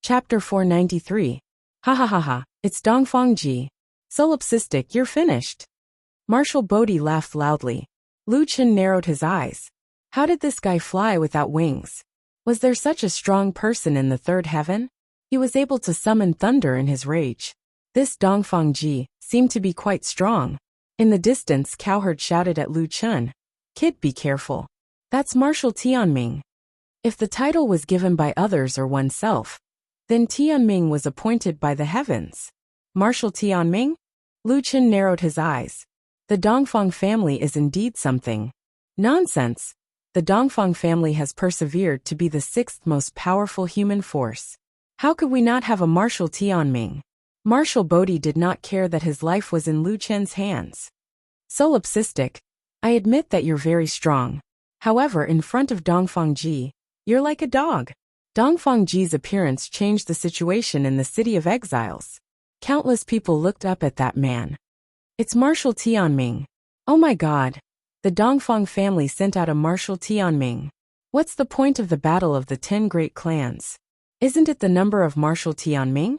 Chapter 493. Ha ha ha ha, it's Dongfangji. Solipsistic, you're finished. Marshal Bodhi laughed loudly. Lu Chen narrowed his eyes. How did this guy fly without wings? Was there such a strong person in the third heaven? He was able to summon thunder in his rage. This Dongfangji seemed to be quite strong. In the distance, cowherd shouted at Lu Chen. Kid, be careful. That's Marshal Tianming. If the title was given by others or oneself, then Tianming was appointed by the heavens. Marshal Tianming? Lu Chen narrowed his eyes. The Dongfang family is indeed something. Nonsense. The Dongfang family has persevered to be the sixth most powerful human force. How could we not have a Marshal Tianming? Marshal Bodhi did not care that his life was in Lu Chen's hands. Solipsistic, I admit that you're very strong. However, in front of Dongfangji, you're like a dog. Dongfangji's appearance changed the situation in the city of exiles. Countless people looked up at that man. It's Marshal Tianming. Oh my God. The Dongfang family sent out a Marshal Tianming. What's the point of the battle of the 10 great clans? Isn't it the number of Marshal Tianming?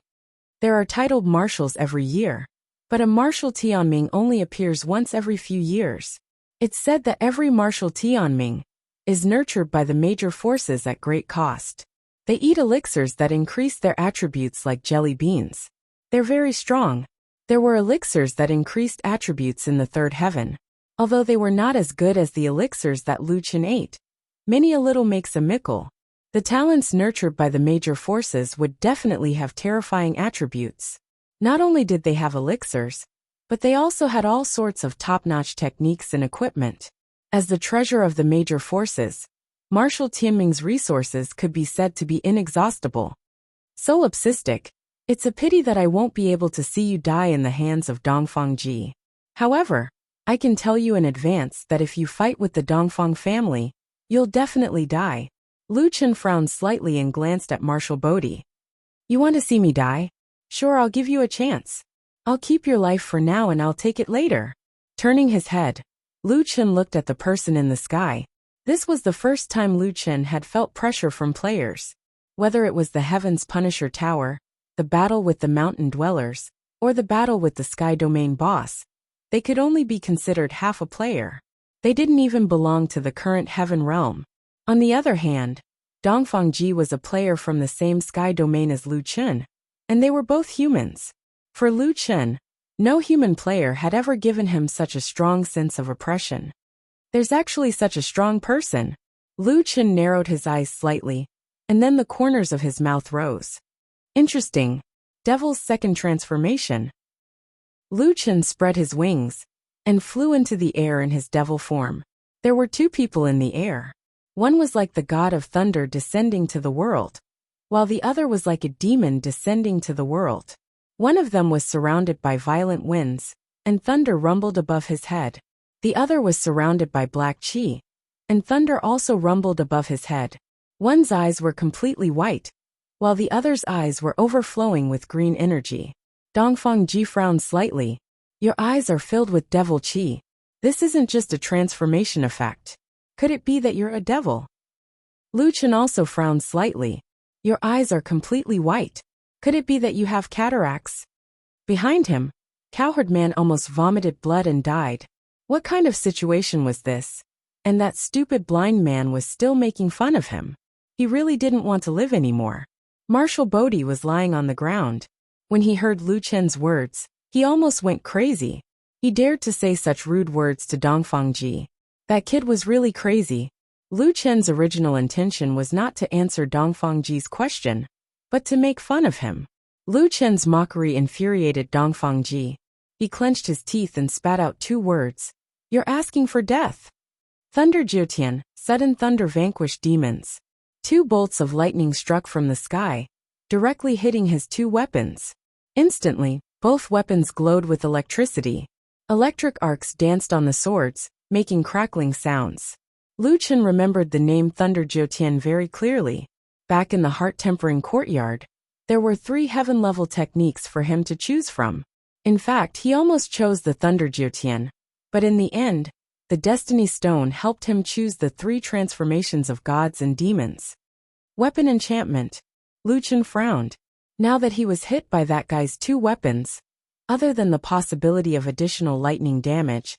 There are titled marshals every year. But a Marshal Tianming only appears once every few years. It's said that every Marshal Tianming is nurtured by the major forces at great cost. They eat elixirs that increase their attributes like jelly beans. They're very strong. There were elixirs that increased attributes in the third heaven. Although they were not as good as the elixirs that Lu Chen ate. Many a little makes a mickle. The talents nurtured by the major forces would definitely have terrifying attributes. Not only did they have elixirs, but they also had all sorts of top-notch techniques and equipment. As the treasure of the major forces, Marshal Tianming's resources could be said to be inexhaustible. Solipsistic, it's a pity that I won't be able to see you die in the hands of Dongfangji. However, I can tell you in advance that if you fight with the Dongfang family, you'll definitely die. Lu Chen frowned slightly and glanced at Marshal Bodhi. You want to see me die? Sure, I'll give you a chance. I'll keep your life for now and I'll take it later. Turning his head, Lu Chen looked at the person in the sky. This was the first time Lu Chen had felt pressure from players. Whether it was the Heaven's Punisher Tower, the battle with the mountain dwellers, or the battle with the Sky Domain boss, they could only be considered half a player. They didn't even belong to the current Heaven realm. On the other hand, Dongfangji was a player from the same Sky Domain as Lu Chen, and they were both humans. For Lu Chen, no human player had ever given him such a strong sense of oppression. There's actually such a strong person. Lu Chen narrowed his eyes slightly, and then the corners of his mouth rose. Interesting. Devil's second transformation. Lu Chen spread his wings and flew into the air in his devil form. There were two people in the air. One was like the god of thunder descending to the world, while the other was like a demon descending to the world. One of them was surrounded by violent winds, and thunder rumbled above his head. The other was surrounded by black qi, and thunder also rumbled above his head. One's eyes were completely white, while the other's eyes were overflowing with green energy. Dongfangji frowned slightly. Your eyes are filled with devil qi. This isn't just a transformation effect. Could it be that you're a devil? Lu Chen also frowned slightly. Your eyes are completely white. Could it be that you have cataracts? Behind him, cowherd man almost vomited blood and died. What kind of situation was this? And that stupid blind man was still making fun of him. He really didn't want to live anymore. Marshal Bodhi was lying on the ground. When he heard Lu Chen's words, he almost went crazy. He dared to say such rude words to Dongfangji. That kid was really crazy. Lu Chen's original intention was not to answer Dongfangji's question, but to make fun of him. Lu Chen's mockery infuriated Dongfangji. He clenched his teeth and spat out two words. You're asking for death. Thunder Jiotian, sudden thunder vanquished demons. Two bolts of lightning struck from the sky, directly hitting his two weapons. Instantly, both weapons glowed with electricity. Electric arcs danced on the swords, making crackling sounds. Lu Chen remembered the name Thunder Jiotian very clearly. Back in the heart-tempering courtyard, there were 3 heaven-level techniques for him to choose from. In fact, he almost chose the Thunder Jiotian, but in the end, the Destiny Stone helped him choose the 3 transformations of gods and demons. Weapon enchantment. Lu Chen frowned. Now that he was hit by that guy's two weapons, other than the possibility of additional lightning damage,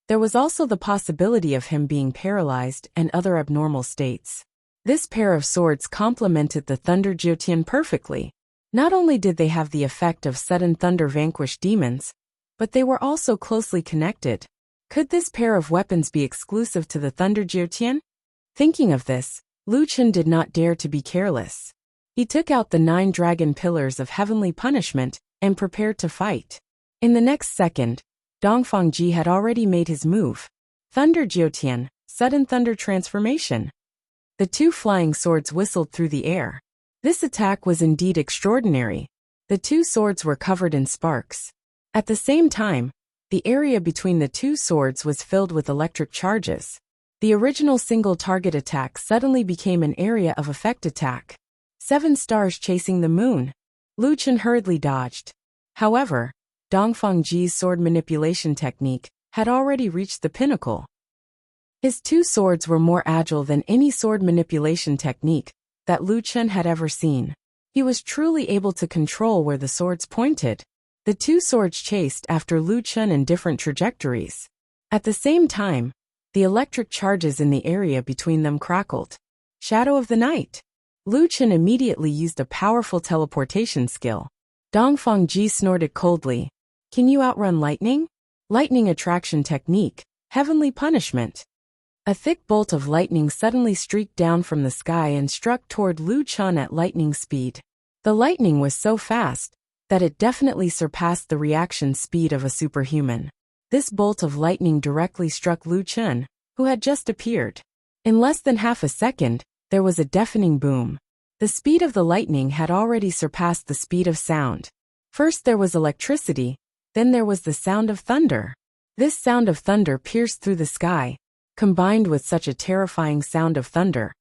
there was also the possibility of him being paralyzed and other abnormal states. This pair of swords complemented the Thunder Jiutian perfectly. Not only did they have the effect of sudden thunder vanquish demons, but they were also closely connected. Could this pair of weapons be exclusive to the Thunder Jiutian? Thinking of this, Lu Chen did not dare to be careless. He took out the 9 dragon pillars of heavenly punishment and prepared to fight. In the next second, Dongfang Ji had already made his move. Thunder Jiutian, sudden thunder transformation. The 2 flying swords whistled through the air. This attack was indeed extraordinary. The 2 swords were covered in sparks. At the same time, the area between the 2 swords was filled with electric charges. The original single target attack suddenly became an area of effect attack. 7 stars chasing the moon. Lu Chen hurriedly dodged. However, Dongfang Ji's sword manipulation technique had already reached the pinnacle. His 2 swords were more agile than any sword manipulation technique that Lu Chen had ever seen. He was truly able to control where the swords pointed. The 2 swords chased after Lu Chen in different trajectories. At the same time, the electric charges in the area between them crackled. Shadow of the night. Lu Chen immediately used a powerful teleportation skill. Dongfang Ji snorted coldly. Can you outrun lightning? Lightning attraction technique. Heavenly punishment. A thick bolt of lightning suddenly streaked down from the sky and struck toward Lu Chen at lightning speed. The lightning was so fast that it definitely surpassed the reaction speed of a superhuman. This bolt of lightning directly struck Lu Chen, who had just appeared. In less than half a second, there was a deafening boom. The speed of the lightning had already surpassed the speed of sound. First there was electricity, then there was the sound of thunder. This sound of thunder pierced through the sky, combined with such a terrifying sound of thunder.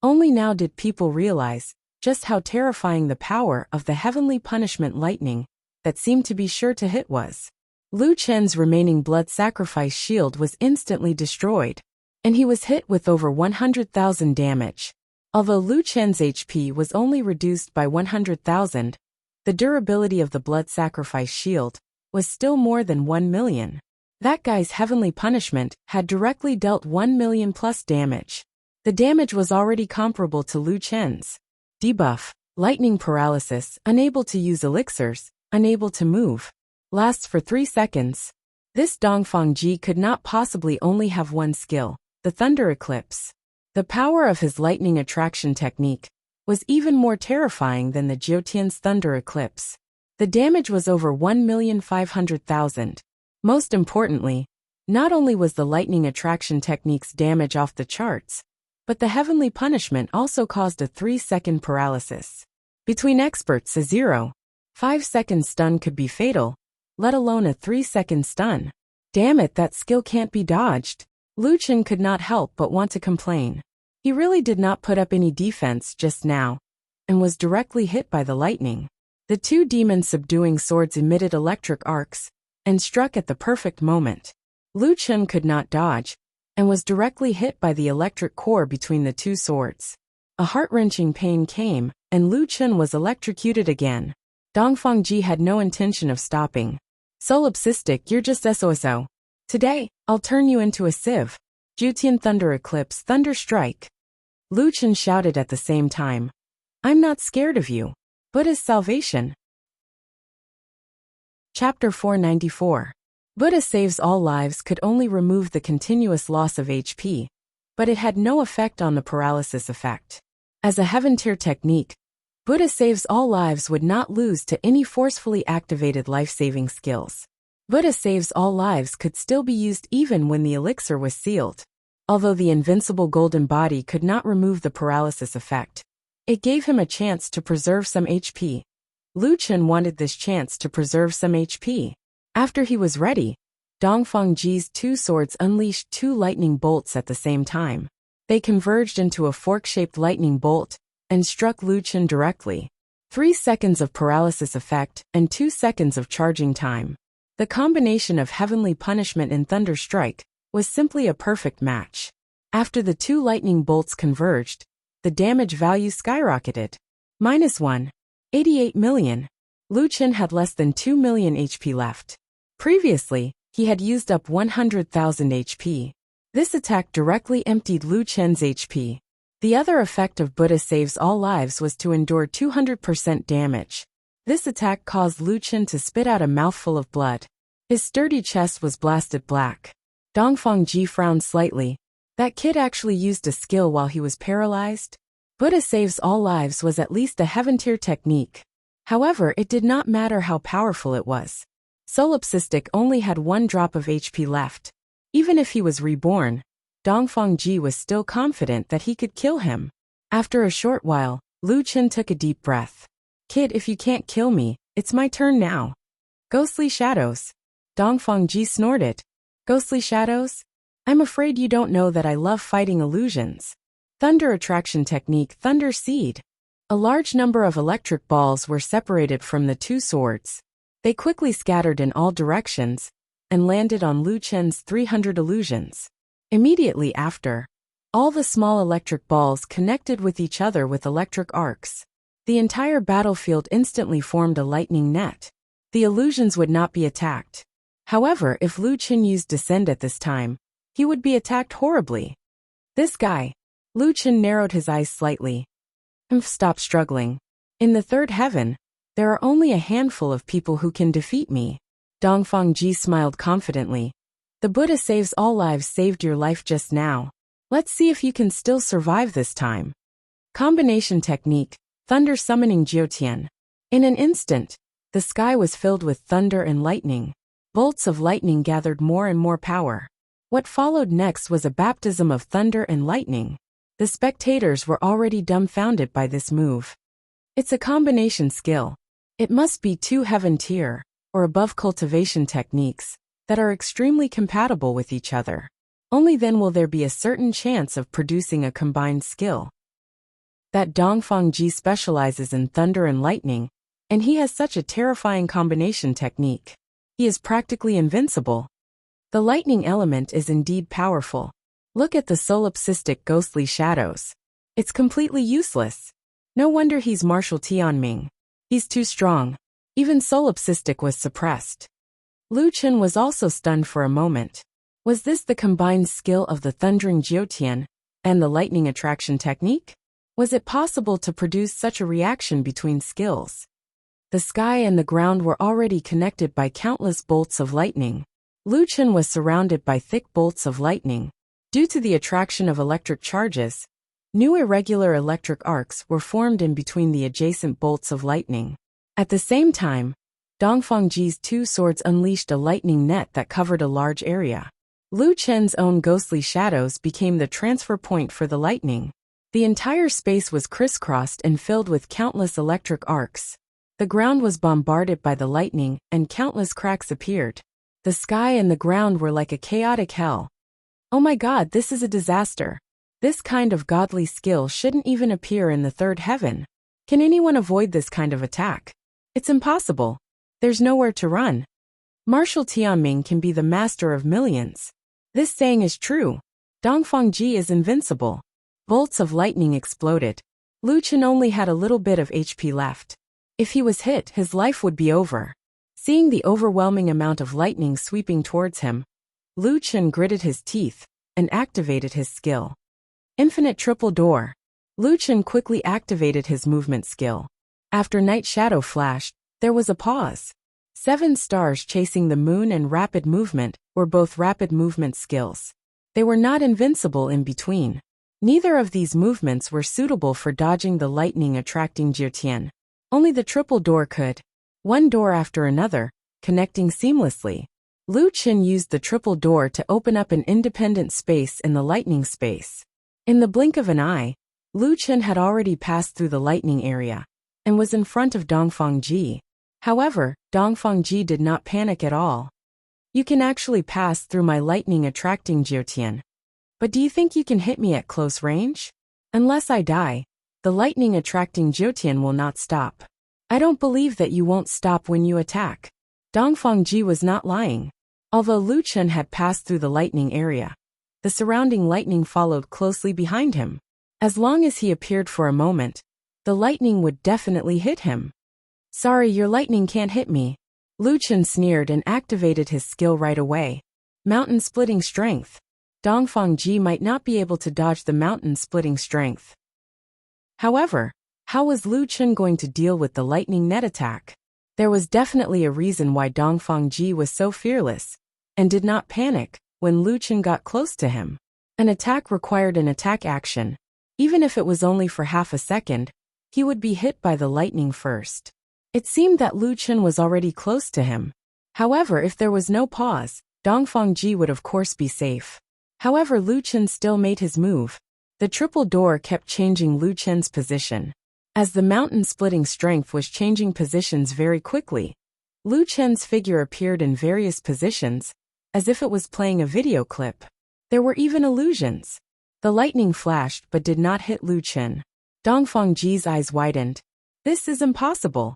Only now did people realize just how terrifying the power of the heavenly punishment lightning that seemed to be sure to hit was. Lu Chen's remaining blood sacrifice shield was instantly destroyed, and he was hit with over 100,000 damage. Although Lu Chen's HP was only reduced by 100,000, the durability of the blood sacrifice shield was still more than 1 million. That guy's heavenly punishment had directly dealt 1 million plus damage. The damage was already comparable to Lu Chen's. Debuff, lightning paralysis, unable to use elixirs, unable to move. Lasts for 3 seconds. This Dongfang Ji could not possibly only have one skill, the thunder eclipse. The power of his lightning attraction technique was even more terrifying than the Jiutian's thunder eclipse. The damage was over 1,500,000. Most importantly, not only was the lightning attraction technique's damage off the charts, but the heavenly punishment also caused a 3-second paralysis. Between experts, a 0.5-second stun could be fatal, let alone a 3-second stun. Damn it, that skill can't be dodged. Lu Chen could not help but want to complain. He really did not put up any defense just now, and was directly hit by the lightning. The 2 demon-subduing swords emitted electric arcs, and struck at the perfect moment. Lu Chen could not dodge, and was directly hit by the electric core between the 2 swords. A heart-wrenching pain came, and Lu Chen was electrocuted again. Dongfang Ji had no intention of stopping. Solipsistic, you're just SOSO. Today, I'll turn you into a sieve. Jiutian Thunder Eclipse, Thunder Strike. Lu Chen shouted at the same time. I'm not scared of you. Buddha's salvation. Chapter 494. Buddha saves all lives could only remove the continuous loss of HP, but it had no effect on the paralysis effect. As a heaven tier technique, Buddha saves all lives would not lose to any forcefully activated life-saving skills. Buddha saves all lives could still be used even when the elixir was sealed. Although the invincible golden body could not remove the paralysis effect, it gave him a chance to preserve some HP. Lu Chen wanted this chance to preserve some HP. After he was ready, Dongfang Ji's 2 swords unleashed 2 lightning bolts at the same time. They converged into a fork-shaped lightning bolt and struck Lu Chen directly. 3 seconds of paralysis effect and 2 seconds of charging time. The combination of heavenly punishment and thunder strike was simply a perfect match. After the 2 lightning bolts converged, the damage value skyrocketed. -1. 88 million. Lu Chen had less than 2 million HP left. Previously, he had used up 100,000 HP. This attack directly emptied Lu Chen's HP. The other effect of Buddha Saves All Lives was to endure 200% damage. This attack caused Lu Chen to spit out a mouthful of blood. His sturdy chest was blasted black. Dongfang Ji frowned slightly. That kid actually used a skill while he was paralyzed? Buddha Saves All Lives was at least a heaven-tier technique. However, it did not matter how powerful it was. Solipsistic only had 1 drop of HP left. Even if he was reborn, Dongfang Ji was still confident that he could kill him. After a short while, Lu Chen took a deep breath. Kid, if you can't kill me, it's my turn now. Ghostly shadows. Dongfang Ji snorted. Ghostly shadows? I'm afraid you don't know that I love fighting illusions. Thunder attraction technique, Thunder Seed. A large number of electric balls were separated from the 2 swords. They quickly scattered in all directions and landed on Lu Chen's 300 illusions. Immediately after, all the small electric balls connected with each other with electric arcs. The entire battlefield instantly formed a lightning net. The illusions would not be attacked. However, if Lu Chen used Descend at this time, he would be attacked horribly. This guy. Lu Chen narrowed his eyes slightly. Stop struggling. In the 3rd heaven, there are only a handful of people who can defeat me. Dongfang Ji smiled confidently. The Buddha Saves All Lives saved your life just now. Let's see if you can still survive this time. Combination technique, Thunder Summoning Jiutian. In an instant, the sky was filled with thunder and lightning. Bolts of lightning gathered more and more power. What followed next was a baptism of thunder and lightning. The spectators were already dumbfounded by this move. It's a combination skill. It must be 2 heaven tier, or above cultivation techniques, that are extremely compatible with each other. Only then will there be a certain chance of producing a combined skill. That Dongfang Ji specializes in thunder and lightning, and he has such a terrifying combination technique. He is practically invincible. The lightning element is indeed powerful. Look at the solipsistic ghostly shadows. It's completely useless. No wonder he's Martial Tianming. He's too strong. Even solipsistic was suppressed. Lu Chen was also stunned for a moment. Was this the combined skill of the Thundering Jiutian and the lightning attraction technique? Was it possible to produce such a reaction between skills? The sky and the ground were already connected by countless bolts of lightning. Lu Chen was surrounded by thick bolts of lightning. Due to the attraction of electric charges, new irregular electric arcs were formed in between the adjacent bolts of lightning. At the same time, Dongfang Ji's 2 swords unleashed a lightning net that covered a large area. Lu Chen's own ghostly shadows became the transfer point for the lightning. The entire space was crisscrossed and filled with countless electric arcs. The ground was bombarded by the lightning, and countless cracks appeared. The sky and the ground were like a chaotic hell. Oh my god, this is a disaster. This kind of godly skill shouldn't even appear in the 3rd heaven. Can anyone avoid this kind of attack? It's impossible. There's nowhere to run. Martial Tianming can be the master of millions. This saying is true. Dongfang Ji is invincible. Bolts of lightning exploded. Lu Chen only had a little bit of HP left. If he was hit, his life would be over. Seeing the overwhelming amount of lightning sweeping towards him, Lu Chen gritted his teeth and activated his skill. Infinite Triple Door. Lu Chen quickly activated his movement skill. After Night Shadow flashed, there was a pause. 7 stars chasing the moon and rapid movement were both rapid movement skills. They were not invincible in between. Neither of these movements were suitable for dodging the lightning attracting Jiutian. Only the triple door could. 1 door after another, connecting seamlessly. Lu Chen used the triple door to open up an independent space in the lightning space. In the blink of an eye, Lu Chen had already passed through the lightning area and was in front of Dongfang Ji. However, Dongfang Ji did not panic at all. You can actually pass through my lightning attracting Jiutian. But do you think you can hit me at close range? Unless I die, the lightning attracting Jiutian will not stop. I don't believe that you won't stop when you attack. Dongfang Ji was not lying. Although Lu Chen had passed through the lightning area, the surrounding lightning followed closely behind him. As long as he appeared for a moment, the lightning would definitely hit him. Sorry, your lightning can't hit me. Lu Chen sneered and activated his skill right away. Mountain-splitting strength. Dongfang Ji might not be able to dodge the mountain-splitting strength. However, how was Lu Chen going to deal with the lightning net attack? There was definitely a reason why Dongfang Ji was so fearless and did not panic when Lu Chen got close to him. An attack required an attack action. Even if it was only for half a second, he would be hit by the lightning first. It seemed that Lu Chen was already close to him. However, if there was no pause, Dongfang Ji would of course be safe. However, Lu Chen still made his move. The triple door kept changing Lu Chen's position. As the mountain-splitting strength was changing positions very quickly, Lu Chen's figure appeared in various positions, as if it was playing a video clip. There were even illusions. The lightning flashed but did not hit Lu Chen. Dongfang Ji's eyes widened. This is impossible.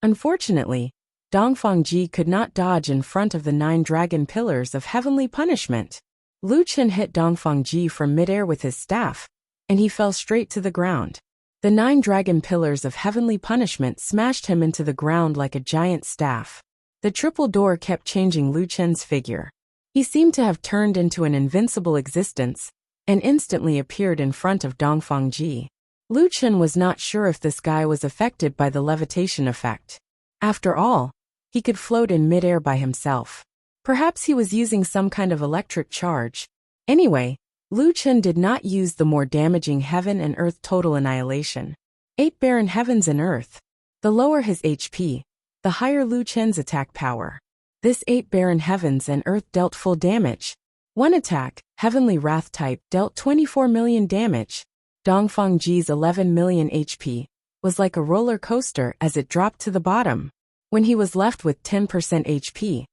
Unfortunately, Dongfang Ji could not dodge in front of the 9 dragon pillars of heavenly punishment. Lu Chen hit Dongfang Ji from midair with his staff, and he fell straight to the ground. The 9 dragon pillars of heavenly punishment smashed him into the ground like a giant staff. The triple door kept changing Lu Chen's figure. He seemed to have turned into an invincible existence, and instantly appeared in front of Dongfang Ji. Lu Chen was not sure if this guy was affected by the levitation effect. After all, he could float in midair by himself. Perhaps he was using some kind of electric charge. Anyway, Lu Chen did not use the more damaging heaven and earth total annihilation. 8 barren heavens and earth. The lower his HP, the higher Lu Chen's attack power. This 8 barren heavens and earth dealt full damage. One attack, Heavenly Wrath type, dealt 24 million damage. Dongfang Ji's 11 million HP was like a roller coaster as it dropped to the bottom. When he was left with 10% HP,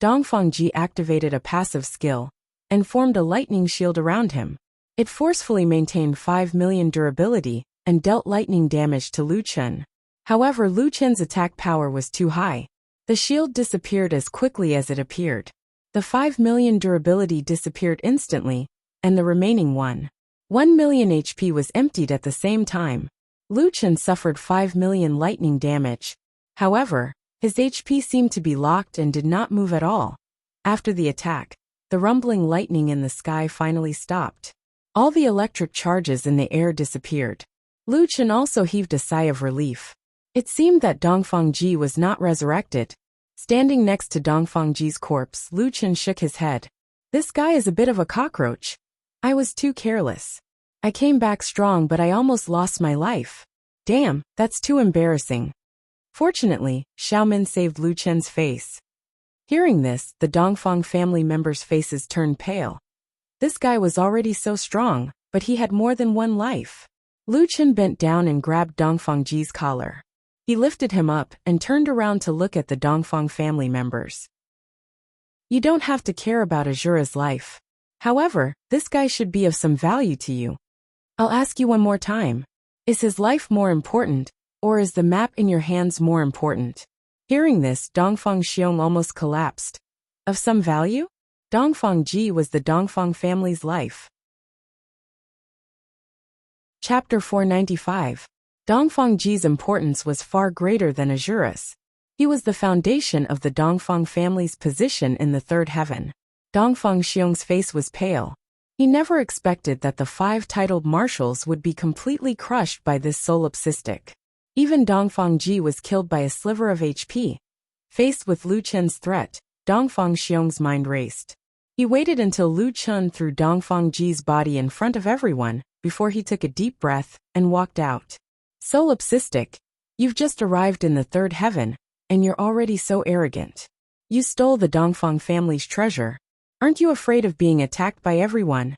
Dongfang Ji activated a passive skill and formed a lightning shield around him. It forcefully maintained 5 million durability and dealt lightning damage to Lu Chen. However, Lu Chen's attack power was too high. The shield disappeared as quickly as it appeared. The 5 million durability disappeared instantly, and the remaining 1 million HP was emptied at the same time. Lu Chen suffered 5 million lightning damage. However, his HP seemed to be locked and did not move at all. After the attack, the rumbling lightning in the sky finally stopped. All the electric charges in the air disappeared. Lu Chen also heaved a sigh of relief. It seemed that Dongfang Ji was not resurrected. Standing next to Dongfang Ji's corpse, Lu Chen shook his head. This guy is a bit of a cockroach. I was too careless. I came back strong, but I almost lost my life. Damn, that's too embarrassing. Fortunately, Xiaomin saved Lu Chen's face. Hearing this, the Dongfang family members' faces turned pale. This guy was already so strong, but he had more than one life. Lu Chen bent down and grabbed Dongfang Ji's collar. He lifted him up and turned around to look at the Dongfang family members. You don't have to care about Azura's life. However, this guy should be of some value to you. I'll ask you one more time. Is his life more important, or is the map in your hands more important? Hearing this, Dongfang Xiong almost collapsed. Of some value? Dongfang Ji was the Dongfang family's life. Chapter 495. Dongfang Ji's importance was far greater than Azura's. He was the foundation of the Dongfang family's position in the third heaven. Dongfang Xiong's face was pale. He never expected that the 5 titled marshals would be completely crushed by this solipsistic. Even Dongfang Ji was killed by a sliver of HP. Faced with Lu Chen's threat, Dongfang Xiong's mind raced. He waited until Lu Chen threw Dongfang Ji's body in front of everyone, before he took a deep breath and walked out. Solipsistic, you've just arrived in the third heaven, and you're already so arrogant. You stole the Dongfang family's treasure. Aren't you afraid of being attacked by everyone?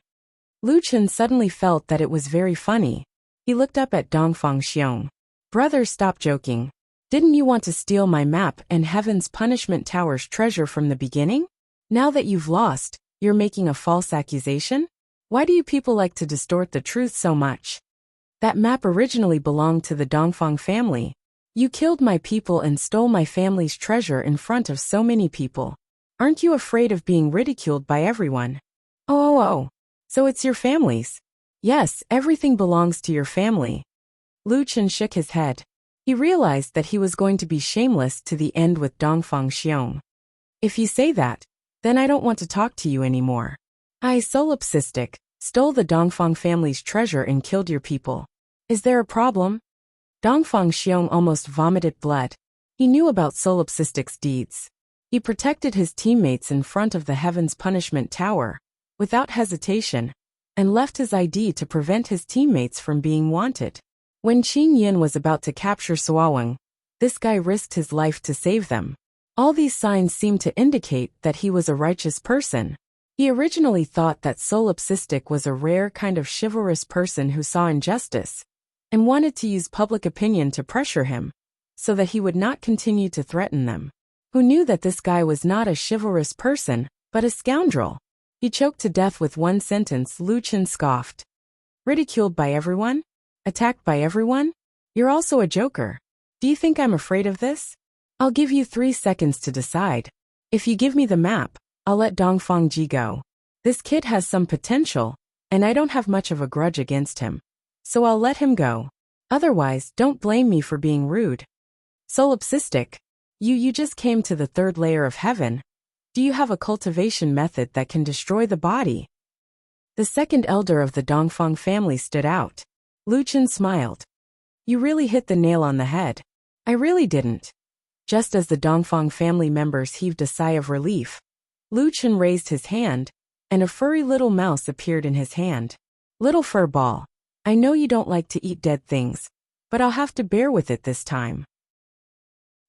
Lu Chen suddenly felt that it was very funny. He looked up at Dongfang Xiong. Brother, stop joking. Didn't you want to steal my map and Heaven's Punishment Tower's treasure from the beginning? Now that you've lost, you're making a false accusation? Why do you people like to distort the truth so much? That map originally belonged to the Dongfang family. You killed my people and stole my family's treasure in front of so many people. Aren't you afraid of being ridiculed by everyone? Oh. So it's your family's. Yes, everything belongs to your family. Lu Chen shook his head. He realized that he was going to be shameless to the end with Dongfang Xiong. If you say that, then I don't want to talk to you anymore. I, solipsistic, stole the Dongfang family's treasure and killed your people. Is there a problem? Dongfang Xiong almost vomited blood. He knew about solipsistic's deeds. He protected his teammates in front of the Heaven's Punishment Tower, without hesitation, and left his ID to prevent his teammates from being wanted. When Qin Yin was about to capture Suaweng, this guy risked his life to save them. All these signs seemed to indicate that he was a righteous person. He originally thought that solipsistic was a rare kind of chivalrous person who saw injustice and wanted to use public opinion to pressure him, so that he would not continue to threaten them. Who knew that this guy was not a chivalrous person, but a scoundrel? He choked to death with one sentence. Lu Chen scoffed. Ridiculed by everyone? Attacked by everyone? You're also a joker. Do you think I'm afraid of this? I'll give you 3 seconds to decide. If you give me the map, I'll let Dongfang Ji go. This kid has some potential, and I don't have much of a grudge against him. So I'll let him go. Otherwise, don't blame me for being rude. Solipsistic. You just came to the 3rd layer of heaven. Do you have a cultivation method that can destroy the body? The second elder of the Dongfang family stood out. Lu Chen smiled. You really hit the nail on the head. I really didn't. Just as the Dongfang family members heaved a sigh of relief, Lu Chen raised his hand, and a furry little mouse appeared in his hand. Little fur ball. I know you don't like to eat dead things, but I'll have to bear with it this time.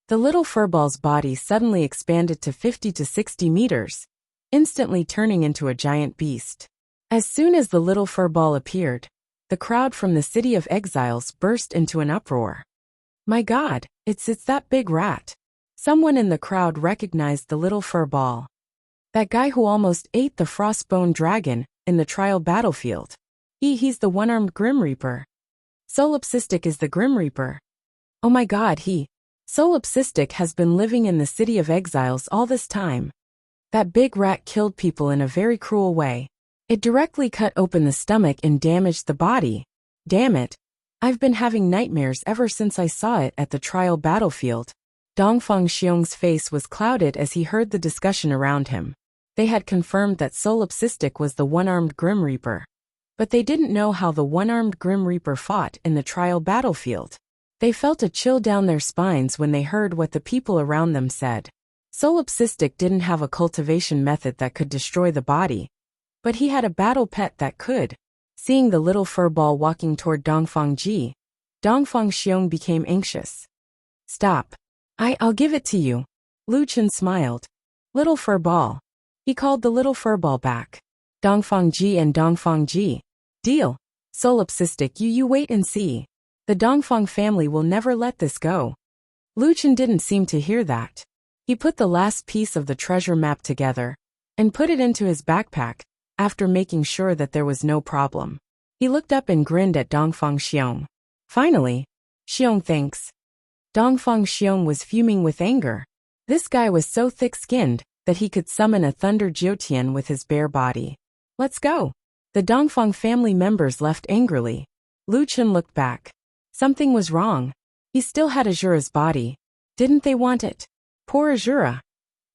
The little furball's body suddenly expanded to 50 to 60 meters, instantly turning into a giant beast. As soon as the little furball appeared, the crowd from the City of Exiles burst into an uproar. My God, it's that big rat. Someone in the crowd recognized the little furball. That guy who almost ate the frostbone dragon in the trial battlefield. He's the one-armed Grim Reaper. Solipsistic is the Grim Reaper. Oh my God, Solipsistic has been living in the City of Exiles all this time. That big rat killed people in a very cruel way. It directly cut open the stomach and damaged the body. Damn it. I've been having nightmares ever since I saw it at the trial battlefield. Dongfang Xiong's face was clouded as he heard the discussion around him. They had confirmed that Solipsistic was the one-armed Grim Reaper. But they didn't know how the one-armed Grim Reaper fought in the trial battlefield. They felt a chill down their spines when they heard what the people around them said. Solipsistic didn't have a cultivation method that could destroy the body, but he had a battle pet that could. Seeing the little furball walking toward Dongfang Ji, Dongfang Xiong became anxious. Stop. I'll give it to you. Lu Chen smiled. Little furball. He called the little furball back. Dongfang Ji and Dongfang Ji. Deal. Solipsistic, you wait and see. The Dongfang family will never let this go. Lu Chen didn't seem to hear that. He put the last piece of the treasure map together and put it into his backpack, after making sure that there was no problem. He looked up and grinned at Dongfang Xiong. Finally, Xiong thanks. Dongfang Xiong was fuming with anger. This guy was so thick-skinned that he could summon a thunder Jiutian with his bare body. Let's go. The Dongfang family members left angrily. Lu Chen looked back. Something was wrong. He still had Azura's body. Didn't they want it? Poor Azura.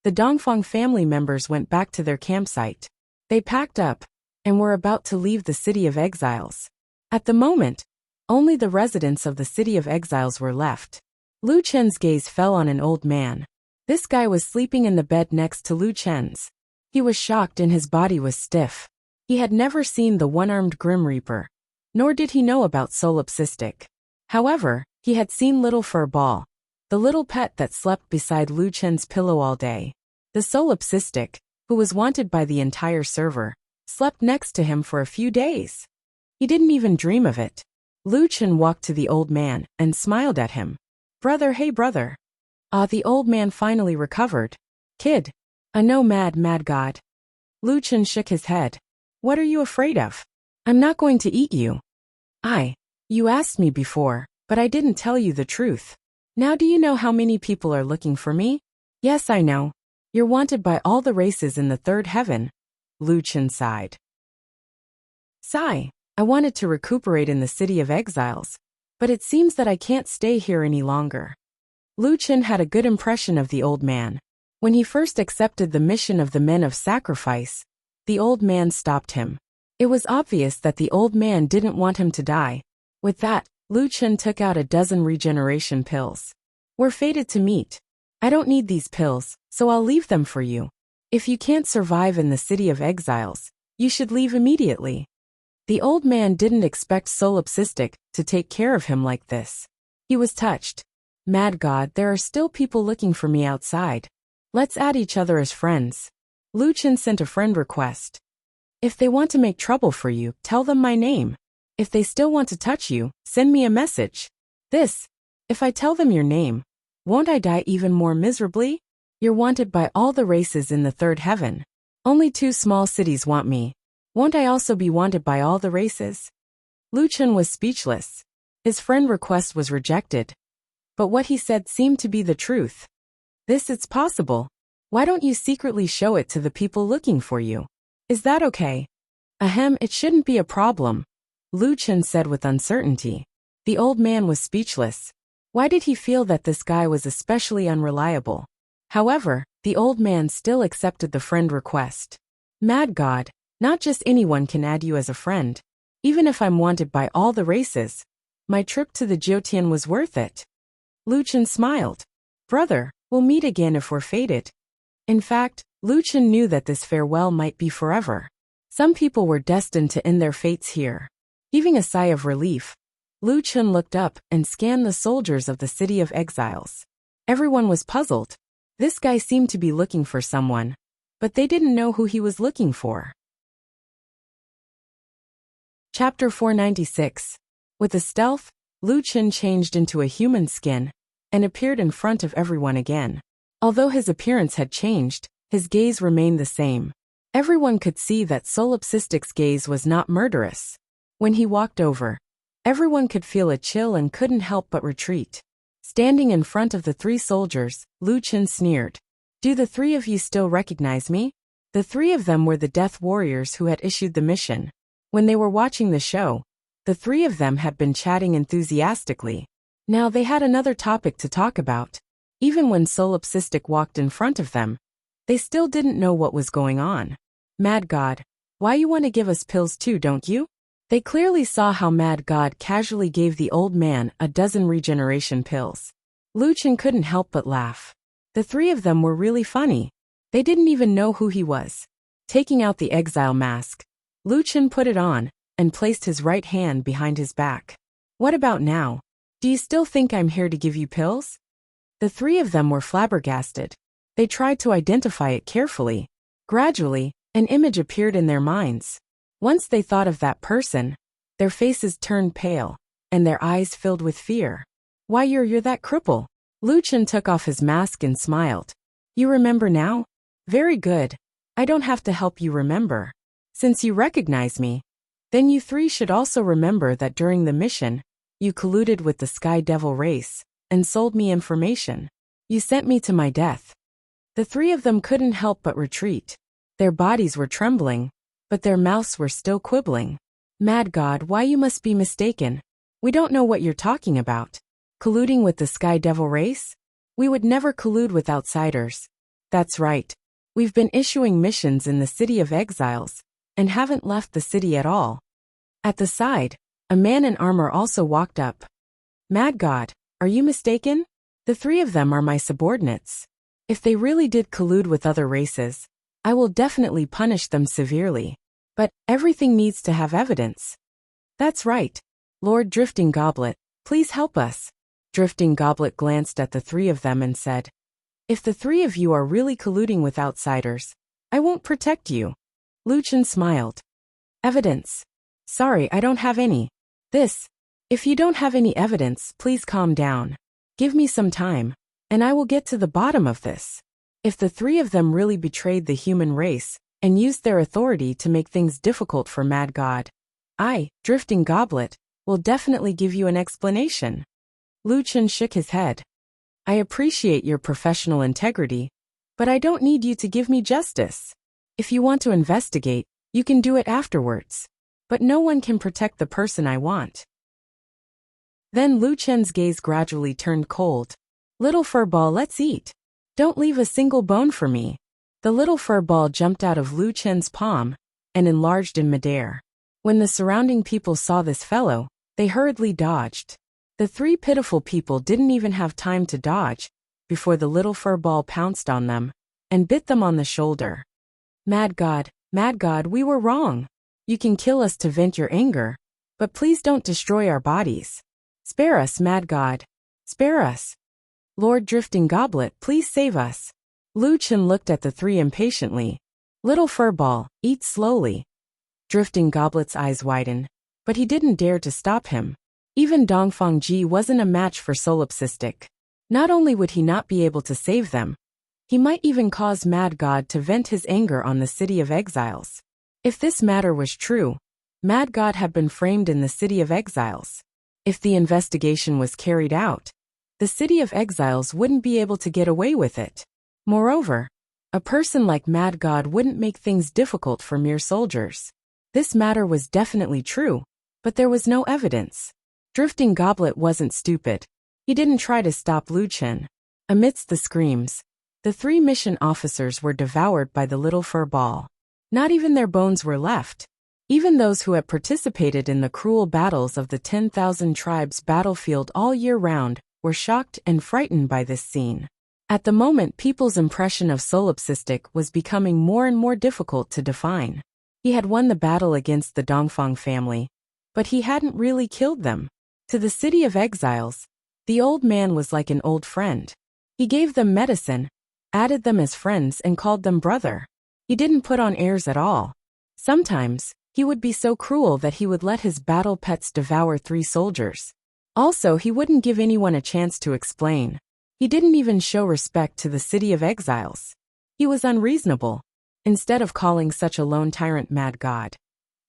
The Dongfang family members went back to their campsite. They packed up and were about to leave the City of Exiles. At the moment, only the residents of the City of Exiles were left. Lu Chen's gaze fell on an old man. This guy was sleeping in the bed next to Lu Chen's. He was shocked and his body was stiff. He had never seen the one-armed Grim Reaper, nor did he know about Solipsistic. However, he had seen Little Fur Ball, the little pet that slept beside Lu Chen's pillow all day. The Solipsistic, who was wanted by the entire server, slept next to him for a few days. He didn't even dream of it. Lu Chen walked to the old man and smiled at him. Brother, hey brother. The old man finally recovered. Kid. No mad god. Lu Chen shook his head. What are you afraid of? I'm not going to eat you. You asked me before, but I didn't tell you the truth. Now do you know how many people are looking for me? Yes, I know. You're wanted by all the races in the 3rd heaven. Lu Chen sighed. I wanted to recuperate in the City of Exiles, But it seems that I can't stay here any longer. Lu Chen had a good impression of the old man. When he first accepted the mission of the men of sacrifice, the old man stopped him. It was obvious that the old man didn't want him to die. With that, Lu Chen took out a dozen regeneration pills. We're fated to meet. I don't need these pills, so I'll leave them for you. If you can't survive in the city of exiles, you should leave immediately. The old man didn't expect Solipsistic to take care of him like this. He was touched. Mad God, there are still people looking for me outside. Let's add each other as friends. Lu Chen sent a friend request. If they want to make trouble for you, tell them my name. If they still want to touch you, send me a message. If I tell them your name, won't I die even more miserably? You're wanted by all the races in the third heaven. Only 2 small cities want me. Won't I also be wanted by all the races? Lu Chen was speechless. His friend request was rejected. But what he said seemed to be the truth. It's possible. Why don't you secretly show it to the people looking for you? Is that okay? It shouldn't be a problem, Lu Chen said with uncertainty. The old man was speechless. Why did he feel that this guy was especially unreliable? However, the old man still accepted the friend request. Mad God, not just anyone can add you as a friend. Even if I'm wanted by all the races, my trip to the Jyotian was worth it. Lu Chen smiled. Brother, we'll meet again if we're fated. In fact, Lu Chen knew that this farewell might be forever. Some people were destined to end their fates here. Heaving a sigh of relief, Lu Chen looked up and scanned the soldiers of the city of exiles. Everyone was puzzled. This guy seemed to be looking for someone, but they didn't know who he was looking for. Chapter 496. With a stealth, Lu Chen changed into a human skin and appeared in front of everyone again. Although his appearance had changed, his gaze remained the same. Everyone could see that Solipsistic's gaze was not murderous. When he walked over, everyone could feel a chill and couldn't help but retreat. Standing in front of the 3 soldiers, Lu Chen sneered. Do the 3 of you still recognize me? The 3 of them were the death warriors who had issued the mission. When they were watching the show, the 3 of them had been chatting enthusiastically. Now they had another topic to talk about. Even when Solipsistic walked in front of them, they still didn't know what was going on. Mad God, why you want to give us pills too, don't you? They clearly saw how Mad God casually gave the old man a dozen regeneration pills. Lu Chen couldn't help but laugh. The 3 of them were really funny. They didn't even know who he was. Taking out the exile mask, Lu Chen put it on and placed his right hand behind his back. What about now? Do you still think I'm here to give you pills? The 3 of them were flabbergasted. They tried to identify it carefully. Gradually, an image appeared in their minds. Once they thought of that person, their faces turned pale, and their eyes filled with fear. Why, you're that cripple. Lu Chen took off his mask and smiled. You remember now? Very good. I don't have to help you remember. Since you recognize me, then you 3 should also remember that during the mission, you colluded with the Sky Devil race and sold me information. You sent me to my death. The 3 of them couldn't help but retreat. Their bodies were trembling, but their mouths were still quibbling. Mad God, why you must be mistaken. We don't know what you're talking about. Colluding with the Sky Devil race? We would never collude with outsiders. That's right. We've been issuing missions in the city of exiles and haven't left the city at all. At the side, a man in armor also walked up. Mad God, are you mistaken? The 3 of them are my subordinates. If they really did collude with other races, I will definitely punish them severely. But everything needs to have evidence. That's right. Lord Drifting Goblet, please help us. Drifting Goblet glanced at the 3 of them and said, if the 3 of you are really colluding with outsiders, I won't protect you. Lu Chen smiled. Evidence. Sorry, I don't have any. If you don't have any evidence, please calm down. Give me some time, and I will get to the bottom of this. If the 3 of them really betrayed the human race and used their authority to make things difficult for Mad God, I, Drifting Goblet, will definitely give you an explanation. Lu Chen shook his head. I appreciate your professional integrity, but I don't need you to give me justice. If you want to investigate, you can do it afterwards. But no one can protect the person I want. Then Lu Chen's gaze gradually turned cold. Little fur ball, let's eat. Don't leave a single bone for me. The little fur ball jumped out of Lu Chen's palm and enlarged in midair. When the surrounding people saw this fellow, they hurriedly dodged. The three pitiful people didn't even have time to dodge before the little fur ball pounced on them and bit them on the shoulder. Mad God, we were wrong. You can kill us to vent your anger, but please don't destroy our bodies. Spare us, Mad God. Spare us. Lord Drifting Goblet, please save us. Lu Chen looked at the three impatiently. Little fur ball, eat slowly. Drifting Goblet's eyes widened, but he didn't dare to stop him. Even Dongfang Ji wasn't a match for Solipsistic. Not only would he not be able to save them, he might even cause Mad God to vent his anger on the City of Exiles. If this matter was true, Mad God had been framed in the City of Exiles. If the investigation was carried out, the City of Exiles wouldn't be able to get away with it. Moreover, a person like Mad God wouldn't make things difficult for mere soldiers. This matter was definitely true, but there was no evidence. Drifting Goblet wasn't stupid. He didn't try to stop Lu Chen. Amidst the screams, the three mission officers were devoured by the little fur ball. Not even their bones were left. Even those who had participated in the cruel battles of the 10,000 tribes battlefield all year round were shocked and frightened by this scene. At the moment, people's impression of Solipsistic was becoming more and more difficult to define. He had won the battle against the Dongfang family, but he hadn't really killed them. To the City of Exiles, the old man was like an old friend. He gave them medicine, added them as friends, and called them brother. He didn't put on airs at all. Sometimes, he would be so cruel that he would let his battle pets devour three soldiers. Also, he wouldn't give anyone a chance to explain. He didn't even show respect to the City of Exiles. He was unreasonable. Instead of calling such a lone tyrant Mad God,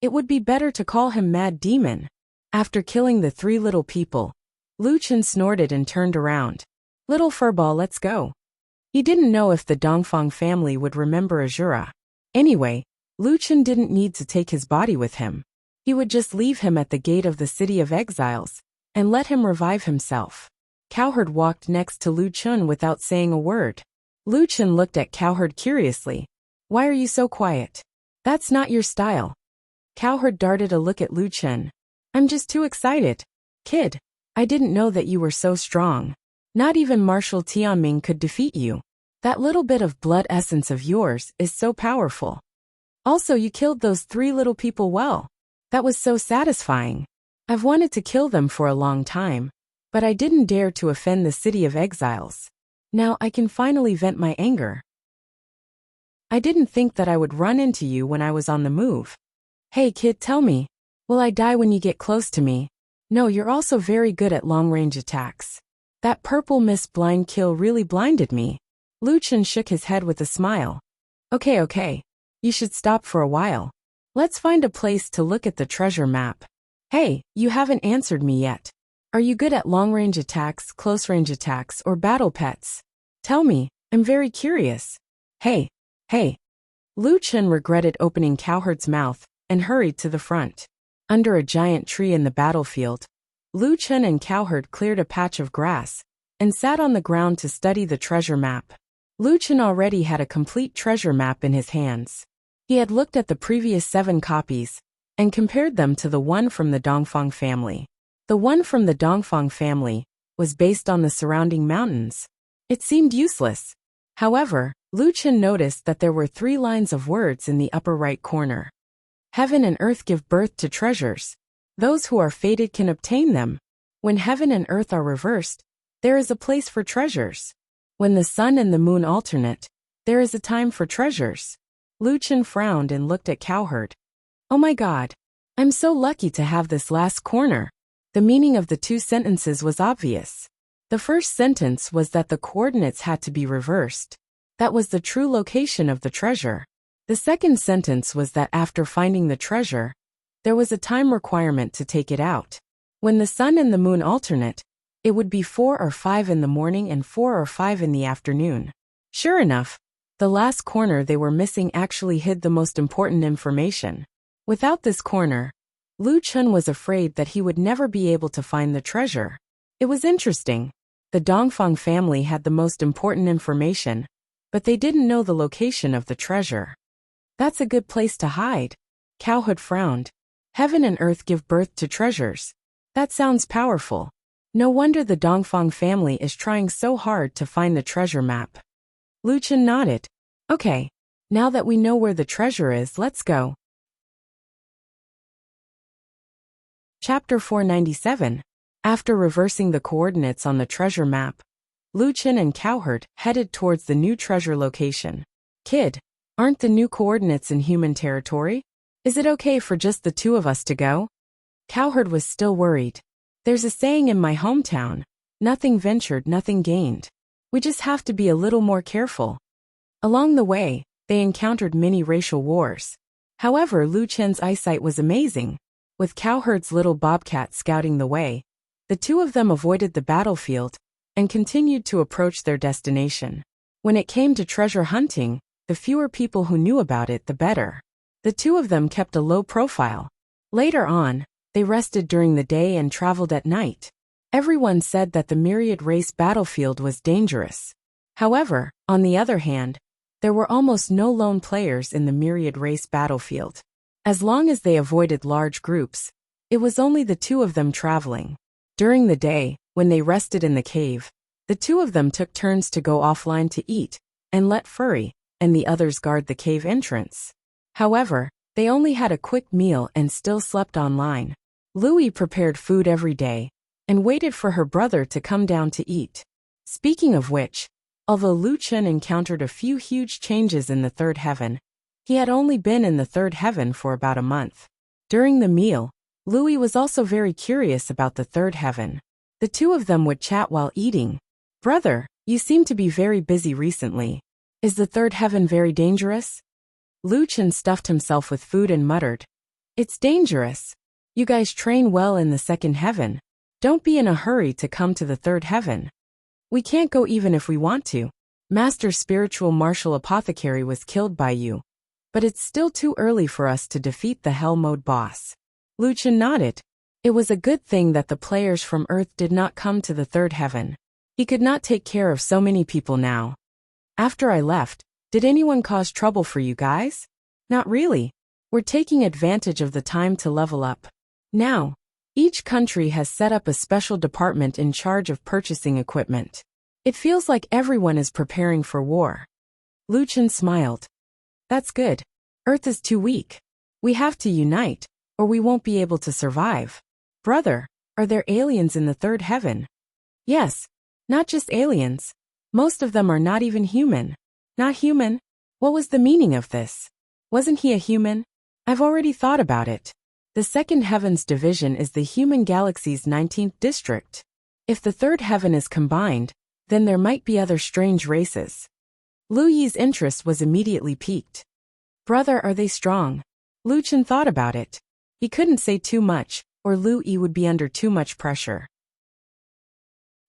it would be better to call him Mad Demon. After killing the three little people, Lu Chen snorted and turned around. Little furball, let's go. He didn't know if the Dongfang family would remember Azura. Anyway, Lu Chen didn't need to take his body with him. He would just leave him at the gate of the City of Exiles and let him revive himself. Cowherd walked next to Lu Chen without saying a word. Lu Chen looked at Cowherd curiously. Why are you so quiet? That's not your style. Cowherd darted a look at Lu Chen. I'm just too excited. Kid, I didn't know that you were so strong. Not even Marshal Tianming could defeat you. That little bit of blood essence of yours is so powerful. Also, you killed those three little people well. That was so satisfying. I've wanted to kill them for a long time, but I didn't dare to offend the City of Exiles. Now I can finally vent my anger. I didn't think that I would run into you when I was on the move. Hey kid, tell me, will I die when you get close to me? No, you're also very good at long-range attacks. That purple mist blind kill really blinded me. Lu Chen shook his head with a smile. Okay. You should stop for a while. Let's find a place to look at the treasure map. Hey, you haven't answered me yet. Are you good at long-range attacks, close-range attacks, or battle pets? Tell me, I'm very curious. Hey. Lu Chen regretted opening Cowherd's mouth and hurried to the front. Under a giant tree in the battlefield, Lu Chen and Cowherd cleared a patch of grass and sat on the ground to study the treasure map. Lu Chen already had a complete treasure map in his hands. He had looked at the previous 7 copies and compared them to the one from the Dongfang family. The one from the Dongfang family was based on the surrounding mountains. It seemed useless. However, Lu Chen noticed that there were 3 lines of words in the upper right corner. Heaven and earth give birth to treasures. Those who are fated can obtain them. When heaven and earth are reversed, there is a place for treasures. When the sun and the moon alternate, there is a time for treasures. Lu Chen frowned and looked at Cowherd. Oh my God. I'm so lucky to have this last corner. The meaning of the 2 sentences was obvious. The first sentence was that the coordinates had to be reversed. That was the true location of the treasure. The second sentence was that after finding the treasure, there was a time requirement to take it out. When the sun and the moon alternate, it would be 4 or 5 in the morning and 4 or 5 in the afternoon. Sure enough, the last corner they were missing actually hid the most important information. Without this corner, Lu Chun was afraid that he would never be able to find the treasure. It was interesting. The Dongfang family had the most important information, but they didn't know the location of the treasure. That's a good place to hide. Cowhood frowned. Heaven and earth give birth to treasures. That sounds powerful. No wonder the Dongfang family is trying so hard to find the treasure map. Lu Chun nodded. Okay, now that we know where the treasure is, let's go. Chapter 497. After reversing the coordinates on the treasure map, Lu Chun and Cowherd headed towards the new treasure location. Kid, aren't the new coordinates in human territory? Is it okay for just the two of us to go? Cowherd was still worried. There's a saying in my hometown, nothing ventured, nothing gained. We just have to be a little more careful. Along the way, they encountered many racial wars. However, Lu Chun's eyesight was amazing. With Cowherd's little bobcat scouting the way, the two of them avoided the battlefield and continued to approach their destination. When it came to treasure hunting, the fewer people who knew about it, the better. The two of them kept a low profile. Later on, they rested during the day and traveled at night. Everyone said that the myriad race battlefield was dangerous. However, on the other hand, there were almost no lone players in the myriad race battlefield. As long as they avoided large groups, it was only the two of them traveling. During the day, when they rested in the cave, the two of them took turns to go offline to eat, and let Furry and the others guard the cave entrance. However, they only had a quick meal and still slept online. Louie prepared food every day and waited for her brother to come down to eat. Speaking of which, although Lu Chun encountered a few huge changes in the third heaven, he had only been in the third heaven for about a month. During the meal, Louie was also very curious about the third heaven. The two of them would chat while eating. Brother, you seem to be very busy recently. Is the third heaven very dangerous? Lu Chun stuffed himself with food and muttered, It's dangerous. You guys train well in the second heaven. Don't be in a hurry to come to the third heaven. We can't go even if we want to. Master Spiritual Martial Apothecary was killed by you. But it's still too early for us to defeat the Hell Mode boss. Lu Chun nodded. It was a good thing that the players from Earth did not come to the third heaven. He could not take care of so many people now. After I left, did anyone cause trouble for you guys? Not really. We're taking advantage of the time to level up. Now, each country has set up a special department in charge of purchasing equipment. It feels like everyone is preparing for war. Lu Chun smiled. That's good. Earth is too weak. We have to unite, or we won't be able to survive. Brother, are there aliens in the third heaven? Yes. Not just aliens. Most of them are not even human. Not human? What was the meaning of this? Wasn't he a human? I've already thought about it. The second heaven's division is the human galaxy's 19th district. If the third heaven is combined, then there might be other strange races. Lu Yi's interest was immediately piqued. Brother, are they strong? Lu Chun thought about it. He couldn't say too much, or Lu Yi would be under too much pressure.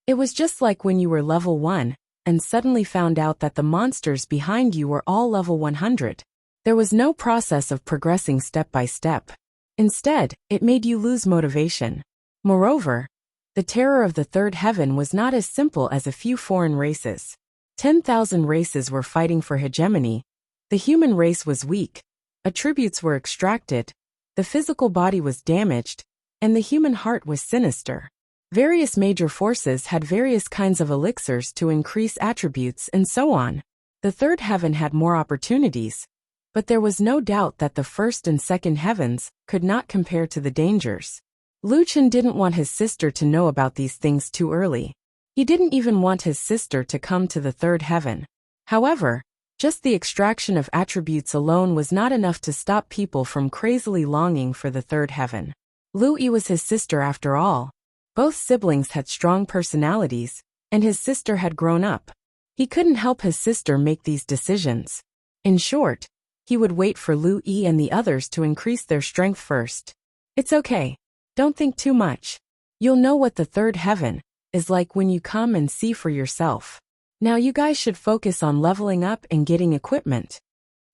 It was just like when you were level 1, and suddenly found out that the monsters behind you were all level 100. There was no process of progressing step by step. Instead, it made you lose motivation. Moreover, the terror of the third heaven was not as simple as a few foreign races. 10,000 races were fighting for hegemony. The human race was weak. Attributes were extracted. The physical body was damaged, and the human heart was sinister. Various major forces had various kinds of elixirs to increase attributes and so on. The third heaven had more opportunities, but there was no doubt that the first and second heavens could not compare to the dangers. Lu Chun didn't want his sister to know about these things too early. He didn't even want his sister to come to the third heaven. However, just the extraction of attributes alone was not enough to stop people from crazily longing for the third heaven. Lu Yi was his sister after all. Both siblings had strong personalities, and his sister had grown up. He couldn't help his sister make these decisions. In short, he would wait for Lu Yi and the others to increase their strength first. It's okay. Don't think too much. You'll know what the third heaven is like when you come and see for yourself. Now you guys should focus on leveling up and getting equipment.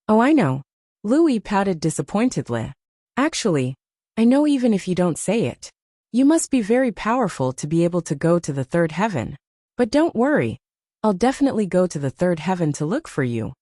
Oh, I know. Lu Yi pouted disappointedly. Actually, I know even if you don't say it. You must be very powerful to be able to go to the third heaven. But don't worry. I'll definitely go to the third heaven to look for you.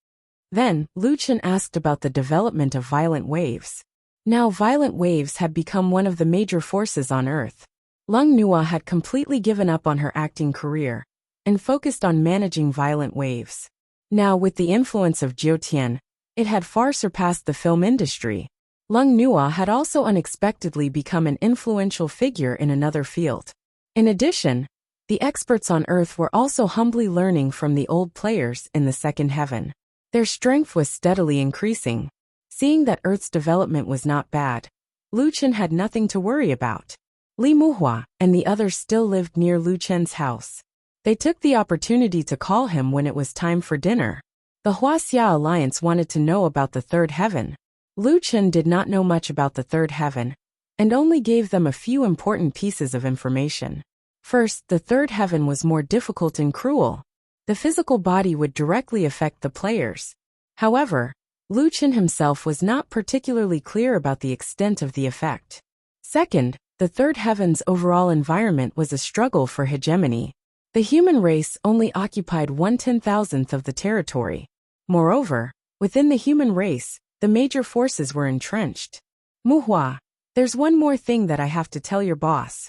Then, Lu Chen asked about the development of violent waves. Now violent waves had become one of the major forces on Earth. Lung Nua had completely given up on her acting career and focused on managing violent waves. Now with the influence of Jiutian, it had far surpassed the film industry. Lung Nua had also unexpectedly become an influential figure in another field. In addition, the experts on Earth were also humbly learning from the old players in the second heaven. Their strength was steadily increasing. Seeing that Earth's development was not bad, Lu Chen had nothing to worry about. Li Muhua and the others still lived near Lu Chen's house. They took the opportunity to call him when it was time for dinner. The Wuxia alliance wanted to know about the third heaven. Lu Chen did not know much about the third heaven, and only gave them a few important pieces of information. First, the third heaven was more difficult and cruel. The physical body would directly affect the players. However, Lu Chen himself was not particularly clear about the extent of the effect. Second, the third heaven's overall environment was a struggle for hegemony. The human race only occupied 1/10,000th of the territory. Moreover, within the human race, the major forces were entrenched. Muhua, there's one more thing that I have to tell your boss.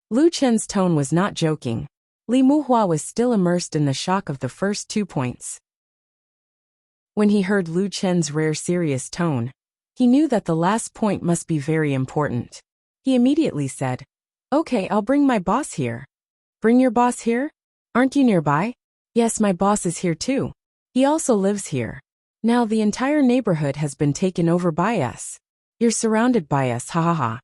Lu Chen's tone was not joking. Li Muhua was still immersed in the shock of the first 2 points. When he heard Lu Chen's rare serious tone, he knew that the last point must be very important. He immediately said, "Okay, I'll bring my boss here." "Bring your boss here? Aren't you nearby?" "Yes, my boss is here too. He also lives here. Now the entire neighborhood has been taken over by us. You're surrounded by us, ha ha ha.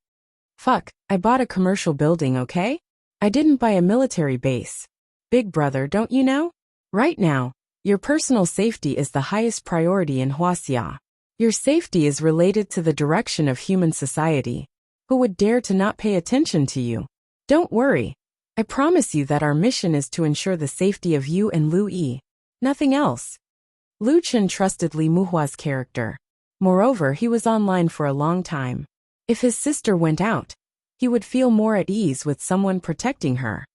Fuck, I bought a commercial building, okay? I didn't buy a military base. Big brother, don't you know? Right now, your personal safety is the highest priority in Wuxia. Your safety is related to the direction of human society. Who would dare to not pay attention to you? Don't worry. I promise you that our mission is to ensure the safety of you and Lu Yi. Nothing else." Lu Chen trusted Li Muhua's character. Moreover, he was online for a long time. If his sister went out, he would feel more at ease with someone protecting her.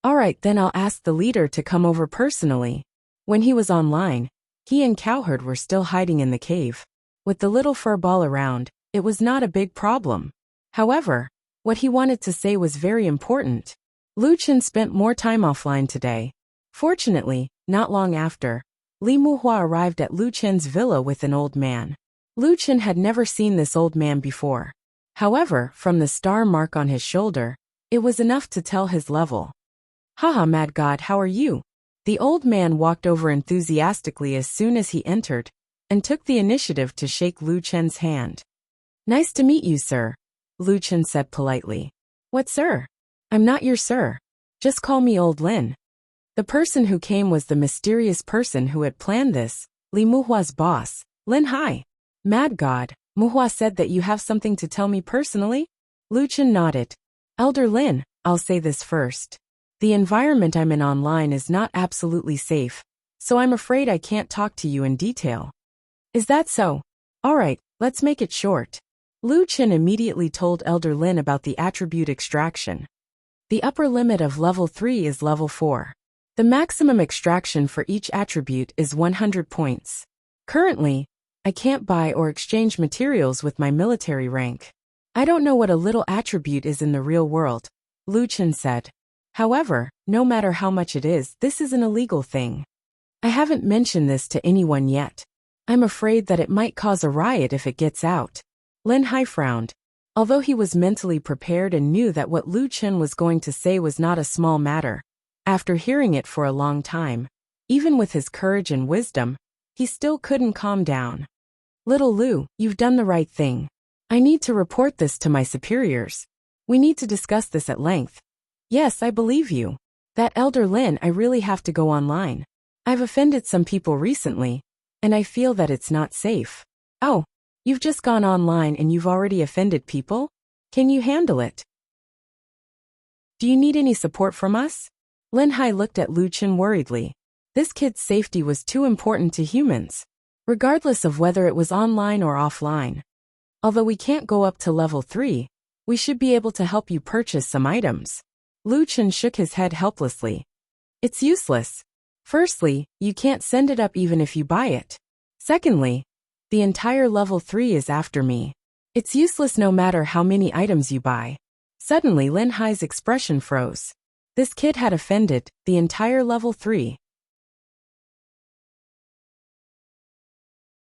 Alright, then I'll ask the leader to come over personally. When he was online, he and Cowherd were still hiding in the cave. With the little fur ball around, it was not a big problem. However, what he wanted to say was very important. Lu Chen spent more time offline today. Fortunately, not long after, Li Muhua arrived at Lu Chen's villa with an old man. Lu Chen had never seen this old man before. However, from the star mark on his shoulder, it was enough to tell his level. "Haha, mad god, how are you?" The old man walked over enthusiastically as soon as he entered, and took the initiative to shake Lu Chen's hand. "Nice to meet you, sir," Lu Chen said politely. "What, sir? I'm not your sir. Just call me Old Lin." The person who came was the mysterious person who had planned this, Li Muhua's boss, Lin Hai. "Mad god, Muhua said that you have something to tell me personally?" Lu Chen nodded. "Elder Lin, I'll say this first. The environment I'm in online is not absolutely safe, so I'm afraid I can't talk to you in detail." "Is that so? Alright, let's make it short." Lu Chen immediately told Elder Lin about the attribute extraction. The upper limit of level 3 is level 4. The maximum extraction for each attribute is 100 points. Currently, I can't buy or exchange materials with my military rank. I don't know what a little attribute is in the real world, Lu Chen said. However, no matter how much it is, this is an illegal thing. I haven't mentioned this to anyone yet. I'm afraid that it might cause a riot if it gets out. Lin Hai frowned. Although he was mentally prepared and knew that what Lu Chen was going to say was not a small matter, after hearing it for a long time, even with his courage and wisdom, he still couldn't calm down. "Little Lu, you've done the right thing. I need to report this to my superiors. We need to discuss this at length." "Yes, I believe you. That Elder Lin, I really have to go online. I've offended some people recently, and I feel that it's not safe." "Oh, you've just gone online and you've already offended people? Can you handle it? Do you need any support from us?" Lin Hai looked at Lu Chen worriedly. This kid's safety was too important to humans, regardless of whether it was online or offline. "Although we can't go up to level 3, We should be able to help you purchase some items. Lu Chen shook his head helplessly. It's useless. Firstly, you can't send it up even if you buy it. Secondly, the entire level 3 is after me. It's useless no matter how many items you buy. Suddenly Lin Hai's expression froze. This kid had offended the entire level 3.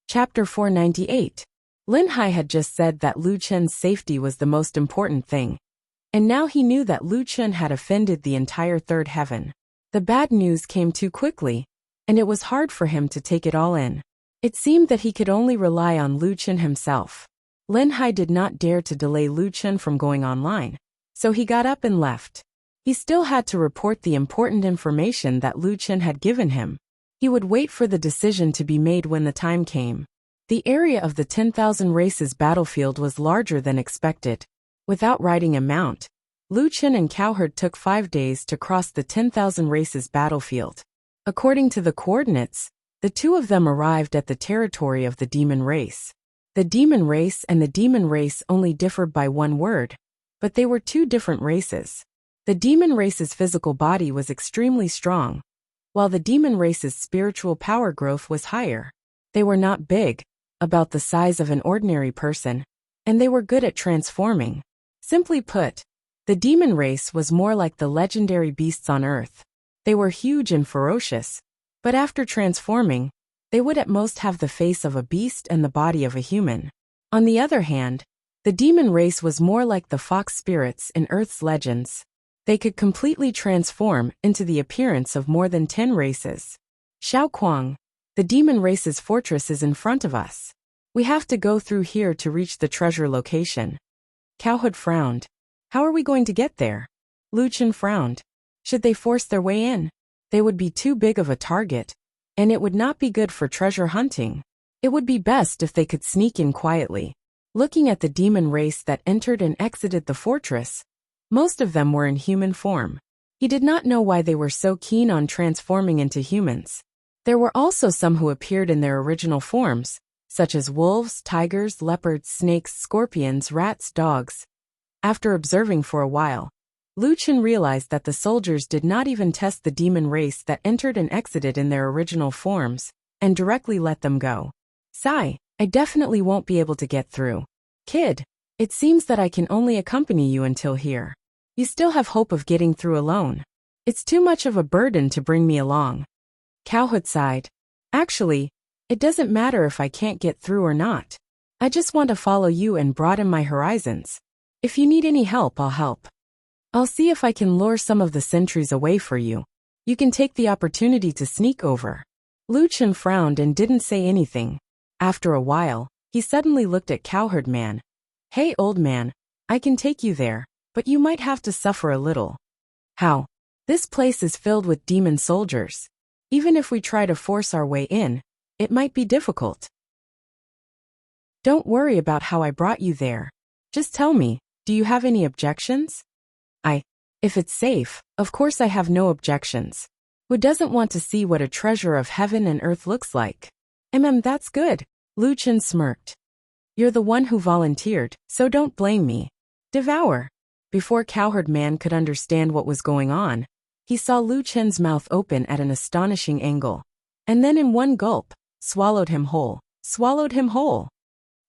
Chapter 498. Lin Hai had just said that Lu Chen's safety was the most important thing. And now he knew that Lu Chen had offended the entire third heaven. The bad news came too quickly, and it was hard for him to take it all in. It seemed that he could only rely on Lu Chen himself. Lin Hai did not dare to delay Lu Chen from going online, so he got up and left. He still had to report the important information that Lu Chen had given him. He would wait for the decision to be made when the time came. The area of the 10,000 races battlefield was larger than expected. Without riding a mount, Lu Chen and Cowherd took 5 days to cross the 10,000 races battlefield. According to the coordinates, the two of them arrived at the territory of the demon race. The demon race and the demon race only differed by one word, but they were two different races. The demon race's physical body was extremely strong, while the demon race's spiritual power growth was higher. They were not big, about the size of an ordinary person, and they were good at transforming. Simply put, the demon race was more like the legendary beasts on Earth. They were huge and ferocious, but after transforming, they would at most have the face of a beast and the body of a human. On the other hand, the demon race was more like the fox spirits in Earth's legends. They could completely transform into the appearance of more than 10 races. Xiao Kuang, the demon race's fortress is in front of us. We have to go through here to reach the treasure location. Cowherd frowned. How are we going to get there? Lu Chen frowned. Should they force their way in? They would be too big of a target, and it would not be good for treasure hunting. It would be best if they could sneak in quietly. Looking at the demon race that entered and exited the fortress, most of them were in human form. He did not know why they were so keen on transforming into humans. There were also some who appeared in their original forms, such as wolves, tigers, leopards, snakes, scorpions, rats, dogs. After observing for a while, Lu Chen realized that the soldiers did not even test the demon race that entered and exited in their original forms, and directly let them go. Sigh, I definitely won't be able to get through. Kid, it seems that I can only accompany you until here. You still have hope of getting through alone. It's too much of a burden to bring me along. Cowherd sighed. Actually, it doesn't matter if I can't get through or not. I just want to follow you and broaden my horizons. If you need any help, I'll help. I'll see if I can lure some of the sentries away for you. You can take the opportunity to sneak over. Lu Chen frowned and didn't say anything. After a while, he suddenly looked at Cowherd Man. Hey old man, I can take you there, but you might have to suffer a little. How? This place is filled with demon soldiers. Even if we try to force our way in, it might be difficult. Don't worry about how I brought you there. Just tell me, do you have any objections? If it's safe, of course I have no objections. Who doesn't want to see what a treasure of heaven and earth looks like? That's good. Lu Chen smirked. You're the one who volunteered, so don't blame me. Devour. Before Cowherd Man could understand what was going on, he saw Lu Chen's mouth open at an astonishing angle. And then in one gulp, swallowed him whole. Swallowed him whole.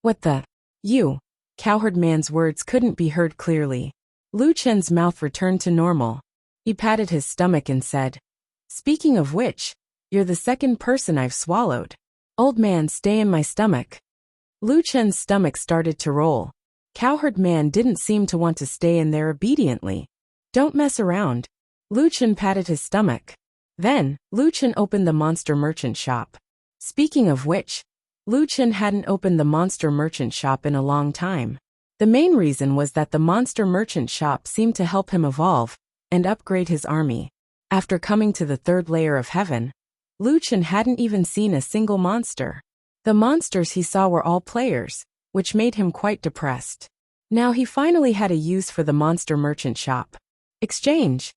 What the? You. Cowherd Man's words couldn't be heard clearly. Lu Chen's mouth returned to normal. He patted his stomach and said, Speaking of which, you're the second person I've swallowed. Old man, stay in my stomach. Lu Chen's stomach started to roll. Cowherd Man didn't seem to want to stay in there obediently. Don't mess around. Lu Chen patted his stomach. Then, Lu Chen opened the monster merchant shop. Speaking of which, Lu Chen hadn't opened the monster merchant shop in a long time. The main reason was that the monster merchant shop seemed to help him evolve and upgrade his army. After coming to the third layer of heaven, Lu Chen hadn't even seen a single monster. The monsters he saw were all players, which made him quite depressed. Now he finally had a use for the monster merchant shop. Exchange.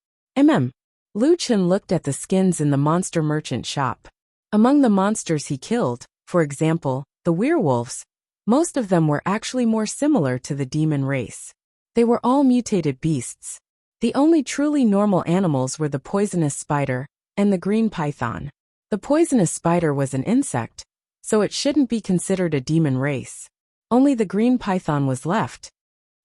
Lu Chen looked at the skins in the monster merchant shop. Among the monsters he killed, for example, the werewolves, most of them were actually more similar to the demon race. They were all mutated beasts. The only truly normal animals were the poisonous spider and the green python. The poisonous spider was an insect, so it shouldn't be considered a demon race. Only the green python was left.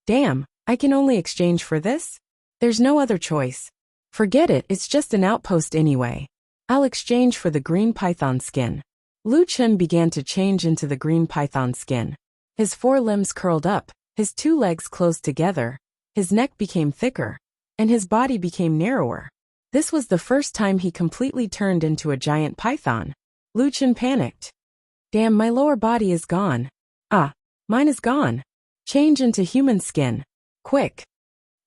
Damn, I can only exchange for this? There's no other choice. Forget it, it's just an outpost anyway. I'll exchange for the green python skin. Lu Chen began to change into the green python skin. His forelimbs curled up, his two legs closed together, his neck became thicker, and his body became narrower. This was the first time he completely turned into a giant python. Lu Chen panicked. Damn, my lower body is gone. Ah, mine is gone. Change into human skin. Quick.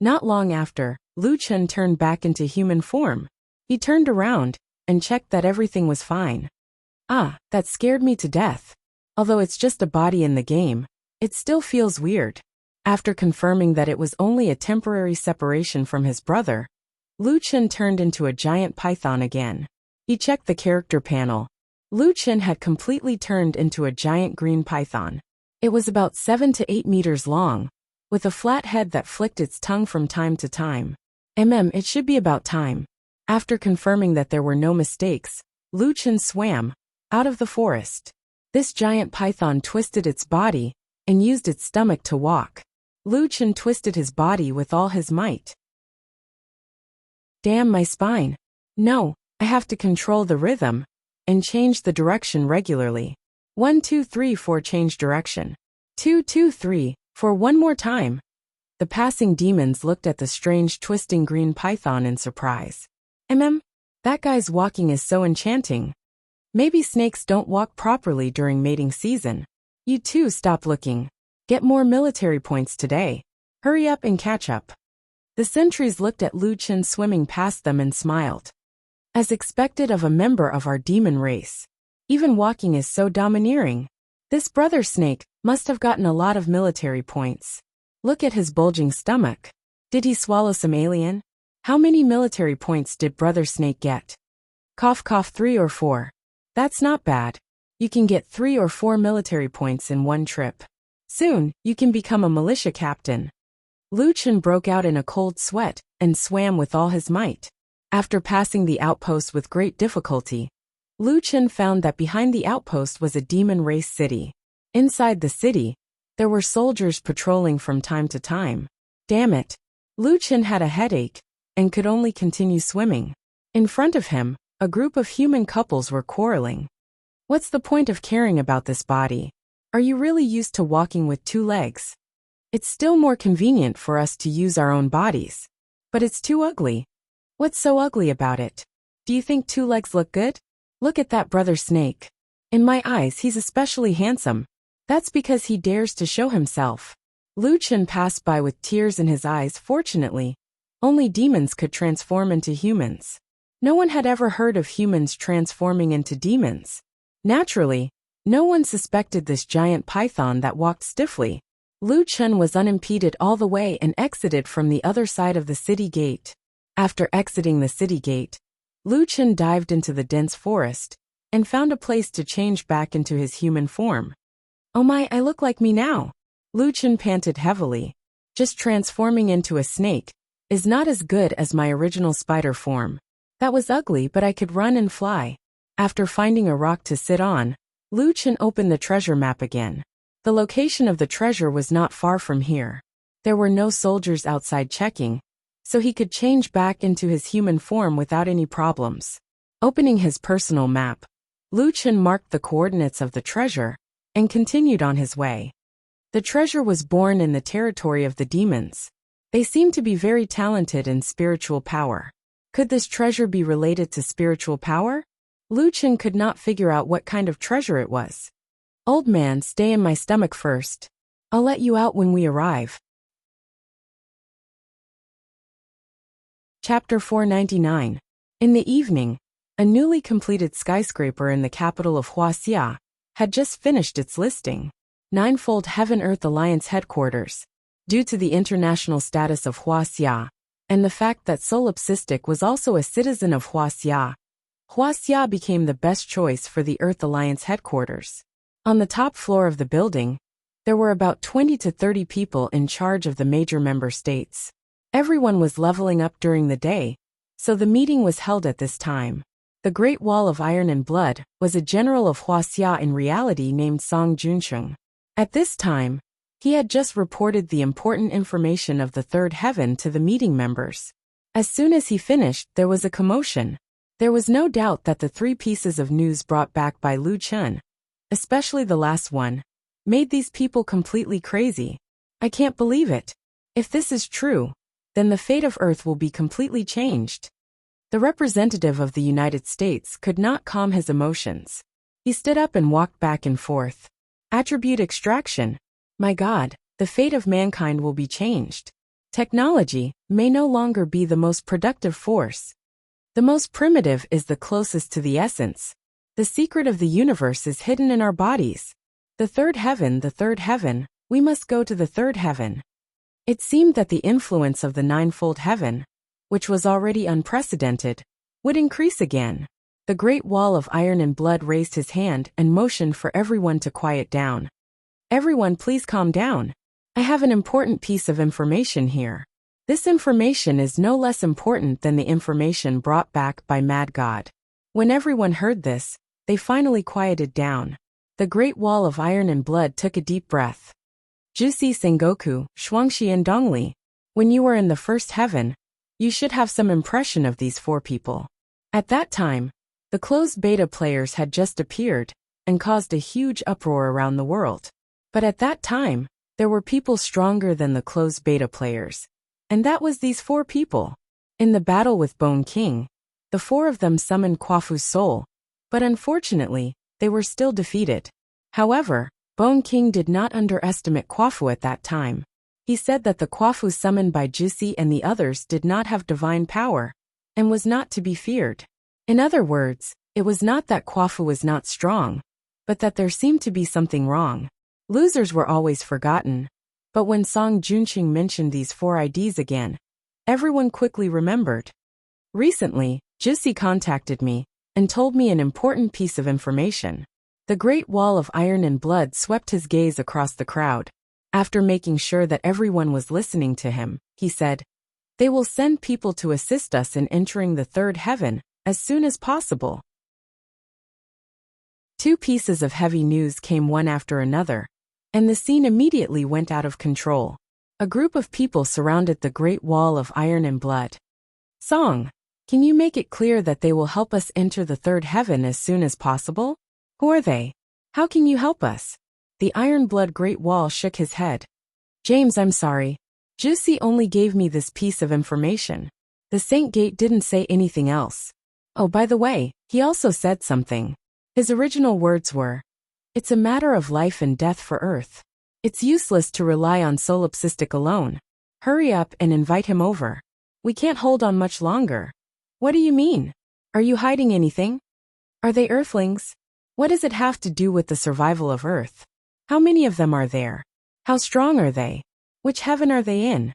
Not long after, Lu Chen turned back into human form. He turned around and checked that everything was fine. Ah, that scared me to death. Although it's just a body in the game, it still feels weird. After confirming that it was only a temporary separation from his brother, Lu Chen turned into a giant python again. He checked the character panel. Lu Chen had completely turned into a giant green python. It was about 7 to 8 meters long, with a flat head that flicked its tongue from time to time. It should be about time. After confirming that there were no mistakes, Lu Chen swam out of the forest. This giant python twisted its body and used its stomach to walk. Lu Chen twisted his body with all his might. Damn, my spine. No, I have to control the rhythm and change the direction regularly. 1 2 3 4 change direction. 2 2 3 4 one more time. The passing demons looked at the strange twisting green python in surprise. That guy's walking is so enchanting. Maybe snakes don't walk properly during mating season. You too stop looking. Get more military points today. Hurry up and catch up. The sentries looked at Lu Chen swimming past them and smiled. As expected of a member of our demon race. Even walking is so domineering. This brother snake must have gotten a lot of military points. Look at his bulging stomach. Did he swallow some alien? How many military points did brother snake get? Cough cough 3 or 4. That's not bad. You can get 3 or 4 military points in one trip. Soon, you can become a militia captain. Lu Chen broke out in a cold sweat and swam with all his might. After passing the outpost with great difficulty, Lu Chen found that behind the outpost was a demon race city. Inside the city, there were soldiers patrolling from time to time. Damn it. Lu Chen had a headache and could only continue swimming. In front of him, a group of human couples were quarreling. What's the point of caring about this body? Are you really used to walking with 2 legs? It's still more convenient for us to use our own bodies. But it's too ugly. What's so ugly about it? Do you think 2 legs look good? Look at that brother snake. In my eyes, he's especially handsome. That's because he dares to show himself. Lu Chen passed by with tears in his eyes. Fortunately, only demons could transform into humans. No one had ever heard of humans transforming into demons. Naturally, no one suspected this giant python that walked stiffly. Lu Chen was unimpeded all the way and exited from the other side of the city gate. After exiting the city gate, Lu Chen dived into the dense forest and found a place to change back into his human form. Oh my, I look like me now. Lu Chen panted heavily. Just transforming into a snake is not as good as my original spider form. That was ugly, but I could run and fly. After finding a rock to sit on, Lu Chen opened the treasure map again. The location of the treasure was not far from here. There were no soldiers outside checking, so he could change back into his human form without any problems. Opening his personal map, Lu Chen marked the coordinates of the treasure and continued on his way. The treasure was born in the territory of the demons. They seemed to be very talented in spiritual power. Could this treasure be related to spiritual power? Lu Chen could not figure out what kind of treasure it was. Old man, stay in my stomach first. I'll let you out when we arrive. Chapter 499. In the evening, a newly completed skyscraper in the capital of Wuxia had just finished its listing. Ninefold Heaven-Earth Alliance headquarters. Due to the international status of Wuxia, and the fact that Solipsistic was also a citizen of Wuxia, Wuxia became the best choice for the Earth Alliance headquarters. On the top floor of the building, There were about 20 to 30 people in charge of the major member states. Everyone was leveling up during the day, so the meeting was held at this time. The Great Wall of Iron and Blood was a general of Wuxia in reality named Song Junsheng. At this time, he had just reported the important information of the third heaven to the meeting members. As soon as he finished, there was a commotion. There was no doubt that the 3 pieces of news brought back by Lu Chen, especially the last one, made these people completely crazy. I can't believe it. If this is true, then the fate of Earth will be completely changed. The representative of the United States could not calm his emotions. He stood up and walked back and forth. Attribute extraction. My God, the fate of mankind will be changed. Technology may no longer be the most productive force. The most primitive is the closest to the essence. The secret of the universe is hidden in our bodies. The third heaven, we must go to the third heaven. It seemed that the influence of the ninefold heaven, which was already unprecedented, would increase again. The Great Wall of Iron and Blood raised his hand and motioned for everyone to quiet down. Everyone, please calm down. I have an important piece of information here. This information is no less important than the information brought back by Mad God. When everyone heard this, they finally quieted down. The Great Wall of Iron and Blood took a deep breath. Jusi Sengoku, Shuangxi and Dongli, when you were in the first heaven, you should have some impression of these 4 people. At that time, the closed beta players had just appeared and caused a huge uproar around the world. But at that time, there were people stronger than the closed beta players. And that was these 4 people. In the battle with Bone King, the 4 of them summoned Kwafu's soul, but unfortunately, they were still defeated. However, Bone King did not underestimate Kwafu at that time. He said that the Kwafu summoned by Jusi and the others did not have divine power, and was not to be feared. In other words, it was not that Kwafu was not strong, but that there seemed to be something wrong. Losers were always forgotten. But when Song Junqing mentioned these 4 IDs again, everyone quickly remembered. Recently, Jusi contacted me and told me an important piece of information. The Great Wall of Iron and Blood swept his gaze across the crowd. After making sure that everyone was listening to him, he said, "They will send people to assist us in entering the third heaven as soon as possible." 2 pieces of heavy news came one after another, and the scene immediately went out of control. A group of people surrounded the Great Wall of Iron and Blood. "Song, can you make it clear that they will help us enter the third heaven as soon as possible? Who are they? How can you help us?" The Iron Blood Great Wall shook his head. "James, I'm sorry. Jusi only gave me this piece of information. The Saint Gate didn't say anything else. Oh, by the way, he also said something. His original words were, 'It's a matter of life and death for Earth. It's useless to rely on solipsistic alone. Hurry up and invite him over. We can't hold on much longer.'" "What do you mean? Are you hiding anything? Are they Earthlings? What does it have to do with the survival of Earth? How many of them are there? How strong are they? Which heaven are they in?"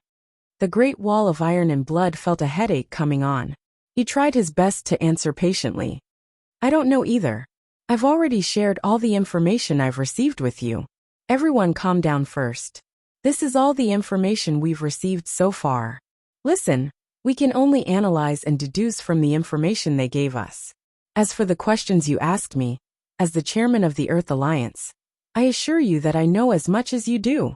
The Great Wall of Iron and Blood felt a headache coming on. He tried his best to answer patiently. "I don't know either. I've already shared all the information I've received with you. Everyone calm down first. This is all the information we've received so far. Listen, we can only analyze and deduce from the information they gave us. As for the questions you asked me, as the chairman of the Earth Alliance, I assure you that I know as much as you do.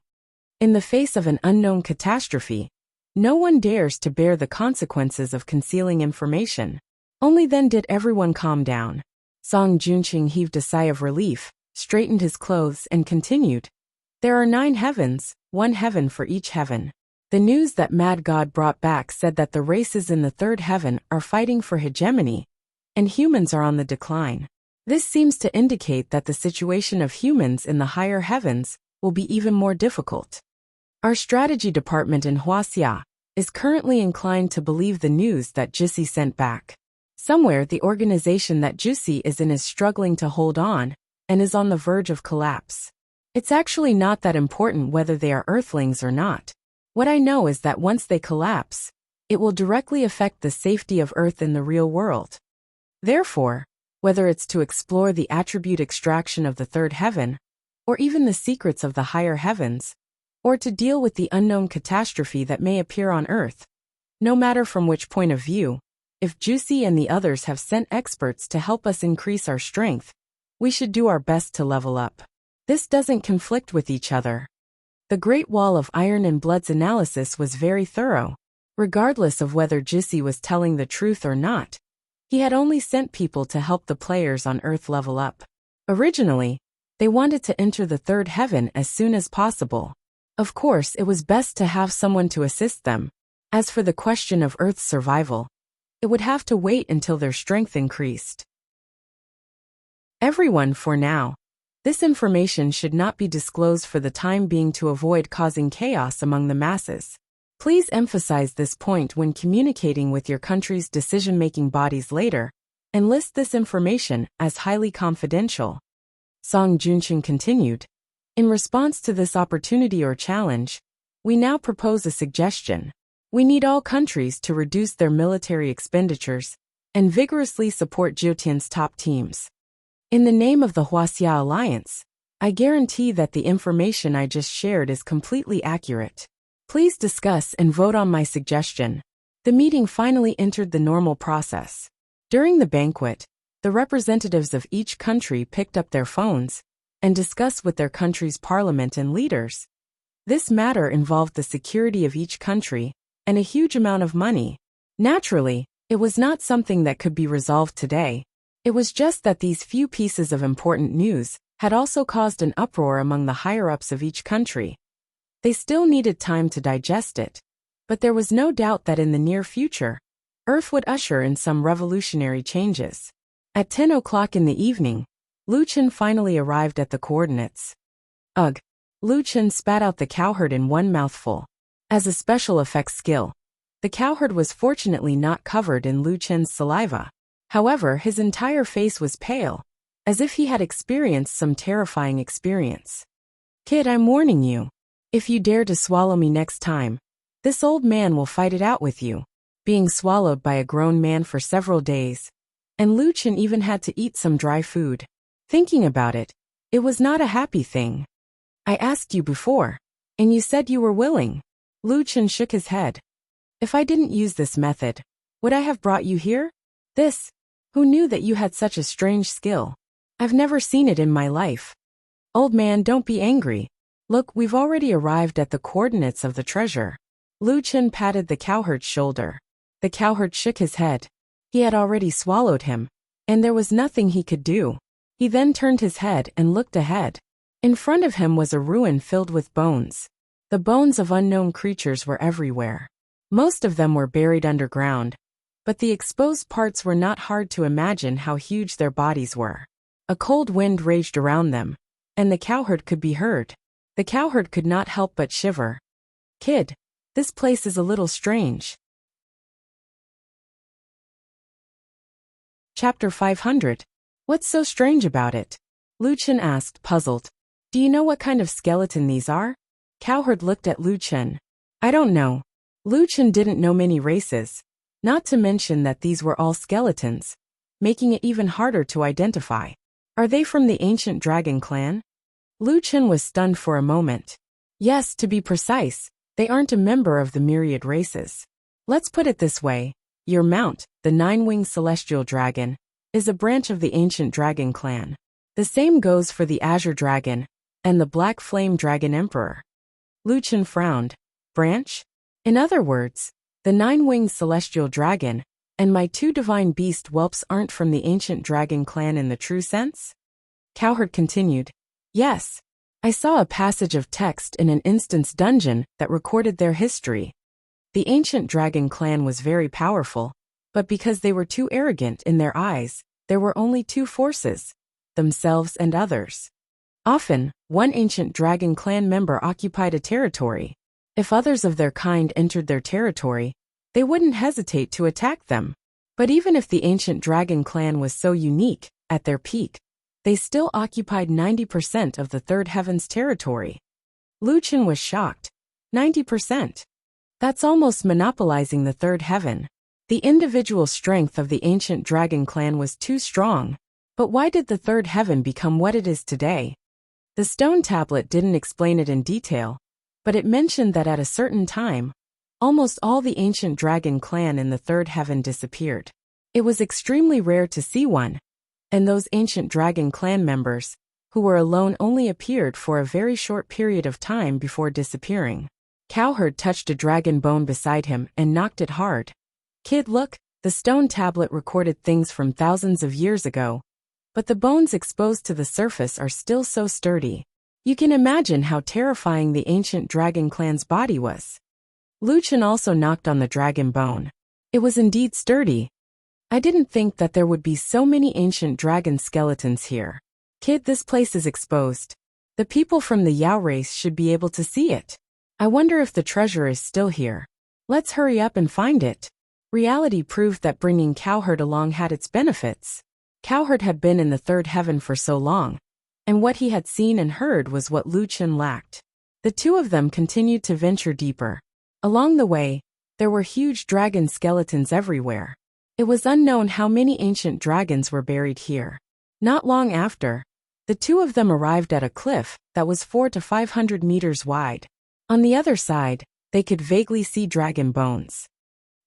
In the face of an unknown catastrophe, no one dares to bear the consequences of concealing information." Only then did everyone calm down. Song Junqing heaved a sigh of relief, straightened his clothes and continued, "There are 9 heavens, 1 heaven for each heaven. The news that Mad God brought back said that the races in the third heaven are fighting for hegemony, and humans are on the decline. This seems to indicate that the situation of humans in the higher heavens will be even more difficult. Our strategy department in Wuxia is currently inclined to believe the news that Jusi sent back. Somewhere the organization that Jusi is in is struggling to hold on and is on the verge of collapse. It's actually not that important whether they are Earthlings or not. What I know is that once they collapse, it will directly affect the safety of Earth in the real world. Therefore, whether it's to explore the attribute extraction of the third heaven, or even the secrets of the higher heavens, or to deal with the unknown catastrophe that may appear on Earth. No matter from which point of view, if Juicy and the others have sent experts to help us increase our strength, we should do our best to level up. This doesn't conflict with each other. The Great Wall of Iron and Blood's analysis was very thorough. Regardless of whether Juicy was telling the truth or not, he had only sent people to help the players on Earth level up. Originally, they wanted to enter the third heaven as soon as possible. Of course, it was best to have someone to assist them. As for the question of Earth's survival, it would have to wait until their strength increased. Everyone for now. This information should not be disclosed for the time being to avoid causing chaos among the masses. Please emphasize this point when communicating with your country's decision-making bodies later, and list this information as highly confidential. Song Junshin continued. In response to this opportunity or challenge, we now propose a suggestion. We need all countries to reduce their military expenditures and vigorously support Jyotian's top teams. In the name of the Wuxia Alliance, I guarantee that the information I just shared is completely accurate. Please discuss and vote on my suggestion. The meeting finally entered the normal process. During the banquet, the representatives of each country picked up their phones and discussed with their country's parliament and leaders. This matter involved the security of each country and a huge amount of money. Naturally, it was not something that could be resolved today. It was just that these few pieces of important news had also caused an uproar among the higher-ups of each country. They still needed time to digest it, but there was no doubt that in the near future, Earth would usher in some revolutionary changes. At 10 o'clock in the evening, Lu Chen finally arrived at the coordinates. Ugh! Lu Chen spat out the cowherd in one mouthful. As a special effects skill, the cowherd was fortunately not covered in Lu Chen's saliva. However, his entire face was pale, as if he had experienced some terrifying experience. Kid, I'm warning you. If you dare to swallow me next time, this old man will fight it out with you. Being swallowed by a grown man for several days, and Lu Chen even had to eat some dry food. Thinking about it, it was not a happy thing. I asked you before, and you said you were willing. Lu Chen shook his head. If I didn't use this method, would I have brought you here? This? Who knew that you had such a strange skill? I've never seen it in my life. Old man, don't be angry. Look, we've already arrived at the coordinates of the treasure. Lu Chen patted the cowherd's shoulder. The cowherd shook his head. He had already swallowed him, and there was nothing he could do. He then turned his head and looked ahead. In front of him was a ruin filled with bones. The bones of unknown creatures were everywhere. Most of them were buried underground, but the exposed parts were not hard to imagine how huge their bodies were. A cold wind raged around them, and the cowherd could be heard. The cowherd could not help but shiver. Kid, this place is a little strange. Chapter 500. What's so strange about it? Lu Chen asked, puzzled. Do you know what kind of skeleton these are? Cowherd looked at Lu Chen. I don't know. Lu Chen didn't know many races, not to mention that these were all skeletons, making it even harder to identify. Are they from the ancient dragon clan? Lu Chen was stunned for a moment. Yes, to be precise, they aren't a member of the myriad races. Let's put it this way. Your mount, the nine-winged celestial dragon, is a branch of the ancient dragon clan. The same goes for the azure dragon and the black flame dragon emperor. Lu Chen frowned. Branch? In other words, the nine-winged celestial dragon and my two divine beast whelps aren't from the ancient dragon clan in the true sense? Cowherd continued. Yes. I saw a passage of text in an instance dungeon that recorded their history. The ancient dragon clan was very powerful, but because they were too arrogant in their eyes, there were only two forces, themselves and others. Often, one ancient dragon clan member occupied a territory. If others of their kind entered their territory, they wouldn't hesitate to attack them. But even if the ancient dragon clan was so unique, at their peak, they still occupied 90% of the third heaven's territory. Lu Chen was shocked. 90%. That's almost monopolizing the third heaven. The individual strength of the ancient dragon clan was too strong. But why did the third heaven become what it is today? The stone tablet didn't explain it in detail, but it mentioned that at a certain time, almost all the ancient dragon clan in the third heaven disappeared. It was extremely rare to see one, and those ancient dragon clan members, who were alone, only appeared for a very short period of time before disappearing. Cowherd touched a dragon bone beside him and knocked it hard. Kid, look, the stone tablet recorded things from thousands of years ago, but the bones exposed to the surface are still so sturdy. You can imagine how terrifying the ancient dragon clan's body was. Luchan also knocked on the dragon bone. It was indeed sturdy. I didn't think that there would be so many ancient dragon skeletons here. Kid, this place is exposed. The people from the Yao race should be able to see it. I wonder if the treasure is still here. Let's hurry up and find it. Reality proved that bringing Cowherd along had its benefits. Cowherd had been in the third heaven for so long, and what he had seen and heard was what Luchan lacked. The two of them continued to venture deeper. Along the way, there were huge dragon skeletons everywhere. It was unknown how many ancient dragons were buried here. Not long after, the two of them arrived at a cliff that was 400 to 500 meters wide. On the other side, they could vaguely see dragon bones.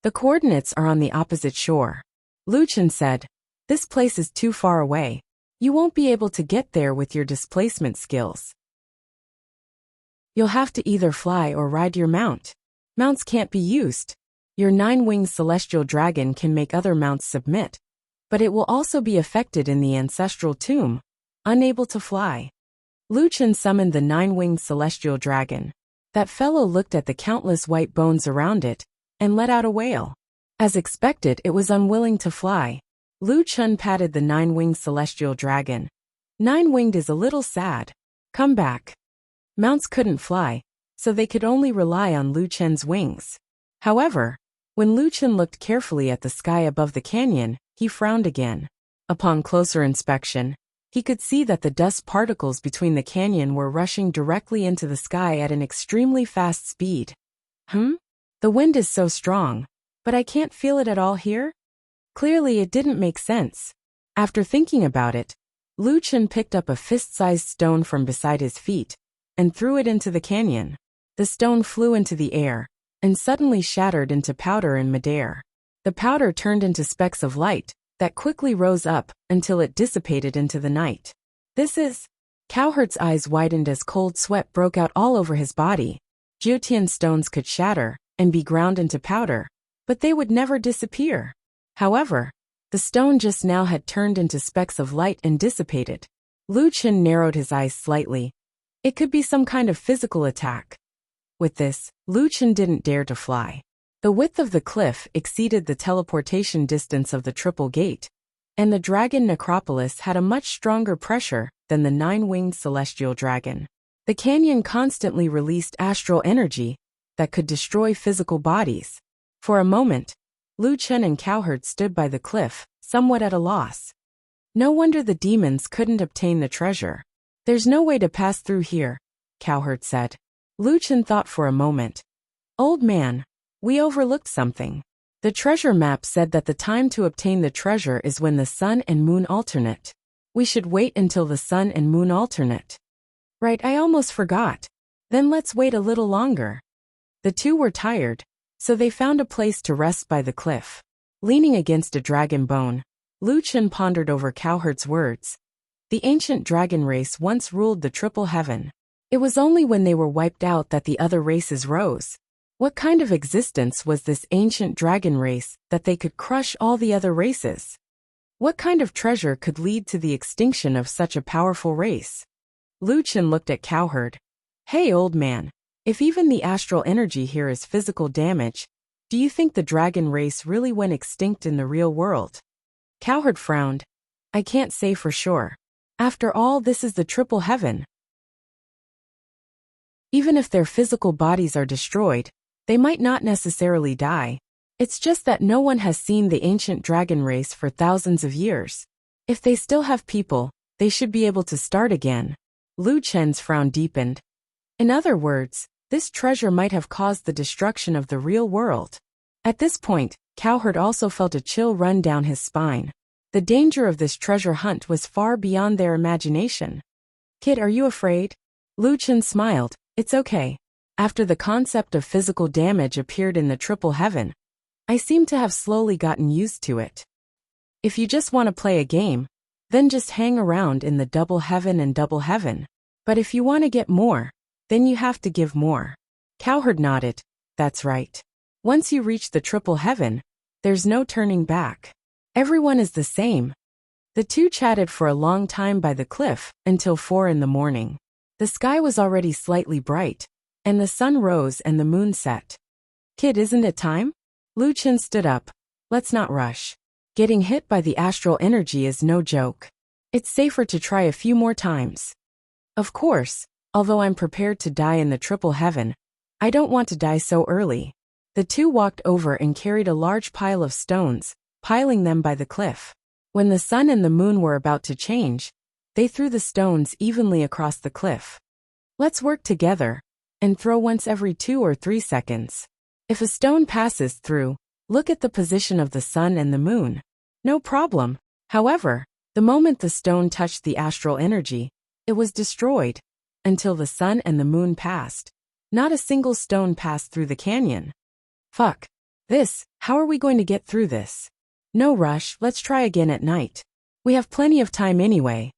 The coordinates are on the opposite shore. Luchan said, "This place is too far away. You won't be able to get there with your displacement skills. You'll have to either fly or ride your mount. Mounts can't be used. Your 9-winged celestial dragon can make other mounts submit, but it will also be affected in the ancestral tomb, unable to fly." Luchan summoned the 9-winged celestial dragon. That fellow looked at the countless white bones around it and let out a wail. As expected, it was unwilling to fly. Luchan patted the 9-winged celestial dragon. 9-winged is a little sad. Come back. Mounts couldn't fly, so they could only rely on Luchan's wings. However, when Luchan looked carefully at the sky above the canyon, he frowned again. Upon closer inspection, he could see that the dust particles between the canyon were rushing directly into the sky at an extremely fast speed. The wind is so strong, but I can't feel it at all here? Clearly it didn't make sense. After thinking about it, Luchan picked up a fist-sized stone from beside his feet and threw it into the canyon. The stone flew into the air and suddenly shattered into powder in midair. The powder turned into specks of light that quickly rose up until it dissipated into the night. This is... Cowherd's eyes widened as cold sweat broke out all over his body. Jiutian stones could shatter and be ground into powder, but they would never disappear. However, the stone just now had turned into specks of light and dissipated. Luchan narrowed his eyes slightly. It could be some kind of physical attack. With this, Luchan didn't dare to fly. The width of the cliff exceeded the teleportation distance of the Triple Gate, and the dragon necropolis had a much stronger pressure than the 9-winged celestial dragon. The canyon constantly released astral energy that could destroy physical bodies. For a moment, Luchan and Cowherd stood by the cliff, somewhat at a loss. No wonder the demons couldn't obtain the treasure. There's no way to pass through here, Cowherd said. Luchan thought for a moment. Old man, we overlooked something. The treasure map said that the time to obtain the treasure is when the sun and moon alternate. We should wait until the sun and moon alternate. Right, I almost forgot. Then let's wait a little longer. The two were tired, so they found a place to rest by the cliff. Leaning against a dragon bone, Luchan pondered over Cowherd's words. The ancient dragon race once ruled the triple heaven. It was only when they were wiped out that the other races rose. What kind of existence was this ancient dragon race that they could crush all the other races? What kind of treasure could lead to the extinction of such a powerful race? Luchan looked at Cowherd. Hey, old man. If even the astral energy here is physical damage, do you think the dragon race really went extinct in the real world? Cowherd frowned. I can't say for sure. After all, this is the triple heaven. Even if their physical bodies are destroyed, they might not necessarily die. It's just that no one has seen the ancient dragon race for thousands of years. If they still have people, they should be able to start again. Luchan's frown deepened. In other words, this treasure might have caused the destruction of the real world. At this point, Cowherd also felt a chill run down his spine. The danger of this treasure hunt was far beyond their imagination. Kid, are you afraid? Lu Chen smiled. It's okay. After the concept of physical damage appeared in the triple heaven, I seem to have slowly gotten used to it. If you just want to play a game, then just hang around in the double heaven and double heaven. But if you want to get more, then you have to give more. Cowherd nodded. That's right. Once you reach the triple heaven, there's no turning back. Everyone is the same. The two chatted for a long time by the cliff until 4 in the morning. The sky was already slightly bright, and the sun rose and the moon set. Kid, isn't it time? Lu Chen stood up. Let's not rush. Getting hit by the astral energy is no joke. It's safer to try a few more times. Of course, although I'm prepared to die in the triple heaven, I don't want to die so early. The two walked over and carried a large pile of stones, piling them by the cliff. When the sun and the moon were about to change, they threw the stones evenly across the cliff. Let's work together, and throw once every 2 or 3 seconds. If a stone passes through, look at the position of the sun and the moon. No problem. However, the moment the stone touched the astral energy, it was destroyed. Until the sun and the moon passed, not a single stone passed through the canyon. Fuck. How are we going to get through this? No rush, let's try again at night. We have plenty of time anyway.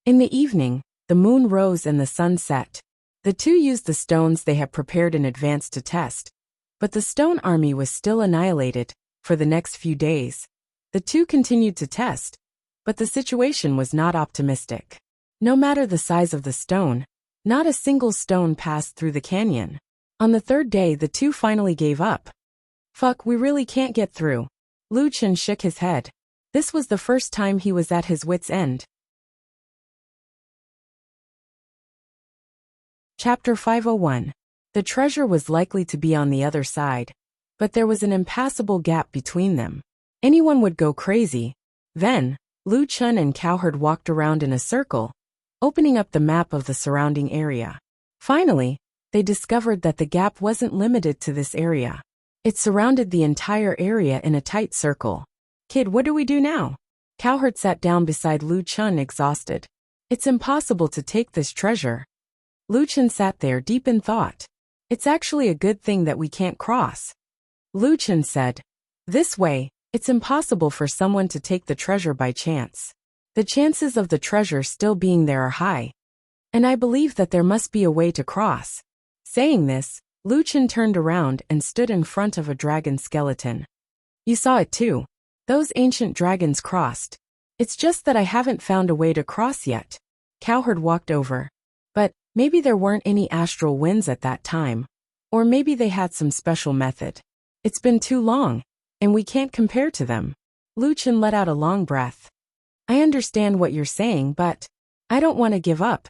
In the evening, the moon rose and the sun set. The two used the stones they had prepared in advance to test, but the stone army was still annihilated. For the next few days, the two continued to test, but the situation was not optimistic. No matter the size of the stone, not a single stone passed through the canyon. On the 3rd day, the two finally gave up. Fuck, we really can't get through. Lu Chen shook his head. This was the first time he was at his wit's end. Chapter 501. The treasure was likely to be on the other side, but there was an impassable gap between them. Anyone would go crazy. Then, Lu Chen and Cowherd walked around in a circle, opening up the map of the surrounding area. Finally, they discovered that the gap wasn't limited to this area. It surrounded the entire area in a tight circle. Kid, what do we do now? Cowherd sat down beside Lu Chen, exhausted. It's impossible to take this treasure. Lu Chen sat there deep in thought. It's actually a good thing that we can't cross. Lu Chen said, this way, it's impossible for someone to take the treasure by chance. The chances of the treasure still being there are high. And I believe that there must be a way to cross. Saying this, Lu Chen turned around and stood in front of a dragon skeleton. You saw it too. Those ancient dragons crossed. It's just that I haven't found a way to cross yet. Cowherd walked over. But maybe there weren't any astral winds at that time. Or maybe they had some special method. It's been too long, and we can't compare to them. Lu Chen let out a long breath. I understand what you're saying, but I don't want to give up.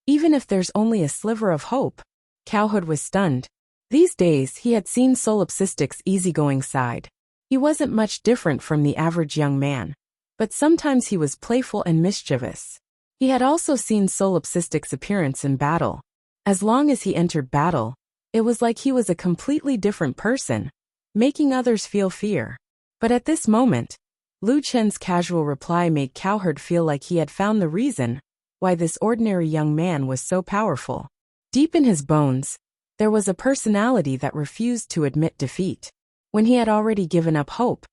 Even if there's only a sliver of hope. Cowherd was stunned. These days he had seen Solipsistic's easygoing side. He wasn't much different from the average young man, but sometimes he was playful and mischievous. He had also seen Solipsistic's appearance in battle. As long as he entered battle, it was like he was a completely different person, making others feel fear. But at this moment, Lu Chen's casual reply made Cowherd feel like he had found the reason why this ordinary young man was so powerful. Deep in his bones, there was a personality that refused to admit defeat. When he had already given up hope,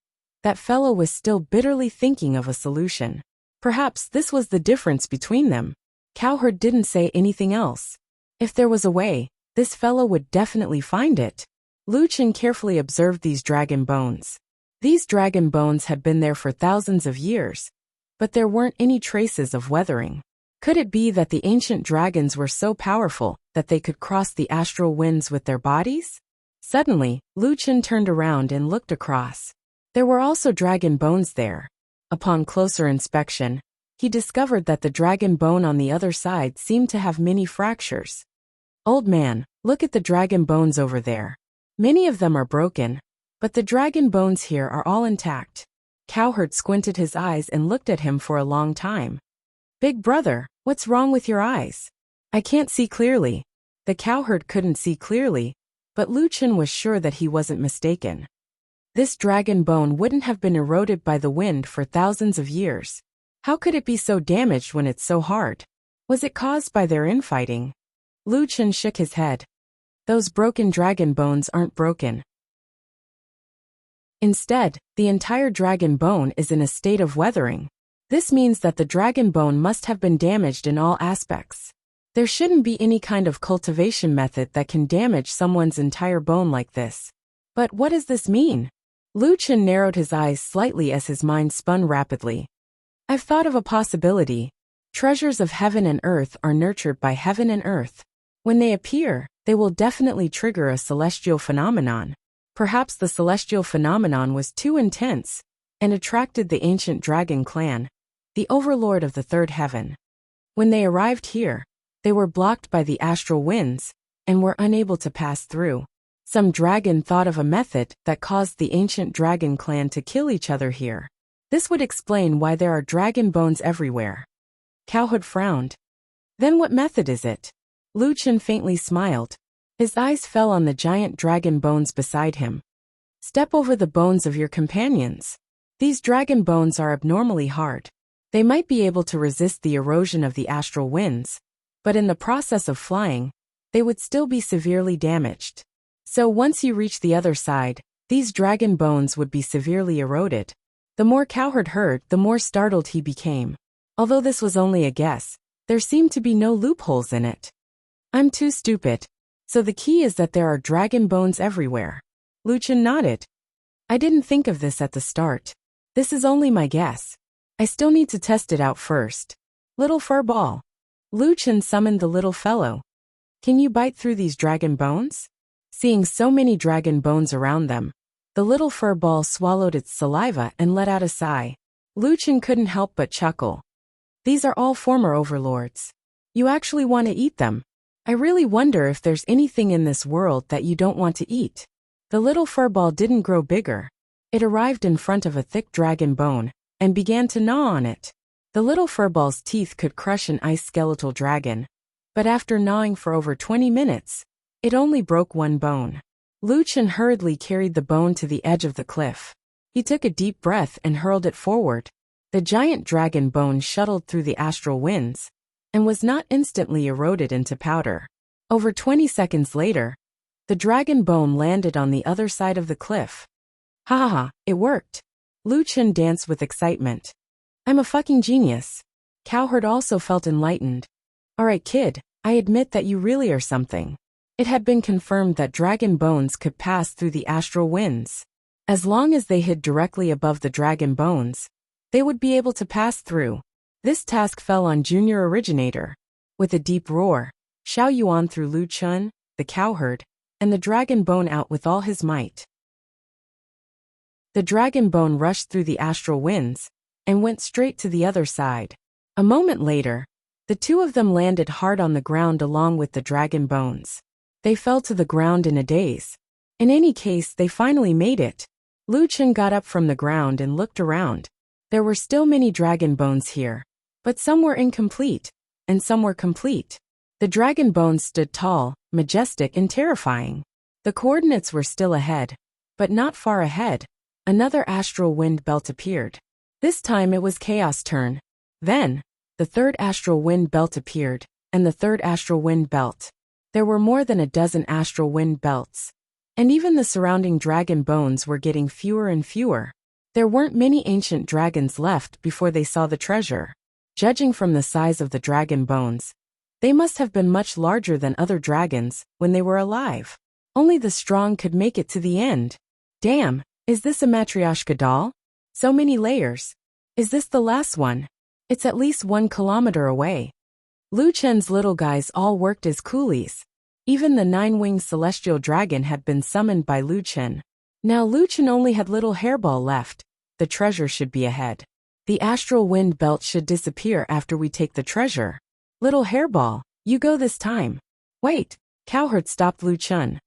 that fellow was still bitterly thinking of a solution. Perhaps this was the difference between them. Cowherd didn't say anything else. If there was a way, this fellow would definitely find it. Lu Chen carefully observed these dragon bones. These dragon bones had been there for thousands of years, but there weren't any traces of weathering. Could it be that the ancient dragons were so powerful that they could cross the astral winds with their bodies? Suddenly, Lu Chen turned around and looked across. There were also dragon bones there. Upon closer inspection, he discovered that the dragon bone on the other side seemed to have many fractures. Old man, look at the dragon bones over there. Many of them are broken, but the dragon bones here are all intact. Cowherd squinted his eyes and looked at him for a long time. Big brother, what's wrong with your eyes? I can't see clearly. The cowherd couldn't see clearly, but Lu Chen was sure that he wasn't mistaken. This dragon bone wouldn't have been eroded by the wind for thousands of years. How could it be so damaged when it's so hard? Was it caused by their infighting? Lu Chen shook his head. Those broken dragon bones aren't broken. Instead, the entire dragon bone is in a state of weathering. This means that the dragon bone must have been damaged in all aspects. There shouldn't be any kind of cultivation method that can damage someone's entire bone like this. But what does this mean? Lu Chen narrowed his eyes slightly as his mind spun rapidly. I've thought of a possibility. Treasures of heaven and earth are nurtured by heaven and earth. When they appear, they will definitely trigger a celestial phenomenon. Perhaps the celestial phenomenon was too intense and attracted the ancient dragon clan, the overlord of the third heaven. When they arrived here, they were blocked by the astral winds and were unable to pass through. Some dragon thought of a method that caused the ancient dragon clan to kill each other here. This would explain why there are dragon bones everywhere. Cowhood frowned. Then what method is it? Lu Chen faintly smiled. His eyes fell on the giant dragon bones beside him. Step over the bones of your companions. These dragon bones are abnormally hard. They might be able to resist the erosion of the astral winds, but in the process of flying, they would still be severely damaged. So once you reach the other side, these dragon bones would be severely eroded. The more Cowherd heard, the more startled he became. Although this was only a guess, there seemed to be no loopholes in it. I'm too stupid. So the key is that there are dragon bones everywhere. Lu Chen nodded. I didn't think of this at the start. This is only my guess. I still need to test it out first. Little fur ball. Lu Chen summoned the little fellow. Can you bite through these dragon bones? Seeing so many dragon bones around them, the little fur ball swallowed its saliva and let out a sigh. Lu Chen couldn't help but chuckle. These are all former overlords. You actually want to eat them. I really wonder if there's anything in this world that you don't want to eat. The little fur ball didn't grow bigger. It arrived in front of a thick dragon bone and began to gnaw on it. The little fur ball's teeth could crush an ice skeletal dragon, but after gnawing for over 20 minutes, it only broke one bone. Lu Chen hurriedly carried the bone to the edge of the cliff. He took a deep breath and hurled it forward. The giant dragon bone shuttled through the astral winds and was not instantly eroded into powder. Over 20 seconds later, the dragon bone landed on the other side of the cliff. Ha ha ha, it worked. Lu Chen danced with excitement. I'm a fucking genius. Cowherd also felt enlightened. Alright kid, I admit that you really are something. It had been confirmed that dragon bones could pass through the astral winds. As long as they hid directly above the dragon bones, they would be able to pass through. This task fell on Junior Originator. With a deep roar, Xiao Yuan threw Lu Chen, the cowherd, and the dragon bone out with all his might. The dragon bone rushed through the astral winds and went straight to the other side. A moment later, the two of them landed hard on the ground along with the dragon bones. They fell to the ground in a daze. In any case, they finally made it. Lu Chen got up from the ground and looked around. There were still many dragon bones here, but some were incomplete, and some were complete. The dragon bones stood tall, majestic and terrifying. The coordinates were still ahead, but not far ahead. Another astral wind belt appeared. This time it was Chaos' turn. Then, the third astral wind belt appeared, and the third astral wind belt. There were more than a dozen astral wind belts, and even the surrounding dragon bones were getting fewer and fewer. There weren't many ancient dragons left before they saw the treasure. Judging from the size of the dragon bones, they must have been much larger than other dragons when they were alive. Only the strong could make it to the end. Damn, is this a Matryoshka doll? So many layers. Is this the last one? It's at least 1 kilometer away. Lu Chen's little guys all worked as coolies. Even the 9-winged celestial dragon had been summoned by Lu Chen. Now Lu Chen only had little hairball left. The treasure should be ahead. The astral wind belt should disappear after we take the treasure. Little hairball, you go this time. Wait, Cowherd stopped Lu Chen.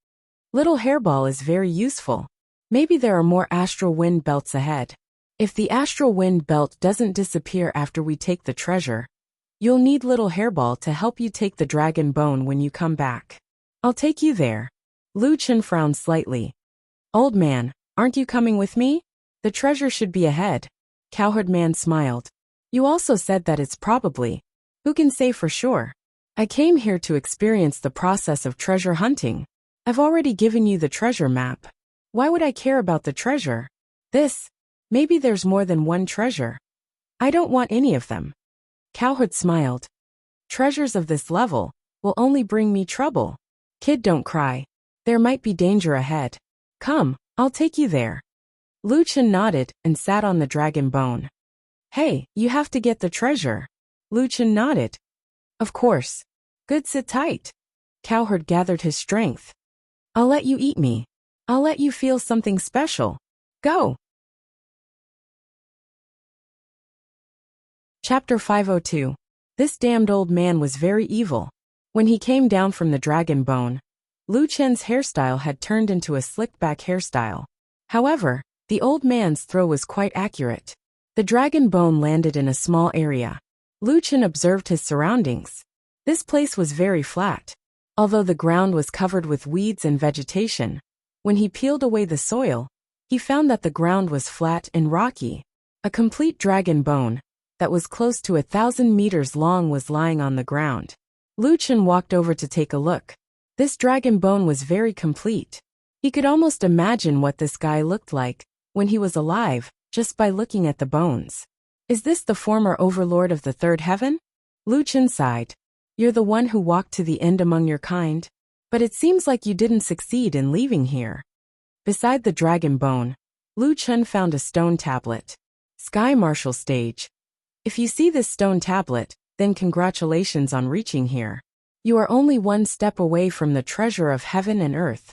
Little hairball is very useful. Maybe there are more astral wind belts ahead. If the astral wind belt doesn't disappear after we take the treasure, you'll need little hairball to help you take the dragon bone when you come back. I'll take you there. Lu Chen frowned slightly. Old man, aren't you coming with me? The treasure should be ahead. Cowherd man smiled. You also said that it's probably. Who can say for sure? I came here to experience the process of treasure hunting. I've already given you the treasure map. Why would I care about the treasure? Maybe there's more than one treasure. I don't want any of them. Cowhood smiled. Treasures of this level will only bring me trouble. Kid, don't cry. There might be danger ahead. Come, I'll take you there. Lu Chen nodded and sat on the dragon bone. Hey, you have to get the treasure. Lu Chen nodded. Of course. Good, sit tight. Cowherd gathered his strength. I'll let you eat me. I'll let you feel something special. Go. Chapter 502. This damned old man was very evil. When he came down from the dragon bone, Lu Chen's hairstyle had turned into a slicked-back hairstyle. However, the old man's throw was quite accurate. The dragon bone landed in a small area. Lu Chen observed his surroundings. This place was very flat. Although the ground was covered with weeds and vegetation, when he peeled away the soil, he found that the ground was flat and rocky. A complete dragon bone, that was close to 1,000 meters long, was lying on the ground. Lu Chen walked over to take a look. This dragon bone was very complete. He could almost imagine what this guy looked like when he was alive, just by looking at the bones. Is this the former overlord of the third heaven? Lu Chen sighed. You're the one who walked to the end among your kind, but it seems like you didn't succeed in leaving here. Beside the dragon bone, Lu Chen found a stone tablet. Sky Marshal Stage. If you see this stone tablet, then congratulations on reaching here. You are only one step away from the treasure of heaven and earth.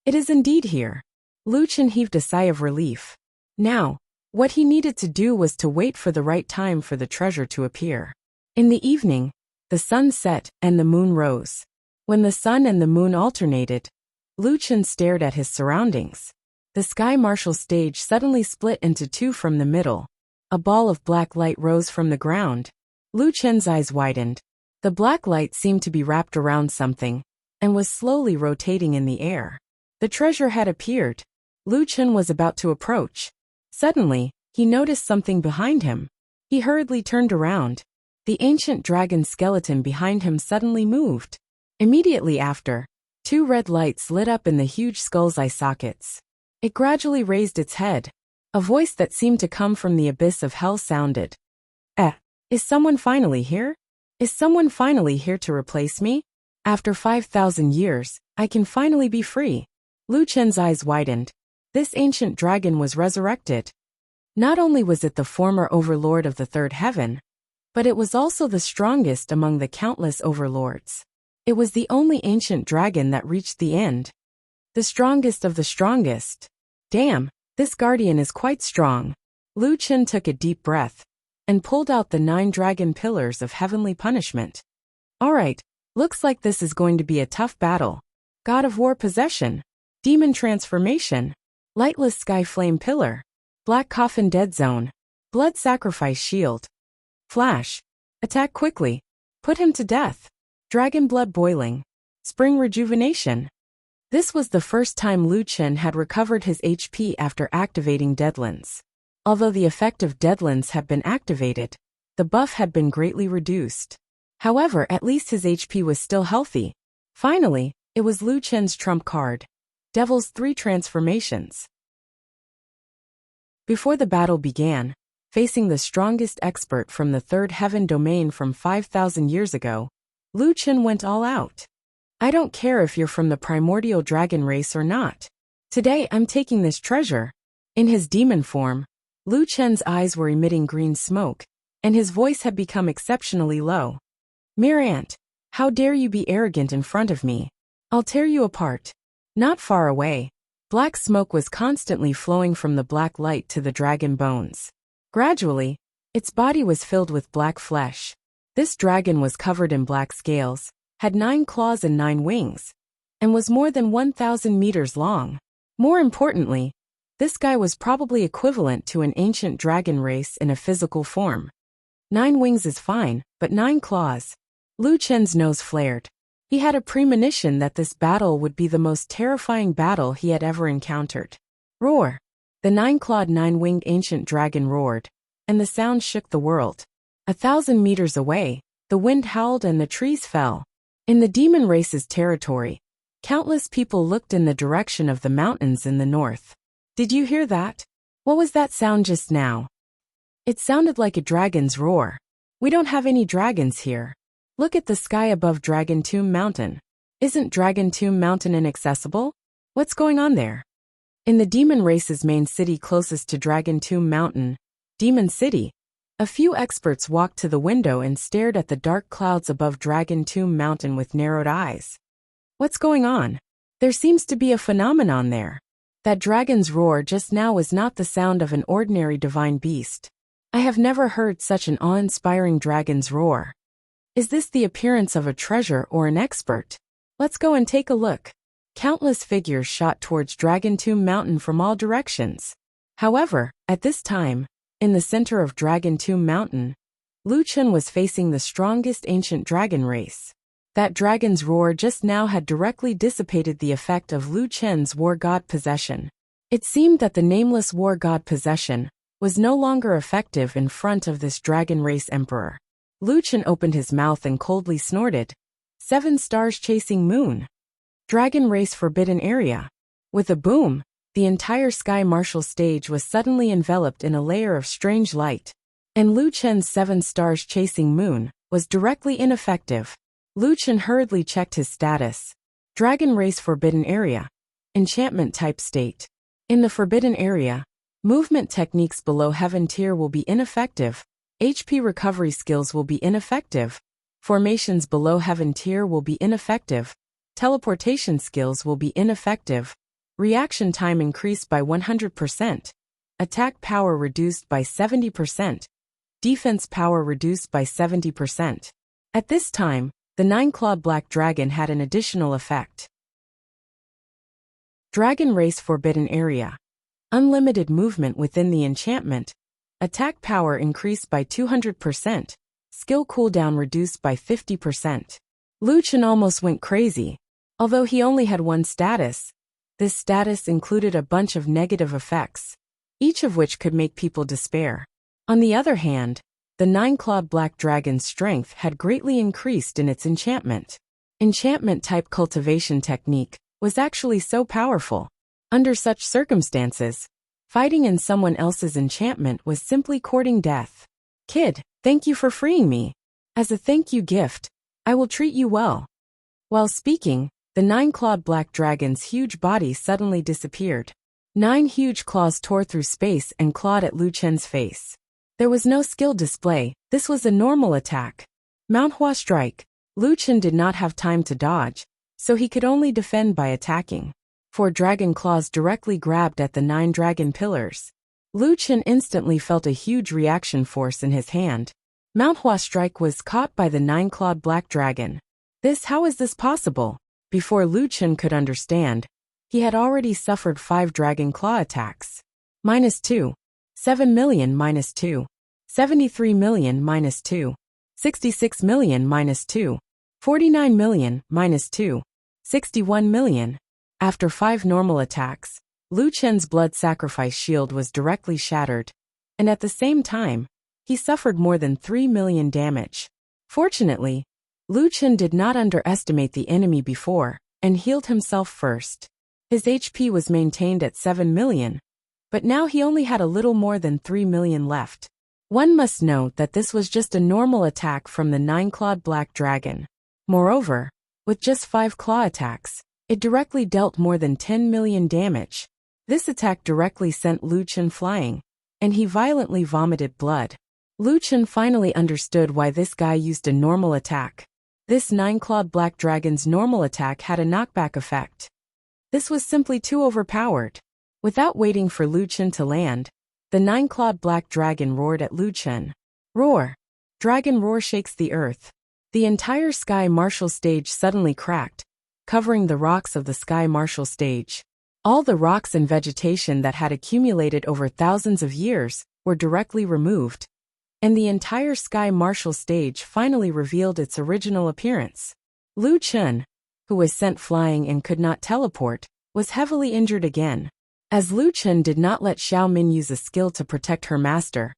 It is indeed here. Lu Chen heaved a sigh of relief. Now, what he needed to do was to wait for the right time for the treasure to appear. In the evening, the sun set and the moon rose. When the sun and the moon alternated, Lu Chen stared at his surroundings. The Sky Marshal Stage suddenly split into two from the middle. A ball of black light rose from the ground. Lu Chen's eyes widened. The black light seemed to be wrapped around something, and was slowly rotating in the air. The treasure had appeared. Lu Chen was about to approach. Suddenly, he noticed something behind him. He hurriedly turned around. The ancient dragon skeleton behind him suddenly moved. Immediately after, two red lights lit up in the huge skull's eye sockets. It gradually raised its head. A voice that seemed to come from the abyss of hell sounded. Is someone finally here? Is someone finally here to replace me? After 5,000 years, I can finally be free. Lu Chen's eyes widened. This ancient dragon was resurrected. Not only was it the former overlord of the third heaven, but it was also the strongest among the countless overlords. It was the only ancient dragon that reached the end. The strongest of the strongest. Damn, this guardian is quite strong. Lu Chen took a deep breath and pulled out the 9 dragon pillars of heavenly punishment. Alright, looks like this is going to be a tough battle. God of War Possession, Demon Transformation, Lightless Sky Flame Pillar, Black Coffin Dead Zone, Blood Sacrifice Shield. Flash, attack quickly, put him to death. Dragon Blood Boiling, Spring Rejuvenation. This was the first time Lu Chen had recovered his HP after activating Deadlands. Although the effect of Deadlands had been activated, the buff had been greatly reduced. However, at least his HP was still healthy. Finally, it was Lu Chen's trump card. Devil's 3 Transformations. Before the battle began, facing the strongest expert from the third heaven domain from 5,000 years ago, Lu Chen went all out. I don't care if you're from the primordial dragon race or not. Today I'm taking this treasure. In his demon form, Lu Chen's eyes were emitting green smoke, and his voice had become exceptionally low. Mirant, how dare you be arrogant in front of me? I'll tear you apart. Not far away, black smoke was constantly flowing from the black light to the dragon bones. Gradually, its body was filled with black flesh. This dragon was covered in black scales, had 9 claws and 9 wings, and was more than 1,000 meters long. More importantly, this guy was probably equivalent to an ancient dragon race in a physical form. 9 wings is fine, but 9 claws. Lu Chen's nose flared. He had a premonition that this battle would be the most terrifying battle he had ever encountered. Roar! The 9-clawed 9-winged ancient dragon roared, and the sound shook the world. 1,000 meters away, The wind howled and the trees fell. In the demon race's territory, countless people looked in the direction of the mountains in the north. Did you hear that? What was that sound just now? It sounded like a dragon's roar. We don't have any dragons here. Look at the sky above Dragon Tomb Mountain. Isn't Dragon Tomb Mountain inaccessible? What's going on there? In the demon race's main city closest to Dragon Tomb Mountain, Demon City, a few experts walked to the window and stared at the dark clouds above Dragon Tomb Mountain with narrowed eyes. What's going on? There seems to be a phenomenon there. That dragon's roar just now was not the sound of an ordinary divine beast. I have never heard such an awe-inspiring dragon's roar. Is this the appearance of a treasure or an expert? Let's go and take a look. Countless figures shot towards Dragon Tomb Mountain from all directions. However, at this time, in the center of Dragon Tomb Mountain, Lu Chen was facing the strongest ancient dragon race. That dragon's roar just now had directly dissipated the effect of Lu Chen's war god possession. It seemed that the nameless war god possession was no longer effective in front of this dragon race emperor. Lu Chen opened his mouth and coldly snorted. 7 stars chasing moon. Dragon race forbidden area. With a boom, the entire sky martial stage was suddenly enveloped in a layer of strange light. And Lu Chen's 7 stars chasing moon was directly ineffective. Lu Chen hurriedly checked his status. Dragon race forbidden area. Enchantment type state. In the forbidden area, movement techniques below heaven tier will be ineffective. HP recovery skills will be ineffective. Formations below heaven tier will be ineffective. Teleportation skills will be ineffective. Reaction time increased by 100%. Attack power reduced by 70%. Defense power reduced by 70%. At this time, the 9-clawed black dragon had an additional effect. Dragon race forbidden area. Unlimited movement within the enchantment. Attack power increased by 200%. Skill cooldown reduced by 50%. Lu Chen almost went crazy. Although he only had one status, this status included a bunch of negative effects, each of which could make people despair. On the other hand, the 9-clawed black dragon's strength had greatly increased in its enchantment. Enchantment-type cultivation technique was actually so powerful. Under such circumstances, fighting in someone else's enchantment was simply courting death. Kid, thank you for freeing me. As a thank you gift, I will treat you well. While speaking, the 9-clawed black dragon's huge body suddenly disappeared. 9 huge claws tore through space and clawed at Lu Chen's face. There was no skill display, this was a normal attack. Mount Hua strike. Lu Chen did not have time to dodge, so he could only defend by attacking. 4 dragon claws directly grabbed at the 9 dragon pillars. Lu Chen instantly felt a huge reaction force in his hand. Mount Hua strike was caught by the 9-clawed black dragon. How is this possible? Before Lu Chen could understand, he had already suffered 5 dragon claw attacks. -2. 7 million -2. 73 million -2. 66 million -2. 49 million -2. 61 million. After 5 normal attacks, Lu Chen's blood sacrifice shield was directly shattered, and at the same time, he suffered more than 3 million damage. Fortunately, Lu Chen did not underestimate the enemy before, and healed himself first. His HP was maintained at 7 million, but now he only had a little more than 3 million left. One must note that this was just a normal attack from the 9-clawed black dragon. Moreover, with just 5 claw attacks, it directly dealt more than 10 million damage. This attack directly sent Lu Chen flying, and he violently vomited blood. Lu Chen finally understood why this guy used a normal attack. This 9-clawed black dragon's normal attack had a knockback effect. This was simply too overpowered. Without waiting for Lu Chen to land, the 9-clawed black dragon roared at Lu Chen. Roar! Dragon roar shakes the earth. The entire sky martial stage suddenly cracked, covering the rocks of the sky martial stage. All the rocks and vegetation that had accumulated over thousands of years were directly removed, and the entire sky martial stage finally revealed its original appearance. Lu Chen, who was sent flying and could not teleport, was heavily injured again. As Lu Chen did not let Xiao Min use a skill to protect her master,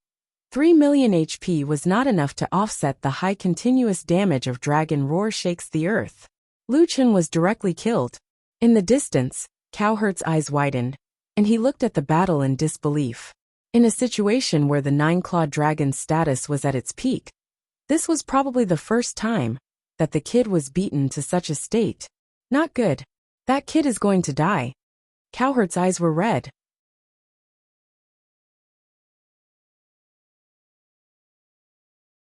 3 million HP was not enough to offset the high continuous damage of Dragon Roar Shakes the Earth. Lu Chen was directly killed. In the distance, Cowherd's eyes widened, and he looked at the battle in disbelief. In a situation where the nine-clawed dragon's status was at its peak, this was probably the first time that the kid was beaten to such a state. Not good. That kid is going to die. Cowherd's eyes were red.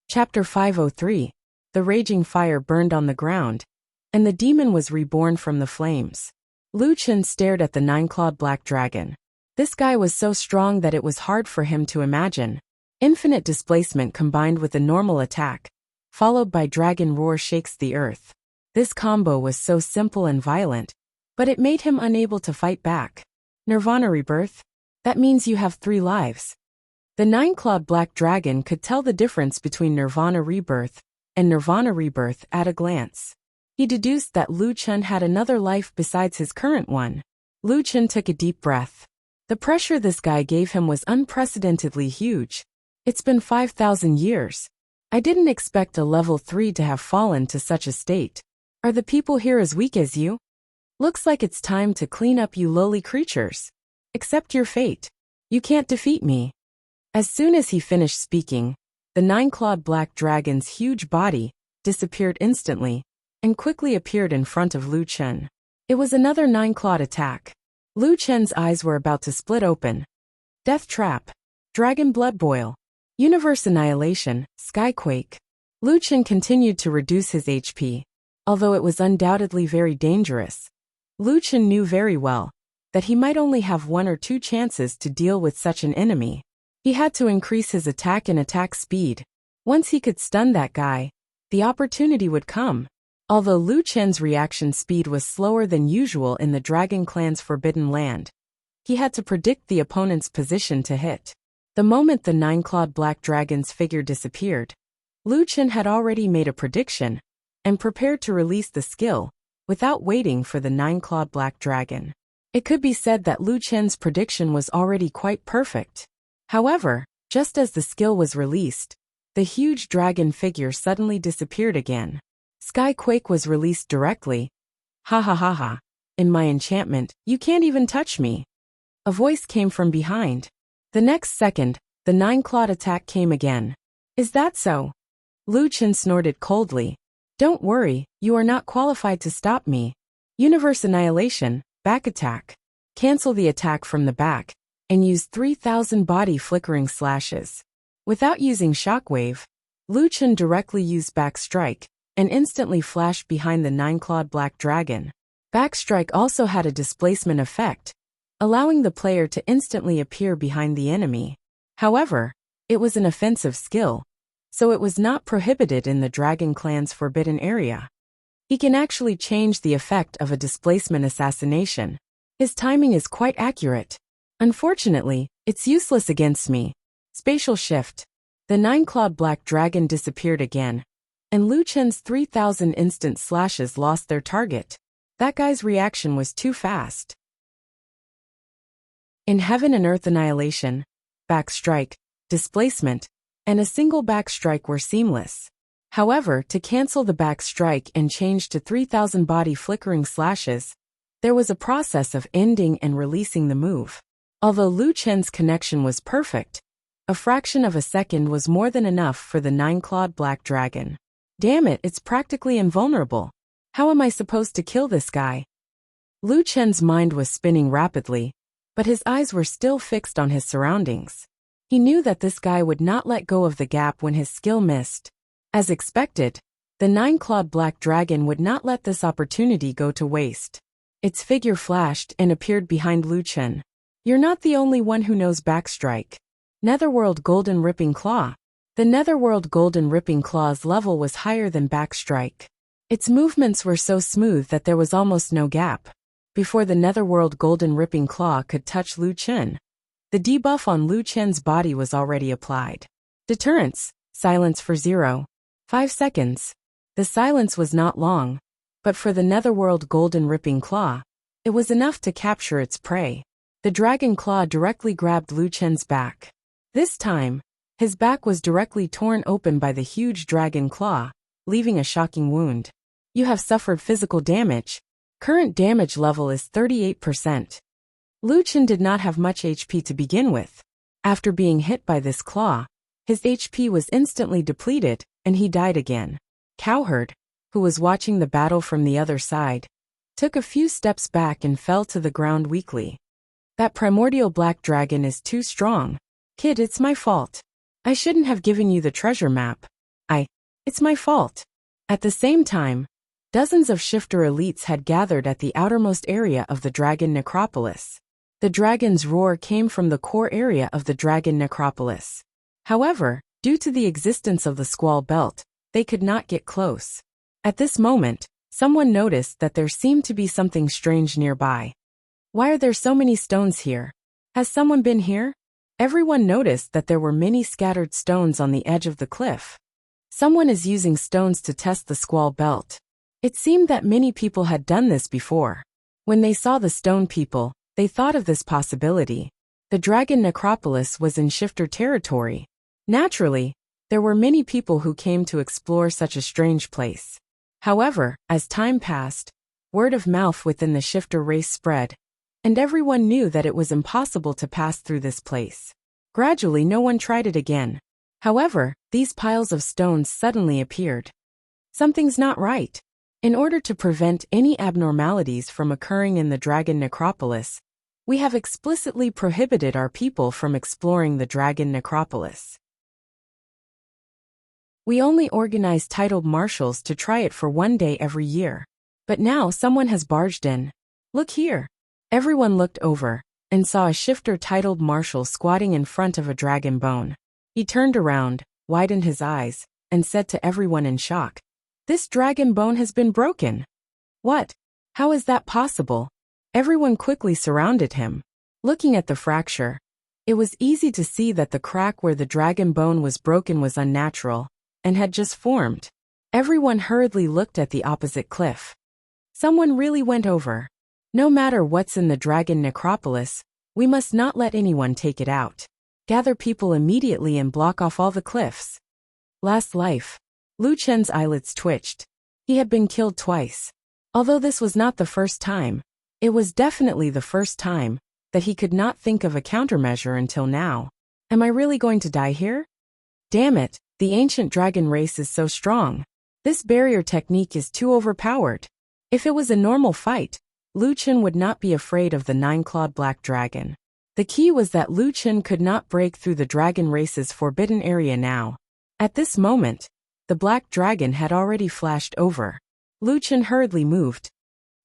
Chapter 503. The raging fire burned on the ground, and the demon was reborn from the flames. Lu Chen stared at the nine-clawed black dragon. This guy was so strong that it was hard for him to imagine. Infinite displacement combined with a normal attack, followed by Dragon Roar Shakes the Earth. This combo was so simple and violent, but it made him unable to fight back. Nirvana Rebirth? That means you have 3 lives. The nine-clawed black dragon could tell the difference between Nirvana Rebirth and Nirvana Rebirth at a glance. He deduced that Lu Chen had another life besides his current one. Lu Chen took a deep breath. The pressure this guy gave him was unprecedentedly huge. It's been 5,000 years. I didn't expect a level 3 to have fallen to such a state. Are the people here as weak as you? Looks like it's time to clean up, you lowly creatures. Accept your fate. You can't defeat me. As soon as he finished speaking, the nine-clawed black dragon's huge body disappeared instantly and quickly appeared in front of Lu Chen. It was another nine-clawed attack. Lu Chen's eyes were about to split open. Death Trap. Dragon Blood Boil. Universe Annihilation. Skyquake. Lu Chen continued to reduce his HP. Although it was undoubtedly very dangerous, Lu Chen knew very well that he might only have 1 or 2 chances to deal with such an enemy. He had to increase his attack and attack speed. Once he could stun that guy, the opportunity would come. Although Lu Chen's reaction speed was slower than usual in the Dragon Clan's Forbidden Land, he had to predict the opponent's position to hit. The moment the nine-clawed black dragon's figure disappeared, Lu Chen had already made a prediction and prepared to release the skill without waiting for the nine-clawed black dragon. It could be said that Lu Chen's prediction was already quite perfect. However, just as the skill was released, the huge dragon figure suddenly disappeared again. Skyquake was released directly. Ha ha ha ha. In my enchantment, you can't even touch me. A voice came from behind. The next second, the nine-clawed attack came again. Is that so? Lu Chen snorted coldly. Don't worry, you are not qualified to stop me. Universe Annihilation, back attack. Cancel the attack from the back and use 3,000 body flickering slashes. Without using Shockwave, Lu Chen directly used Backstrike and instantly flashed behind the nine-clawed black dragon. Backstrike also had a displacement effect, allowing the player to instantly appear behind the enemy. However, it was an offensive skill, so it was not prohibited in the Dragon Clan's Forbidden Area. He can actually change the effect of a displacement assassination. His timing is quite accurate. Unfortunately, it's useless against me. Spatial Shift. The nine-clawed black dragon disappeared again, and Lu Chen's 3,000 instant slashes lost their target. That guy's reaction was too fast. In Heaven and Earth Annihilation, Backstrike, Displacement, and a single Backstrike were seamless. However, to cancel the Backstrike and change to 3,000 body flickering slashes, there was a process of ending and releasing the move. Although Lu Chen's connection was perfect, a fraction of a second was more than enough for the nine-clawed black dragon. Damn it, it's practically invulnerable. How am I supposed to kill this guy? Lu Chen's mind was spinning rapidly, but his eyes were still fixed on his surroundings. He knew that this guy would not let go of the gap when his skill missed. As expected, the nine-clawed black dragon would not let this opportunity go to waste. Its figure flashed and appeared behind Lu Chen. You're not the only one who knows Backstrike. Netherworld Golden Ripping Claw. The Netherworld Golden Ripping Claw's level was higher than Backstrike. Its movements were so smooth that there was almost no gap. Before the Netherworld Golden Ripping Claw could touch Lu Chen, the debuff on Lu Chen's body was already applied. Deterrence. Silence for 0.5 seconds. The silence was not long, but for the Netherworld Golden Ripping Claw, it was enough to capture its prey. The dragon claw directly grabbed Lu Chen's back. This time, His back was directly torn open by the huge dragon claw, leaving a shocking wound. You have suffered physical damage. Current damage level is 38%. Lu Chen did not have much HP to begin with. After being hit by this claw, his HP was instantly depleted, and he died again. Cowherd, who was watching the battle from the other side, took a few steps back and fell to the ground weakly. That primordial black dragon is too strong. Kid, it's my fault. I shouldn't have given you the treasure map. It's my fault. At the same time, dozens of shifter elites had gathered at the outermost area of the dragon necropolis. The dragon's roar came from the core area of the dragon necropolis. However, due to the existence of the squall belt, they could not get close. At this moment, someone noticed that there seemed to be something strange nearby. Why are there so many stones here? Has someone been here? Everyone noticed that there were many scattered stones on the edge of the cliff. Someone is using stones to test the squall belt. It seemed that many people had done this before. When they saw the stone people, they thought of this possibility. The dragon necropolis was in shifter territory. Naturally, there were many people who came to explore such a strange place. However, as time passed, word of mouth within the shifter race spread, and everyone knew that it was impossible to pass through this place. Gradually, no one tried it again. However, these piles of stones suddenly appeared. Something's not right. In order to prevent any abnormalities from occurring in the dragon necropolis, we have explicitly prohibited our people from exploring the dragon necropolis. We only organize titled marshals to try it for one day every year. But now someone has barged in. Look here. Everyone looked over and saw a shifter titled marshal squatting in front of a dragon bone. He turned around, widened his eyes, and said to everyone in shock, "This dragon bone has been broken." What? How is that possible? Everyone quickly surrounded him. Looking at the fracture, it was easy to see that the crack where the dragon bone was broken was unnatural and had just formed. Everyone hurriedly looked at the opposite cliff. Someone really went over. No matter what's in the dragon necropolis, we must not let anyone take it out. Gather people immediately and block off all the cliffs. Last life. Lu Chen's eyelids twitched. He had been killed twice. Although this was not the first time, it was definitely the first time that he could not think of a countermeasure until now. Am I really going to die here? Damn it, the ancient dragon race is so strong. This barrier technique is too overpowered. If it was a normal fight, Lu Chen would not be afraid of the nine-clawed black dragon. The key was that Lu Chen could not break through the dragon race's forbidden area now. At this moment, the black dragon had already flashed over. Lu Chen hurriedly moved.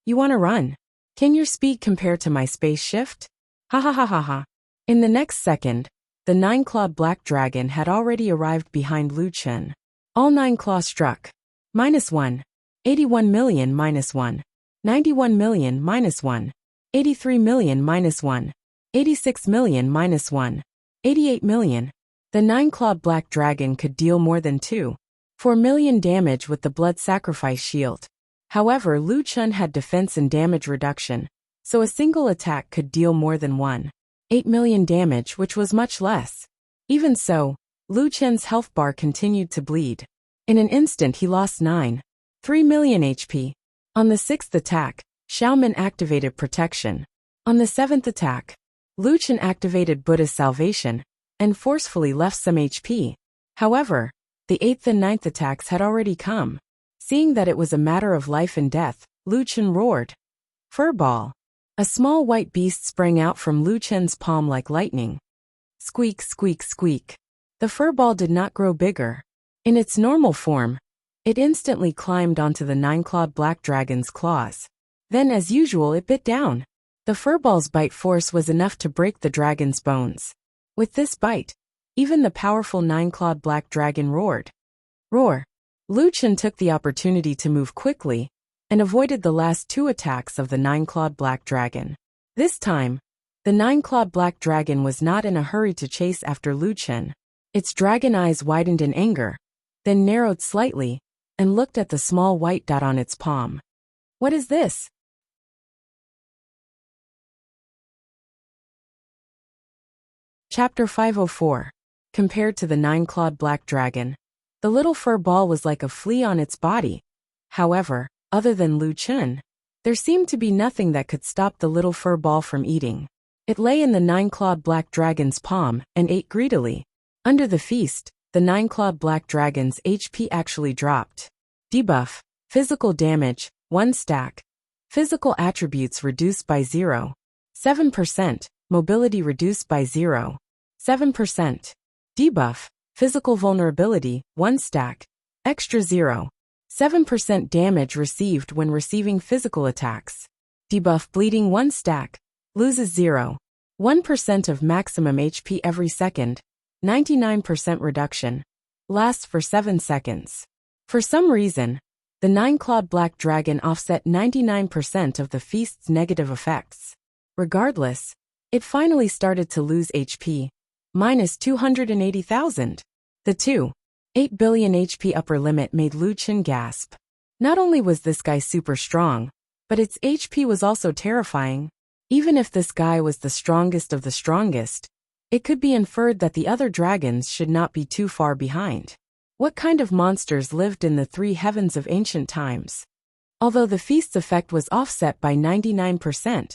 You want to run? Can your speed compare to my space shift? Ha ha ha ha ha. In the next second, the nine-clawed black dragon had already arrived behind Lu Chen. All nine claws struck. -1. 81 million -1. 91 million -1. 83 million -1. 86 million -1. 88 million. The nine-clawed black dragon could deal more than 4 million damage with the blood sacrifice shield. However, Lu Chen had defense and damage reduction, so a single attack could deal more than 8 million damage, which was much less. Even so, Lu Chen's health bar continued to bleed. In an instant he lost 3 million HP. On the sixth attack, Xiaomin activated protection. On the seventh attack, Lu Chen activated Buddha's salvation and forcefully left some HP. However, the eighth and ninth attacks had already come. Seeing that it was a matter of life and death, Lu Chen roared. Furball. A small white beast sprang out from Lu Chen's palm like lightning. Squeak, squeak, squeak. The furball did not grow bigger. In its normal form, it instantly climbed onto the nine-clawed black dragon's claws. Then, as usual, it bit down. The furball's bite force was enough to break the dragon's bones. With this bite, even the powerful nine-clawed black dragon roared. Roar. Lu Chen took the opportunity to move quickly and avoided the last two attacks of the nine-clawed black dragon. This time, the nine-clawed black dragon was not in a hurry to chase after Lu Chen. Its dragon eyes widened in anger, then narrowed slightly, and looked at the small white dot on its palm. What is this? Chapter 504. Compared to the 9-clawed black dragon, the little fur ball was like a flea on its body. However, other than Lu Chen, there seemed to be nothing that could stop the little fur ball from eating. It lay in the 9-clawed black dragon's palm and ate greedily. Under the feast, the 9-clawed black dragon's HP actually dropped. Debuff: physical damage, 1 stack. Physical attributes reduced by 0.7%. Mobility reduced by 0.7%. Debuff: physical vulnerability, 1 stack. Extra 0.7% damage received when receiving physical attacks. Debuff: bleeding, 1 stack. Loses 0.1% of maximum HP every second. 99% reduction. Lasts for 7 seconds. For some reason, the 9-clawed black dragon offset 99% of the feast's negative effects. Regardless, it finally started to lose HP. Minus 280,000. The 2.8 billion HP upper limit made Lu Chen gasp. Not only was this guy super strong, but its HP was also terrifying. Even if this guy was the strongest of the strongest, it could be inferred that the other dragons should not be too far behind. What kind of monsters lived in the 3 heavens of ancient times? Although the feast's effect was offset by 99%,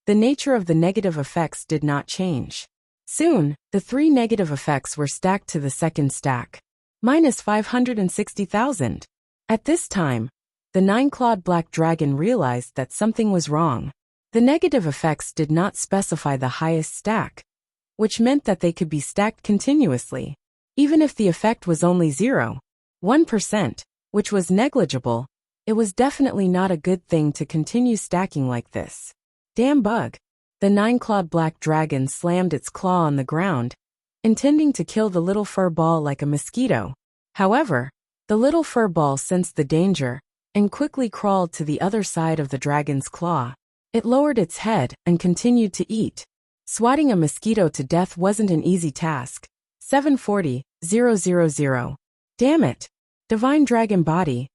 the nature of the negative effects did not change. Soon, the 3 negative effects were stacked to the second stack. Minus 560,000. At this time, the 9-clawed black dragon realized that something was wrong. The negative effects did not specify the highest stack, which meant that they could be stacked continuously. Even if the effect was only 0.1%, which was negligible, it was definitely not a good thing to continue stacking like this. Damn bug. The 9-clawed black dragon slammed its claw on the ground, intending to kill the little fur ball like a mosquito. However, the little fur ball sensed the danger and quickly crawled to the other side of the dragon's claw. It lowered its head and continued to eat. Swatting a mosquito to death wasn't an easy task. 740,000. Damn it. Divine Dragon Body.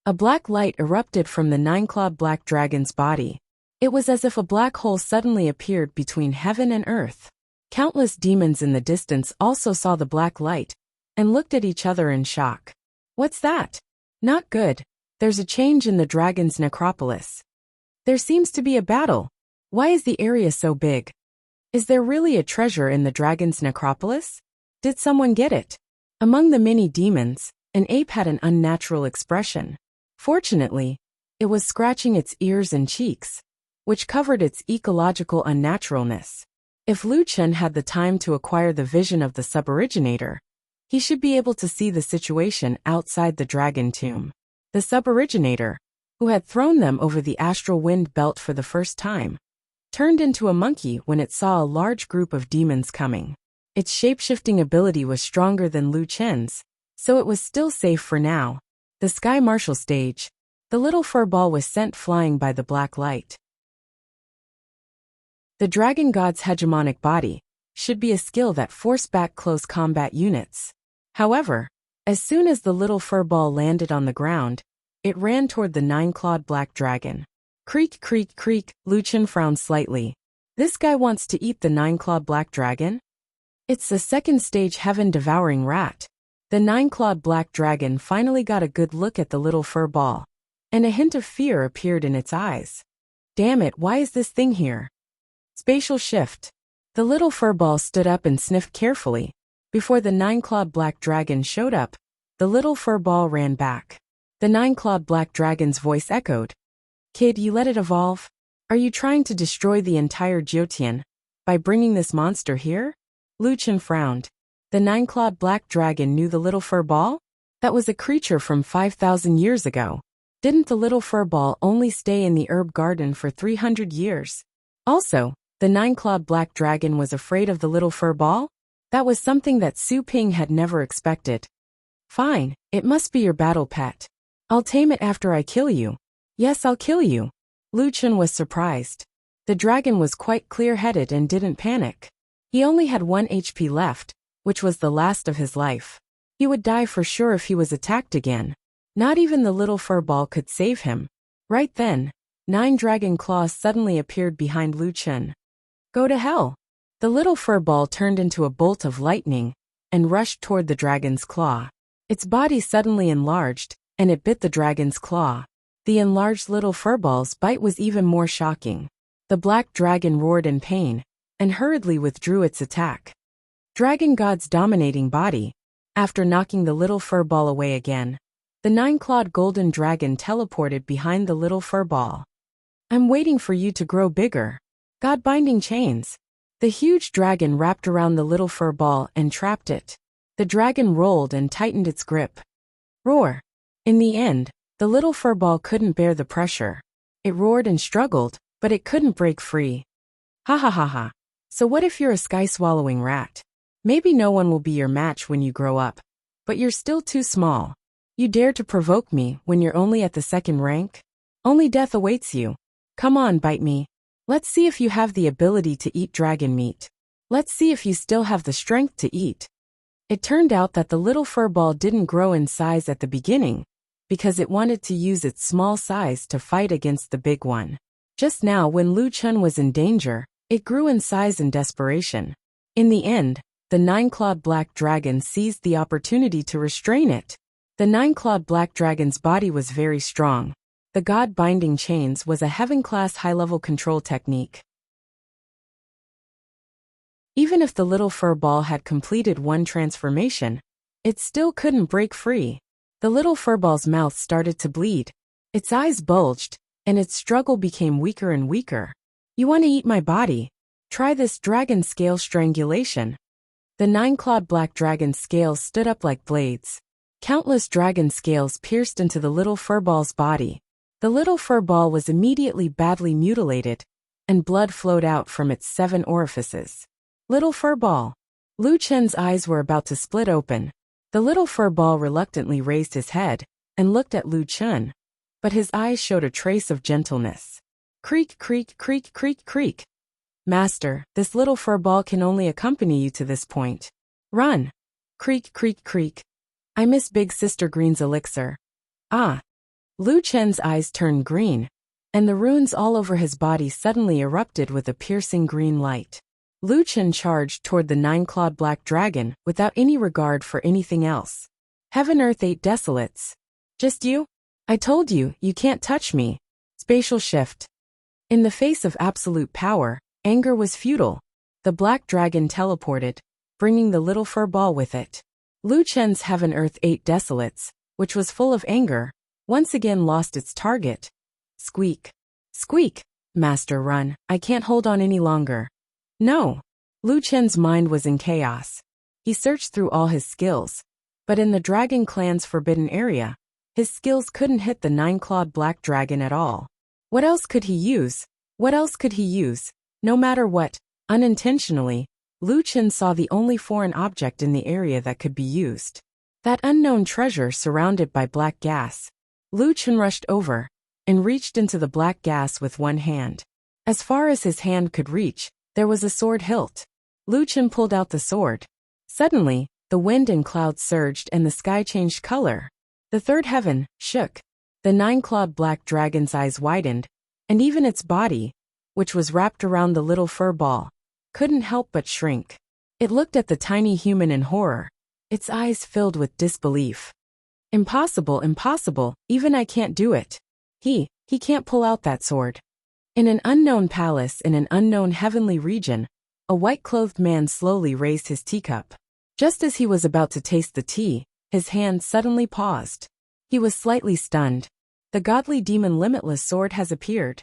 A black light erupted from the 9-clawed black dragon's body. It was as if a black hole suddenly appeared between heaven and earth. Countless demons in the distance also saw the black light and looked at each other in shock. What's that? Not good. There's a change in the dragon's necropolis. There seems to be a battle. Why is the area so big? Is there really a treasure in the dragon's necropolis? Did someone get it? Among the many demons, an ape had an unnatural expression. Fortunately, it was scratching its ears and cheeks, which covered its ecological unnaturalness. If Lu Chen had the time to acquire the vision of the suboriginator, he should be able to see the situation outside the dragon tomb. The suboriginator, who had thrown them over the astral wind belt for the first time, turned into a monkey when it saw a large group of demons coming. Its shape-shifting ability was stronger than Lu Chen's, so it was still safe for now. The Sky Martial stage. The little fur ball was sent flying by the black light. The Dragon God's hegemonic body should be a skill that forced back close combat units. However, as soon as the little fur ball landed on the ground, it ran toward the 9-clawed black dragon. Creak, creak, creak. Lu Chen frowned slightly. This guy wants to eat the 9-clawed black dragon? It's the second stage heaven-devouring rat. The 9-clawed black dragon finally got a good look at the little fur ball, and a hint of fear appeared in its eyes. Damn it, why is this thing here? Spatial shift. The little fur ball stood up and sniffed carefully. Before the 9-clawed black dragon showed up, the little fur ball ran back. The 9-clawed black dragon's voice echoed. Kid, you let it evolve? Are you trying to destroy the entire Jiotian by bringing this monster here? Lu Chen frowned. The 9-clawed black dragon knew the little fur ball? That was a creature from 5,000 years ago. Didn't the little fur ball only stay in the herb garden for 300 years? Also, the 9-clawed black dragon was afraid of the little fur ball? That was something that Su Ping had never expected. Fine, it must be your battle pet. I'll tame it after I kill you. Yes, I'll kill you. Lu Chen was surprised. The dragon was quite clear-headed and didn't panic. He only had 1 HP left, which was the last of his life. He would die for sure if he was attacked again. Not even the little fur ball could save him. Right then, 9 dragon claws suddenly appeared behind Lu Chen. Go to hell. The little fur ball turned into a bolt of lightning and rushed toward the dragon's claw. Its body suddenly enlarged, and it bit the dragon's claw. The enlarged little furball's bite was even more shocking. The black dragon roared in pain, and hurriedly withdrew its attack. Dragon God's dominating body. After knocking the little furball away again, the 9-clawed golden dragon teleported behind the little furball. I'm waiting for you to grow bigger. God binding chains. The huge dragon wrapped around the little furball and trapped it. The dragon rolled and tightened its grip. Roar. In the end, the little furball couldn't bear the pressure. It roared and struggled, but it couldn't break free. Ha ha ha ha. So what if you're a sky-swallowing rat? Maybe no one will be your match when you grow up. But you're still too small. You dare to provoke me when you're only at the 2nd rank? Only death awaits you. Come on, bite me. Let's see if you have the ability to eat dragon meat. Let's see if you still have the strength to eat. It turned out that the little furball didn't grow in size at the beginning, because it wanted to use its small size to fight against the big one. Just now, when Lu Chun was in danger, it grew in size in desperation. In the end, the 9-clawed black dragon seized the opportunity to restrain it. The 9-clawed black dragon's body was very strong. The God binding chains was a heaven-class high-level control technique. Even if the little furball had completed one transformation, it still couldn't break free. The little furball's mouth started to bleed. Its eyes bulged, and its struggle became weaker and weaker. You want to eat my body? Try this dragon scale strangulation. The 9-clawed black dragon's scales stood up like blades. Countless dragon scales pierced into the little furball's body. The little furball was immediately badly mutilated, and blood flowed out from its 7 orifices. Little furball. Lu Chen's eyes were about to split open. The little furball reluctantly raised his head and looked at Lu Chen, but his eyes showed a trace of gentleness. Creak, creak, creak, creak, creak. Master, this little furball can only accompany you to this point. Run. Creak, creak, creak. I miss Big Sister Green's elixir. Ah. Lu Chen's eyes turned green, and the runes all over his body suddenly erupted with a piercing green light. Lu Chen charged toward the 9-clawed black dragon without any regard for anything else. Heaven Earth 8 desolates. Just you? I told you, you can't touch me. Spatial shift. In the face of absolute power, anger was futile. The black dragon teleported, bringing the little furball with it. Lu Chen's Heaven Earth 8 desolates, which was full of anger, once again lost its target. Squeak. Squeak. Master, run. I can't hold on any longer. No. Lu Chen's mind was in chaos. He searched through all his skills, but in the Dragon Clan's forbidden area, his skills couldn't hit the 9-clawed black dragon at all. What else could he use? What else could he use? No matter what, unintentionally, Lu Chen saw the only foreign object in the area that could be used. That unknown treasure surrounded by black gas. Lu Chen rushed over and reached into the black gas with one hand. As far as his hand could reach, there was a sword hilt. Lu Chen pulled out the sword. Suddenly, the wind and clouds surged and the sky changed color. The third heaven shook. The 9-clawed black dragon's eyes widened, and even its body, which was wrapped around the little fur ball, couldn't help but shrink. It looked at the tiny human in horror, its eyes filled with disbelief. Impossible, impossible, even I can't do it. He can't pull out that sword. In an unknown palace in an unknown heavenly region, a white-clothed man slowly raised his teacup. Just as he was about to taste the tea, his hand suddenly paused. He was slightly stunned. The godly demon Limitless Sword has appeared.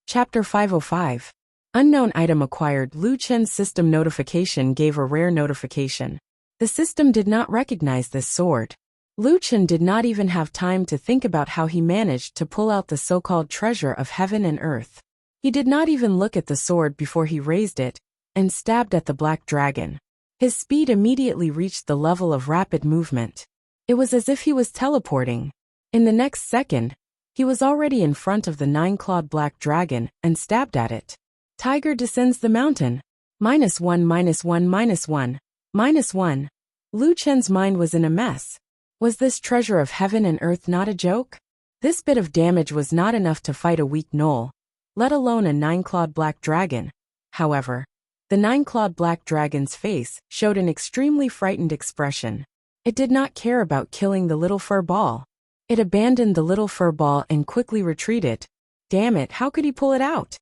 Chapter 505. Unknown item acquired. Lu Chen's system notification gave a rare notification. The system did not recognize this sword. Lu Chen did not even have time to think about how he managed to pull out the so-called treasure of heaven and earth. He did not even look at the sword before he raised it and stabbed at the black dragon. His speed immediately reached the level of rapid movement. It was as if he was teleporting. In the next second, he was already in front of the 9-clawed black dragon and stabbed at it. Tiger descends the mountain. -1, -1, -1, -1. Lu Chen's mind was in a mess. Was this treasure of heaven and earth not a joke? This bit of damage was not enough to fight a weak gnoll, let alone a 9-clawed black dragon. However, the nine-clawed black dragon's face showed an extremely frightened expression. It did not care about killing the little fur ball. It abandoned the little fur ball and quickly retreated. Damn it, how could he pull it out?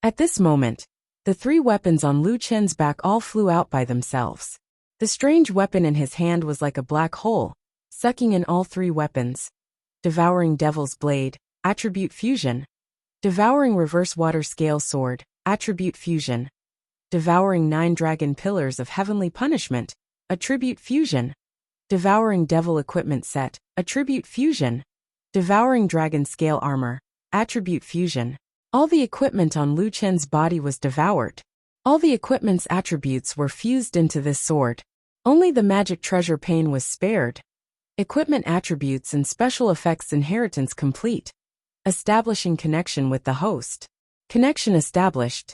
At this moment, the 3 weapons on Lu Chen's back all flew out by themselves. The strange weapon in his hand was like a black hole, sucking in all 3 weapons. Devouring Devil's Blade, Attribute Fusion. Devouring Reverse Water Scale Sword, Attribute Fusion. Devouring 9 Dragon Pillars of Heavenly Punishment, Attribute Fusion. Devouring Devil Equipment Set, Attribute Fusion. Devouring Dragon Scale Armor, Attribute Fusion. All the equipment on Lu Chen's body was devoured. All the equipment's attributes were fused into this sword. Only the magic treasure pane was spared. Equipment attributes and special effects inheritance complete. Establishing connection with the host. Connection established.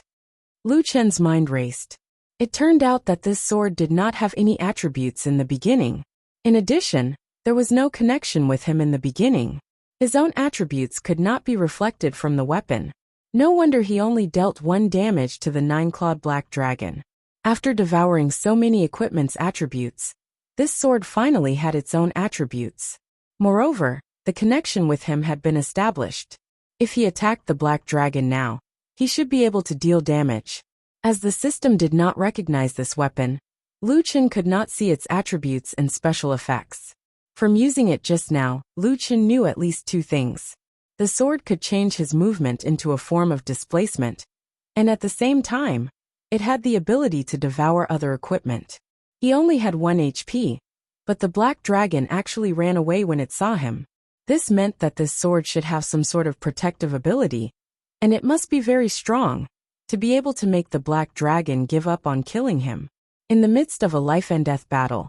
Lu Chen's mind raced. It turned out that this sword did not have any attributes in the beginning. In addition, there was no connection with him in the beginning. His own attributes could not be reflected from the weapon. No wonder he only dealt 1 damage to the 9-clawed black dragon. After devouring so many equipment's attributes, this sword finally had its own attributes. Moreover, the connection with him had been established. If he attacked the black dragon now, he should be able to deal damage. As the system did not recognize this weapon, Lu Chen could not see its attributes and special effects. From using it just now, Lu Chen knew at least 2 things. The sword could change his movement into a form of displacement, and at the same time, it had the ability to devour other equipment. He only had 1 HP, but the black dragon actually ran away when it saw him. This meant that this sword should have some sort of protective ability, and it must be very strong to be able to make the black dragon give up on killing him. In the midst of a life-and-death battle,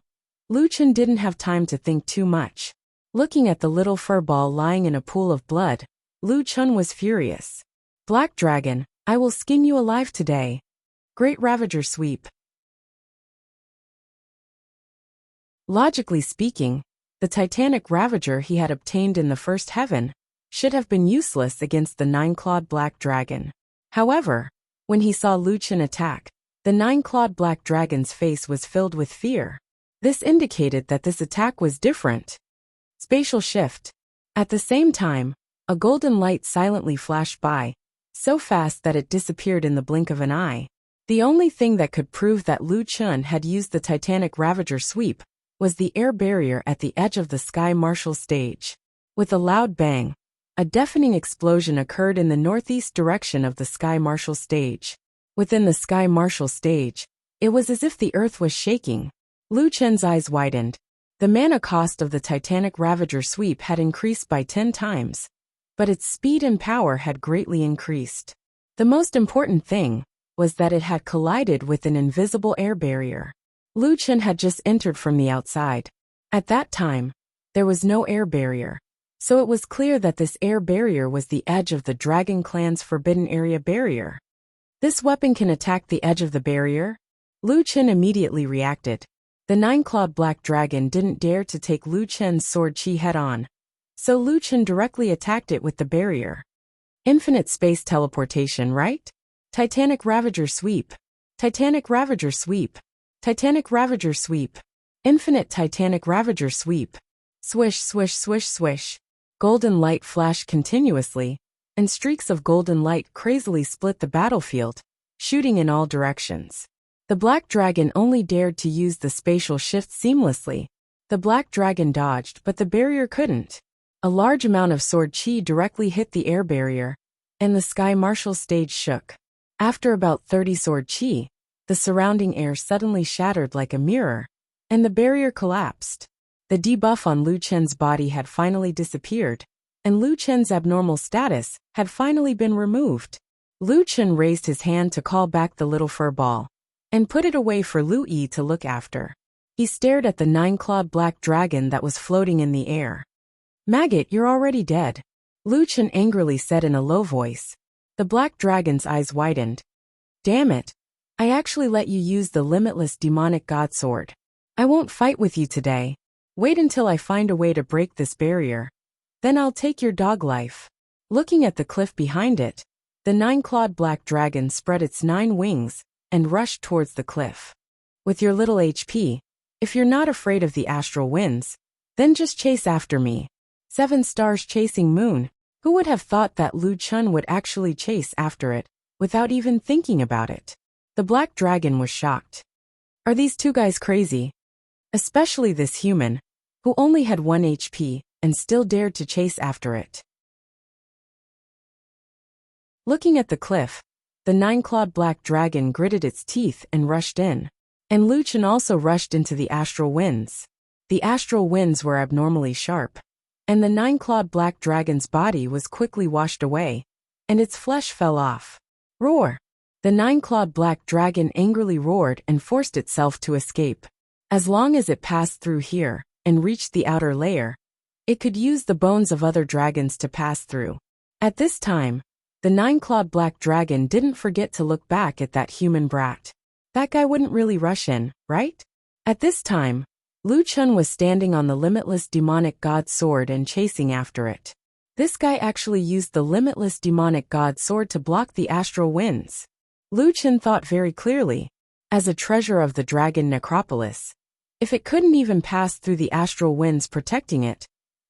Lu Chen didn't have time to think too much. Looking at the little fur ball lying in a pool of blood, Lu Chen was furious. Black dragon, I will skin you alive today. Great Ravager Sweep. Logically speaking, the Titanic Ravager he had obtained in the first heaven should have been useless against the 9-clawed black dragon. However, when he saw Lu Chen attack, the 9-clawed black dragon's face was filled with fear. This indicated that this attack was different. Spatial shift. At the same time, a golden light silently flashed by, so fast that it disappeared in the blink of an eye. The only thing that could prove that Lu Chen had used the Titanic Ravager sweep was the air barrier at the edge of the Sky Marshal stage. With a loud bang, a deafening explosion occurred in the northeast direction of the Sky Marshal stage. Within the Sky Marshal stage, it was as if the earth was shaking. Lu Chen's eyes widened. The mana cost of the Titanic Ravager sweep had increased by 10 times, but its speed and power had greatly increased. The most important thing was that it had collided with an invisible air barrier. Lu Chen had just entered from the outside. At that time, there was no air barrier, so it was clear that this air barrier was the edge of the Dragon Clan's Forbidden Area barrier. This weapon can attack the edge of the barrier? Lu Chen immediately reacted. The 9-clawed black dragon didn't dare to take Lu Chen's sword chi head-on, so Lu Chen directly attacked it with the barrier. Infinite space teleportation, right? Titanic Ravager sweep. Titanic Ravager sweep. Titanic Ravager sweep. Infinite Titanic Ravager sweep. Swish, swish, swish, swish. Golden light flashed continuously, and streaks of golden light crazily split the battlefield, shooting in all directions. The black dragon only dared to use the spatial shift seamlessly. The black dragon dodged, but the barrier couldn't. A large amount of sword chi directly hit the air barrier, and the Sky Marshal stage shook. After about 30 sword chi, the surrounding air suddenly shattered like a mirror, and the barrier collapsed. The debuff on Lu Chen's body had finally disappeared, and Lu Chen's abnormal status had finally been removed. Lu Chen raised his hand to call back the little fur ball, and put it away for Lu Yi to look after. He stared at the 9-clawed black dragon that was floating in the air. Maggot, you're already dead, Lu Chen angrily said in a low voice. The black dragon's eyes widened. Damn it. I actually let you use the limitless demonic god sword. I won't fight with you today. Wait until I find a way to break this barrier. Then I'll take your dog life. Looking at the cliff behind it, the The nine-clawed black dragon spread its 9 wings and rushed towards the cliff. With your little HP, if you're not afraid of the astral winds, then just chase after me. 7 stars chasing moon. Who would have thought that Lu Chun would actually chase after it, without even thinking about it? The black dragon was shocked. Are these two guys crazy? Especially this human, who only had 1 HP and still dared to chase after it. Looking at the cliff, the 9-clawed black dragon gritted its teeth and rushed in. And Lu Chun also rushed into the astral winds. The astral winds were abnormally sharp, and the 9-clawed black dragon's body was quickly washed away, and its flesh fell off. Roar! The 9-clawed black dragon angrily roared and forced itself to escape. As long as it passed through here and reached the outer layer, it could use the bones of other dragons to pass through. At this time, the 9-clawed black dragon didn't forget to look back at that human brat. That guy wouldn't really rush in, right? At this time, Lu Chun was standing on the limitless demonic god sword and chasing after it. This guy actually used the limitless demonic god sword to block the astral winds. Lu Chun thought very clearly. As a treasure of the dragon necropolis, if it couldn't even pass through the astral winds protecting it,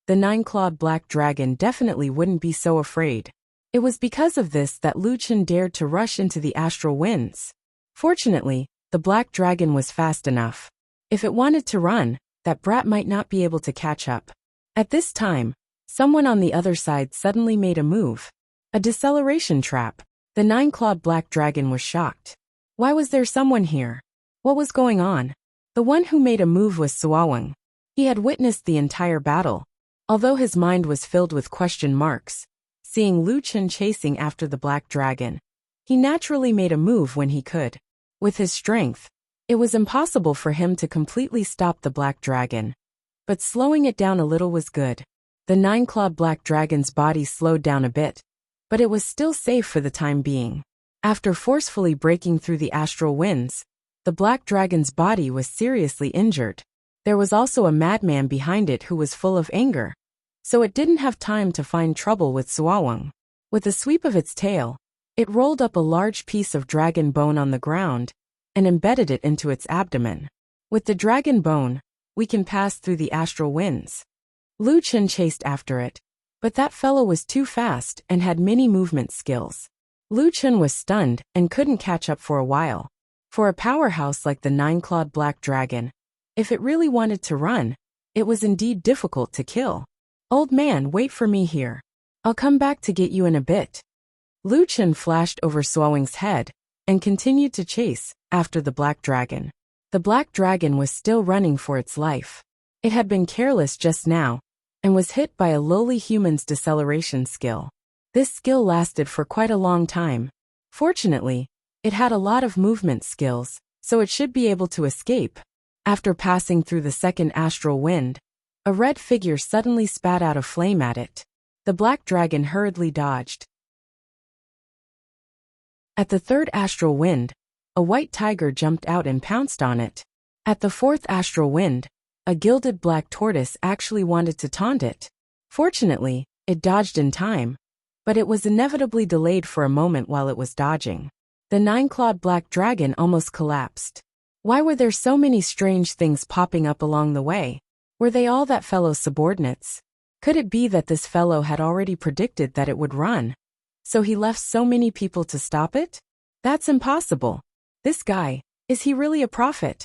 the 9-clawed black dragon definitely wouldn't be so afraid. It was because of this that Lu Chun dared to rush into the astral winds. Fortunately, the black dragon was fast enough. If it wanted to run, that brat might not be able to catch up. At this time, someone on the other side suddenly made a move. A deceleration trap. The 9-clawed black dragon was shocked. Why was there someone here? What was going on? The one who made a move was Suawang. He had witnessed the entire battle. Although his mind was filled with question marks, seeing Lu Chun chasing after the black dragon, he naturally made a move when he could. With his strength, it was impossible for him to completely stop the black dragon. But slowing it down a little was good. The 9-clawed black dragon's body slowed down a bit, but it was still safe for the time being. After forcefully breaking through the astral winds, the black dragon's body was seriously injured. There was also a madman behind it who was full of anger, so it didn't have time to find trouble with Suawang. With a sweep of its tail, it rolled up a large piece of dragon bone on the ground and embedded it into its abdomen. With the dragon bone, we can pass through the astral winds. Lu Chun chased after it, but that fellow was too fast and had many movement skills. Lu Chun was stunned and couldn't catch up for a while. For a powerhouse like the 9-clawed black dragon, if it really wanted to run, it was indeed difficult to kill. Old man, wait for me here. I'll come back to get you in a bit. Lu Chun flashed over Suawang's head and continued to chase after the black dragon. The black dragon was still running for its life. It had been careless just now and was hit by a lowly human's deceleration skill. This skill lasted for quite a long time. Fortunately, it had a lot of movement skills, so it should be able to escape. After passing through the second astral wind, a red figure suddenly spat out a flame at it. The black dragon hurriedly dodged. At the third astral wind, a white tiger jumped out and pounced on it. At the fourth astral wind, a gilded black tortoise actually wanted to taunt it. Fortunately, it dodged in time, but it was inevitably delayed for a moment while it was dodging. The 9-clawed black dragon almost collapsed. Why were there so many strange things popping up along the way? Were they all that fellow's subordinates? Could it be that this fellow had already predicted that it would run, so he left so many people to stop it? That's impossible. This guy, is he really a prophet?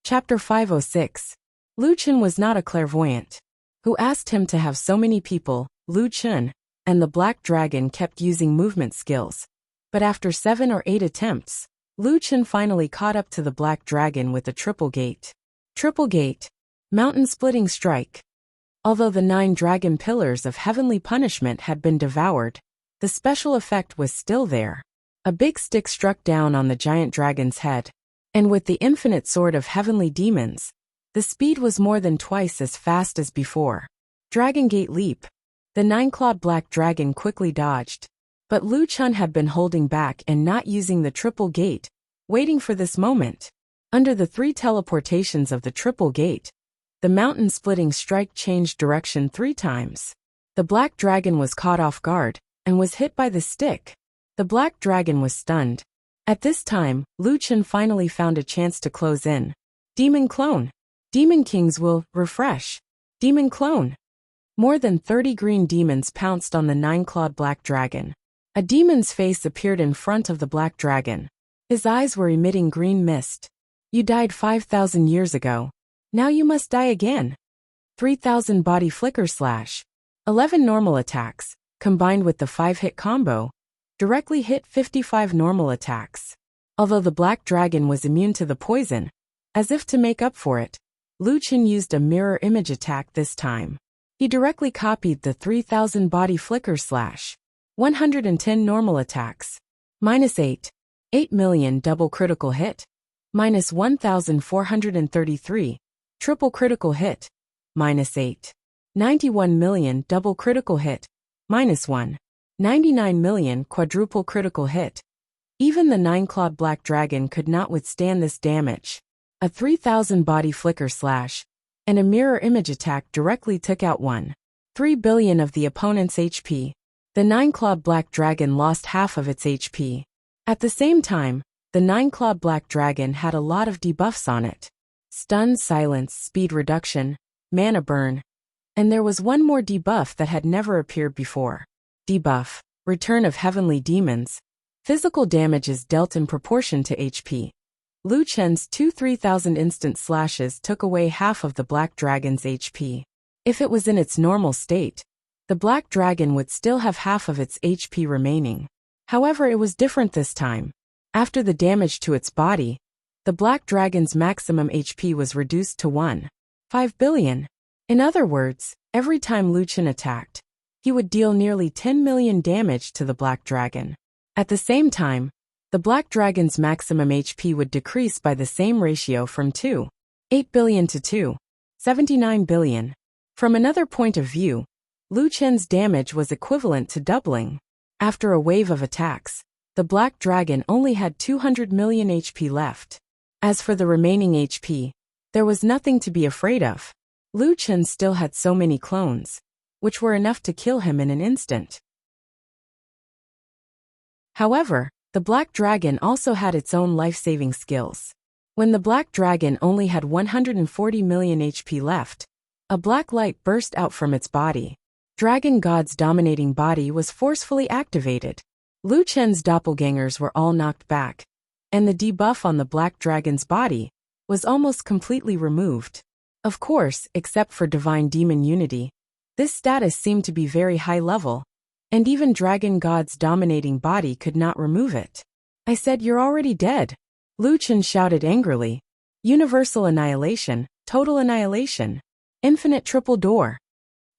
Chapter 506. Lu Chun was not a clairvoyant. Who asked him to have so many people? Lu Chun and the black dragon kept using movement skills, but after 7 or 8 attempts, Lu Chun finally caught up to the black dragon with a triple gate. Triple gate. Mountain-splitting strike. Although the 9 dragon pillars of heavenly punishment had been devoured, the special effect was still there. A big stick struck down on the giant dragon's head, and with the infinite sword of heavenly demons, the speed was more than twice as fast as before. Dragon Gate Leap. The 9-clawed black dragon quickly dodged, but Lu Chun had been holding back and not using the triple gate, waiting for this moment. Under the 3 teleportations of the triple gate, The mountain-splitting strike changed direction 3 times. The black dragon was caught off guard and was hit by the stick. The black dragon was stunned. At this time, Lu Chen finally found a chance to close in. Demon clone. Demon kings will refresh. Demon clone. More than 30 green demons pounced on the 9-clawed black dragon. A demon's face appeared in front of the black dragon. His eyes were emitting green mist. You died 5,000 years ago. Now you must die again. 3,000 body flicker slash. 11 normal attacks, combined with the 5-hit combo, directly hit 55 normal attacks. Although the black dragon was immune to the poison, as if to make up for it, Lu Chen used a mirror image attack this time. He directly copied the 3,000 body flicker slash. 110 normal attacks. -8. 8 million double critical hit. -1,433. Triple critical hit. -8. 91 million double critical hit. -1. 99 million quadruple critical hit. Even the 9-clawed black dragon could not withstand this damage. A 3,000 body flicker slash and a mirror image attack directly took out 1.3 billion of the opponent's HP. The 9-clawed black dragon lost half of its HP. At the same time, the 9-clawed black dragon had a lot of debuffs on it. Stun, silence, speed reduction, mana burn. And there was one more debuff that had never appeared before. Debuff, Return of Heavenly Demons. Physical damage is dealt in proportion to HP. Lu Chen's 3,000 instant slashes took away half of the black dragon's HP. If it was in its normal state, the black dragon would still have half of its HP remaining. However, it was different this time. After the damage to its body, the black dragon's maximum HP was reduced to 1.5 billion. In other words, every time Lu Chen attacked, he would deal nearly 10 million damage to the black dragon. At the same time, the black dragon's maximum HP would decrease by the same ratio from 2.8 billion to 2.79 billion. From another point of view, Lu Chen's damage was equivalent to doubling. After a wave of attacks, the black dragon only had 200 million HP left. As for the remaining HP, there was nothing to be afraid of. Lu Chen still had so many clones, which were enough to kill him in an instant. However, the black dragon also had its own life-saving skills. When the black dragon only had 140 million HP left, a black light burst out from its body. Dragon God's dominating body was forcefully activated. Lu Chen's doppelgangers were all knocked back, and the debuff on the black dragon's body was almost completely removed. Of course, except for Divine Demon Unity, this status seemed to be very high level, and even Dragon God's dominating body could not remove it. I said, "You're already dead." Lu Chen shouted angrily. Universal annihilation, total annihilation, infinite triple door.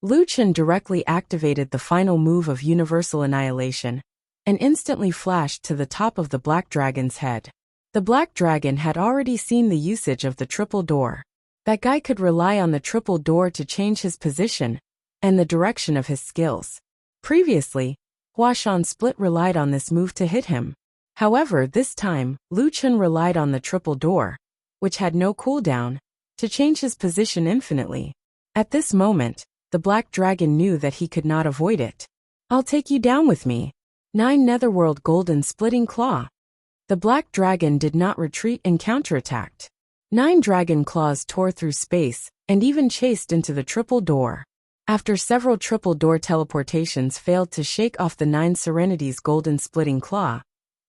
Lu Chen directly activated the final move of Universal Annihilation, and instantly flashed to the top of the black dragon's head. The black dragon had already seen the usage of the triple door. That guy could rely on the triple door to change his position and the direction of his skills. Previously, Huashan Split relied on this move to hit him. However, this time, Lu Chen relied on the triple door, which had no cooldown, to change his position infinitely. At this moment, the black dragon knew that he could not avoid it. "I'll take you down with me." 9 Netherworld Golden Splitting Claw. The black dragon did not retreat and counterattacked. 9 dragon claws tore through space and even chased into the triple door. After several triple door teleportations failed to shake off the 9 Serenity's golden splitting claw,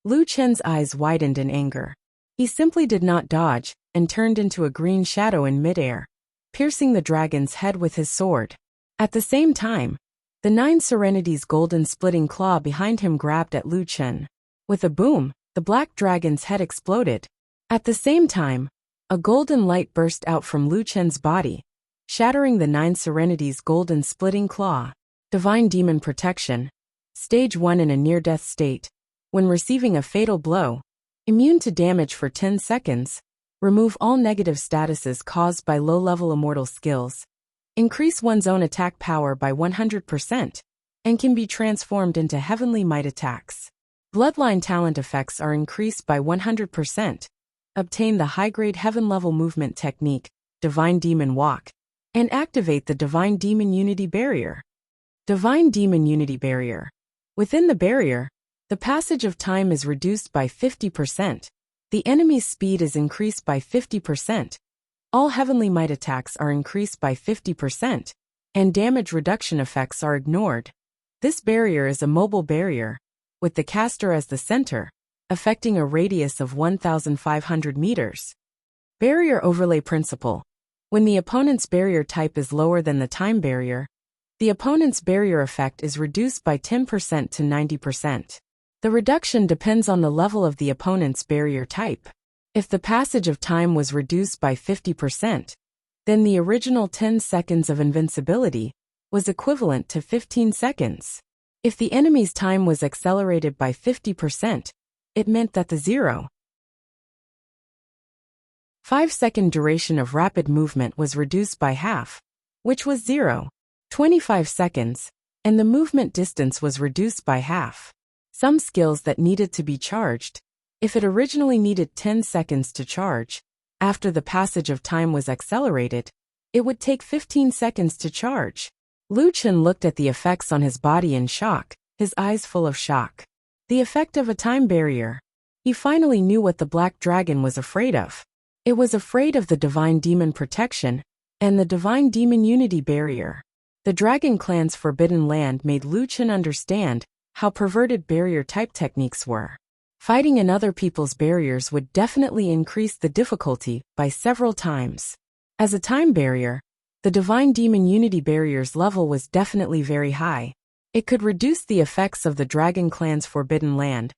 Lu Chen's eyes widened in anger. He simply did not dodge and turned into a green shadow in midair, piercing the dragon's head with his sword. At the same time, the 9 Serenity's golden splitting claw behind him grabbed at Lu Chen. With a boom, the black dragon's head exploded. At the same time, a golden light burst out from Lu Chen's body, shattering the 9 Serenity's golden splitting claw. Divine Demon Protection. Stage 1 in a near-death state. When receiving a fatal blow, immune to damage for 10 seconds, remove all negative statuses caused by low-level immortal skills, increase one's own attack power by 100%, and can be transformed into heavenly might attacks. Bloodline talent effects are increased by 100%. Obtain the high-grade heaven-level movement technique, Divine Demon Walk. and activate the Divine Demon Unity Barrier. Divine Demon Unity Barrier. Within the barrier, the passage of time is reduced by 50%. The enemy's speed is increased by 50%. All heavenly might attacks are increased by 50%, and damage reduction effects are ignored. This barrier is a mobile barrier, with the caster as the center, affecting a radius of 1,500 meters. Barrier Overlay Principle. When the opponent's barrier type is lower than the time barrier, the opponent's barrier effect is reduced by 10% to 90%. The reduction depends on the level of the opponent's barrier type. If the passage of time was reduced by 50%, then the original 10 seconds of invincibility was equivalent to 15 seconds. If the enemy's time was accelerated by 50%, it meant that the 0.5-second duration of rapid movement was reduced by half, which was 0.25 seconds, and the movement distance was reduced by half. Some skills that needed to be charged. If it originally needed 10 seconds to charge, after the passage of time was accelerated, it would take 15 seconds to charge. Lu Chen looked at the effects on his body in shock, his eyes full of shock. The effect of a time barrier. He finally knew what the Black Dragon was afraid of. It was afraid of the Divine Demon Protection and the Divine Demon Unity Barrier. The Dragon Clan's Forbidden Land made Lu Chen understand how perverted barrier-type techniques were. Fighting in other people's barriers would definitely increase the difficulty by several times. As a time barrier, the Divine Demon Unity Barrier's level was definitely very high. It could reduce the effects of the Dragon Clan's Forbidden Land,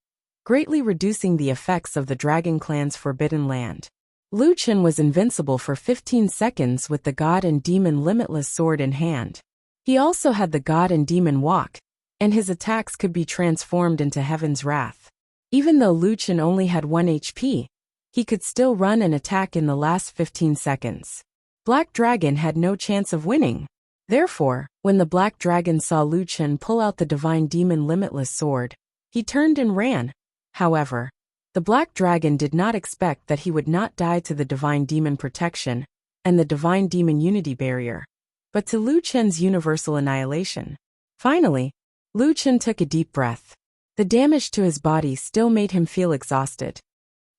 greatly reducing the effects of the Dragon Clan's Forbidden Land. Lu Chen was invincible for 15 seconds with the God and Demon Limitless Sword in hand. He also had the God and Demon Walk, and his attacks could be transformed into Heaven's Wrath. Even though Lu Chen only had 1 HP, he could still run and attack in the last 15 seconds. Black Dragon had no chance of winning. Therefore, when the Black Dragon saw Lu Chen pull out the Divine Demon Limitless Sword, he turned and ran. However, the Black Dragon did not expect that he would not die to the Divine Demon Protection and the Divine Demon Unity Barrier, but to Lu Chen's universal annihilation. Finally, Lu Chen took a deep breath. The damage to his body still made him feel exhausted.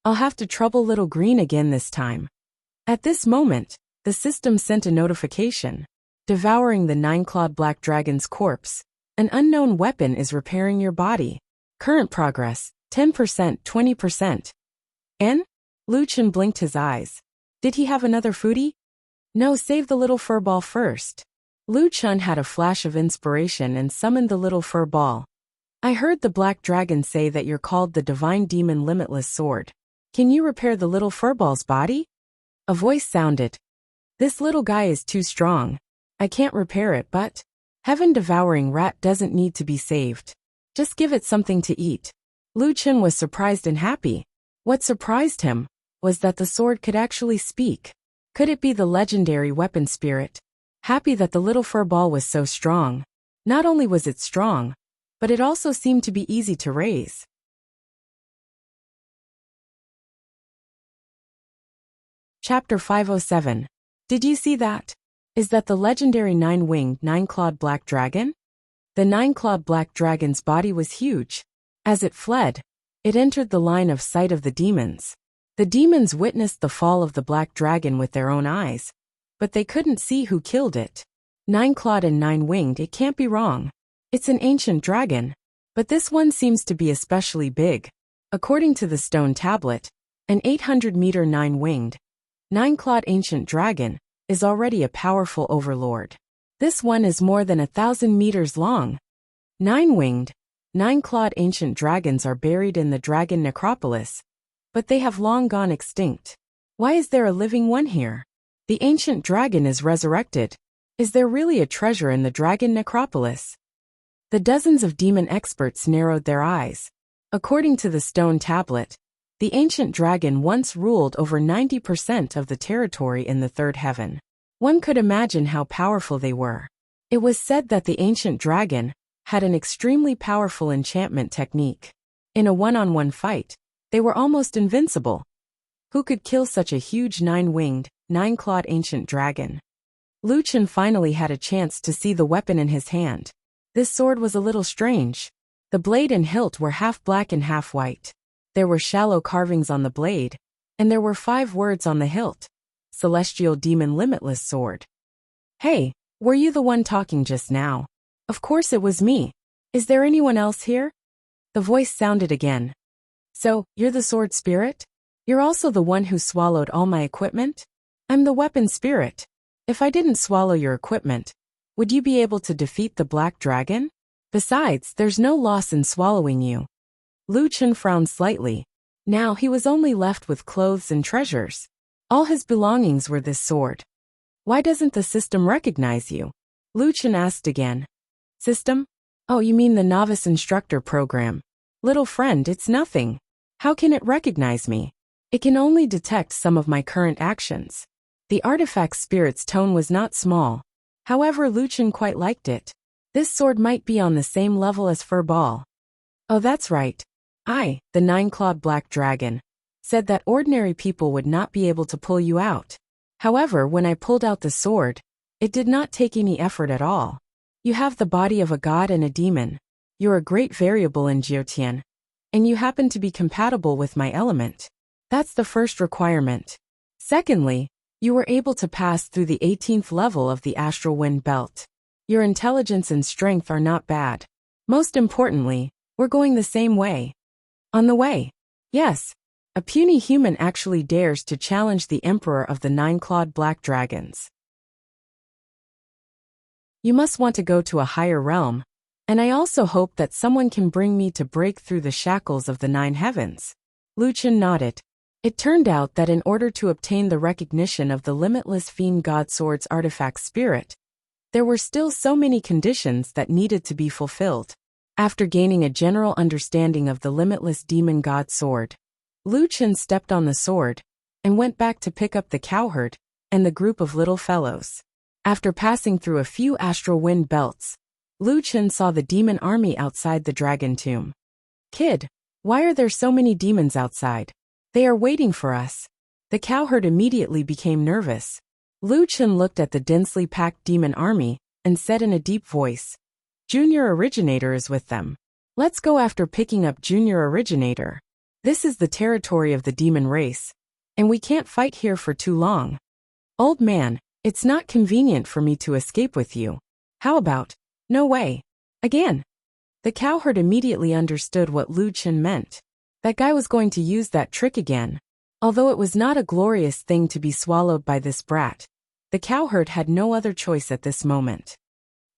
I'll have to trouble Little Green again this time. At this moment, the system sent a notification. Devouring the 9-clawed Black Dragon's corpse. An unknown weapon is repairing your body. Current progress, 10%, 20%. N? Lu Chen blinked his eyes. Did he have another foodie? No, save the little fur ball first. Lu Chen had a flash of inspiration and summoned the little fur ball. I heard the Black Dragon say that you're called the Divine Demon Limitless Sword. Can you repair the little fur ball's body? A voice sounded. This little guy is too strong. I can't repair it, but Heaven-devouring rat doesn't need to be saved. Just give it something to eat. Lu Chen was surprised and happy. What surprised him was that the sword could actually speak. Could it be the legendary weapon spirit? Happy that the little fur ball was so strong. Not only was it strong, but it also seemed to be easy to raise. Chapter 507. Did you see that? Is that the legendary 9-winged, 9-clawed black dragon? The 9-clawed black dragon's body was huge. As it fled, it entered the line of sight of the demons. The demons witnessed the fall of the black dragon with their own eyes, but they couldn't see who killed it. 9-clawed and 9-winged, it can't be wrong. It's an ancient dragon. But this one seems to be especially big. According to the stone tablet, an 800-meter 9-winged, 9-clawed ancient dragon is already a powerful overlord. This one is more than 1,000 meters long. 9-winged, 9-clawed ancient dragons are buried in the dragon necropolis, but they have long gone extinct. Why is there a living one here? The ancient dragon is resurrected. Is there really a treasure in the dragon necropolis? The dozens of demon experts narrowed their eyes. According to the stone tablet, the ancient dragon once ruled over 90% of the territory in the third heaven. One could imagine how powerful they were. It was said that the ancient dragon had an extremely powerful enchantment technique. In a one-on-one fight, they were almost invincible. Who could kill such a huge 9-winged, 9-clawed ancient dragon? Lu Chen finally had a chance to see the weapon in his hand. This sword was a little strange. The blade and hilt were half black and half white. There were shallow carvings on the blade, and there were 5 words on the hilt. Celestial Demon Limitless Sword. Hey, were you the one talking just now? Of course it was me. Is there anyone else here? The voice sounded again. So, you're the sword spirit? You're also the one who swallowed all my equipment? I'm the weapon spirit. If I didn't swallow your equipment, would you be able to defeat the black dragon? Besides, there's no loss in swallowing you. Lu Chen frowned slightly. Now he was only left with clothes and treasures. All his belongings were this sword. Why doesn't the system recognize you? Lu Chen asked again. System? Oh, you mean the novice instructor program. Little friend, it's nothing. How can it recognize me? It can only detect some of my current actions. The artifact spirit's tone was not small. However, Lu Chen quite liked it. This sword might be on the same level as Fur Ball. Oh, that's right. I, the 9-clawed black dragon, said that ordinary people would not be able to pull you out. However, when I pulled out the sword, it did not take any effort at all. You have the body of a god and a demon. You're a great variable in Jiutian. And you happen to be compatible with my element. That's the first requirement. Secondly, you were able to pass through the 18th level of the Astral Wind Belt. Your intelligence and strength are not bad. Most importantly, we're going the same way. On the way. Yes. A puny human actually dares to challenge the Emperor of the 9-clawed black dragons. You must want to go to a higher realm. And I also hope that someone can bring me to break through the shackles of the 9 heavens. Lu Chen nodded. It turned out that in order to obtain the recognition of the limitless Fiend God Sword's artifact spirit, there were still so many conditions that needed to be fulfilled. After gaining a general understanding of the limitless Demon God Sword, Lu Chen stepped on the sword and went back to pick up the cowherd and the group of little fellows. After passing through a few astral wind belts, Lu Chen saw the demon army outside the dragon tomb. Kid, why are there so many demons outside? They are waiting for us. The cowherd immediately became nervous. Lu Chen looked at the densely packed demon army and said in a deep voice, Junior Originator is with them. Let's go after picking up Junior Originator. This is the territory of the demon race, and we can't fight here for too long. Old man, it's not convenient for me to escape with you. How about, no way. Again. The cowherd immediately understood what Lu Chen meant. That guy was going to use that trick again. Although it was not a glorious thing to be swallowed by this brat, the cowherd had no other choice at this moment.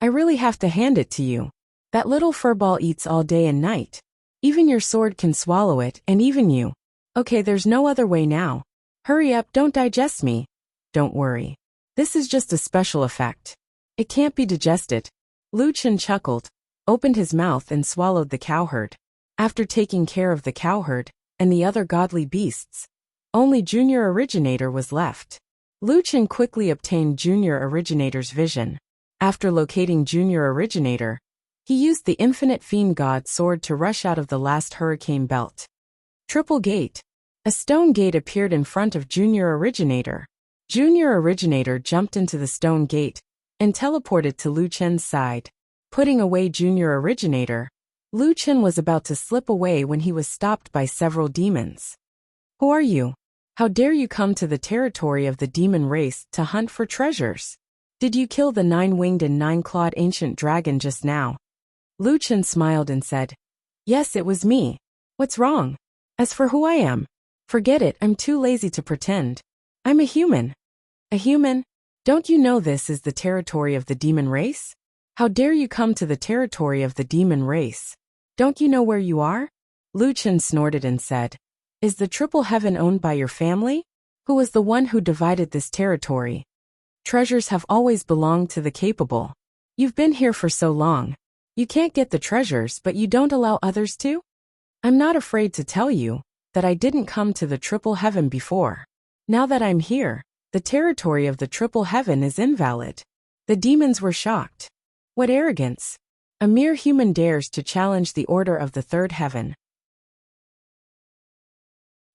I really have to hand it to you. That little furball eats all day and night. Even your sword can swallow it, and even you. Okay, there's no other way now. Hurry up, don't digest me. Don't worry. This is just a special effect. It can't be digested. Lu Chen chuckled, opened his mouth and swallowed the cowherd. After taking care of the cowherd and the other godly beasts, only Junior Originator was left. Lu Chen quickly obtained Junior Originator's vision. After locating Junior Originator, he used the Infinite Fiend God Sword to rush out of the last hurricane belt. Triple Gate. A stone gate appeared in front of Junior Originator. Junior Originator jumped into the stone gate and teleported to Lu Chen's side. Putting away Junior Originator, Lu Chen was about to slip away when he was stopped by several demons. Who are you? How dare you come to the territory of the demon race to hunt for treasures? Did you kill the 9-winged and 9-clawed ancient dragon just now? Lu Chen smiled and said, Yes, it was me. What's wrong? As for who I am, forget it, I'm too lazy to pretend. I'm a human. A human? Don't you know this is the territory of the demon race? How dare you come to the territory of the demon race? Don't you know where you are? Lu Chen snorted and said, Is the triple heaven owned by your family? Who was the one who divided this territory? Treasures have always belonged to the capable. You've been here for so long. You can't get the treasures, but you don't allow others to? I'm not afraid to tell you that I didn't come to the triple heaven before. Now that I'm here, the territory of the triple heaven is invalid. The demons were shocked. What arrogance! A mere human dares to challenge the order of the third heaven.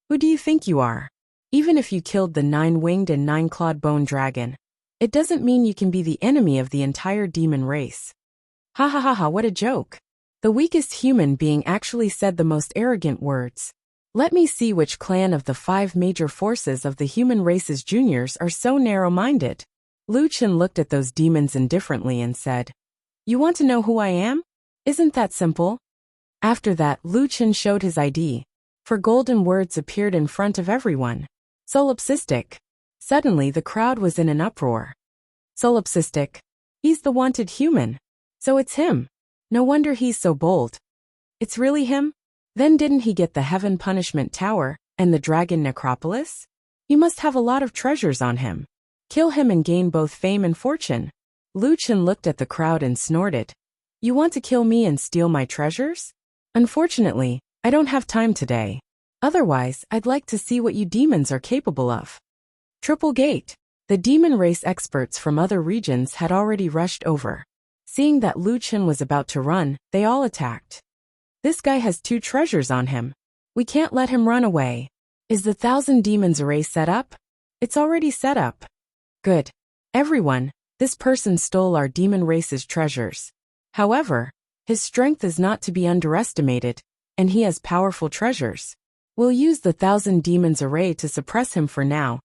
Who do you think you are? Even if you killed the 9-winged and 9-clawed bone dragon, It doesn't mean you can be the enemy of the entire demon race. Ha ha ha ha, what a joke. The weakest human being actually said the most arrogant words. Let me see which clan of the 5 major forces of the human race's juniors are so narrow-minded. Lu Chen looked at those demons indifferently and said, "You want to know who I am? Isn't that simple?" After that, Lu Chen showed his ID. 4 golden words appeared in front of everyone. Solipsistic. Suddenly the crowd was in an uproar. Solipsistic. He's the wanted human. So it's him. No wonder he's so bold. It's really him? Then didn't he get the Heaven Punishment Tower and the Dragon Necropolis? He must have a lot of treasures on him. Kill him and gain both fame and fortune. Lu Chen looked at the crowd and snorted. You want to kill me and steal my treasures? Unfortunately, I don't have time today. Otherwise, I'd like to see what you demons are capable of. Triple Gate. The demon race experts from other regions had already rushed over. Seeing that Lu Chen was about to run, they all attacked. This guy has 2 treasures on him. We can't let him run away. Is the 1,000 Demons array set up? It's already set up. Good. Everyone, this person stole our demon race's treasures. However, his strength is not to be underestimated, and he has powerful treasures. We'll use the 1,000 Demons array to suppress him for now,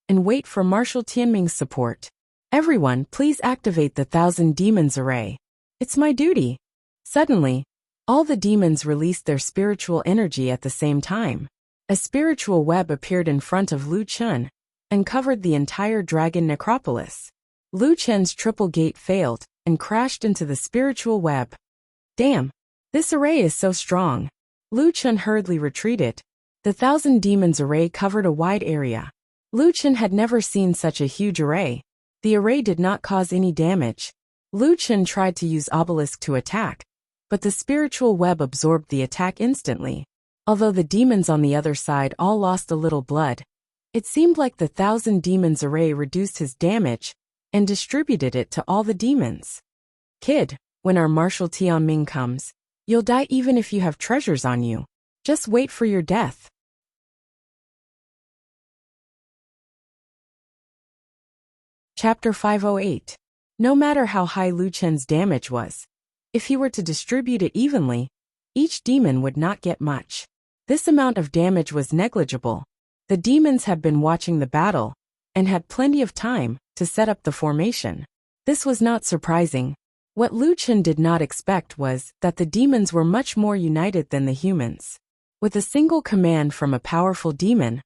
and wait for Marshal Tianming's support. Everyone, please activate the 1,000 Demons array. It's my duty. Suddenly, all the demons released their spiritual energy at the same time. A spiritual web appeared in front of Lu Chen and covered the entire Dragon Necropolis. Lu Chen's triple gate failed and crashed into the spiritual web. Damn, this array is so strong. Lu Chen hurriedly retreated. The 1,000 Demons array covered a wide area. Lu Chen had never seen such a huge array. The array did not cause any damage. Lu Chen tried to use Obelisk to attack, but the spiritual web absorbed the attack instantly. Although the demons on the other side all lost a little blood, it seemed like the 1,000 Demons array reduced his damage and distributed it to all the demons. Kid, when our Marshal Tianming comes, you'll die even if you have treasures on you. Just wait for your death. Chapter 508. No matter how high Lu Chen's damage was, if he were to distribute it evenly, each demon would not get much. This amount of damage was negligible. The demons had been watching the battle and had plenty of time to set up the formation. This was not surprising. What Lu Chen did not expect was that the demons were much more united than the humans. With a single command from a powerful demon,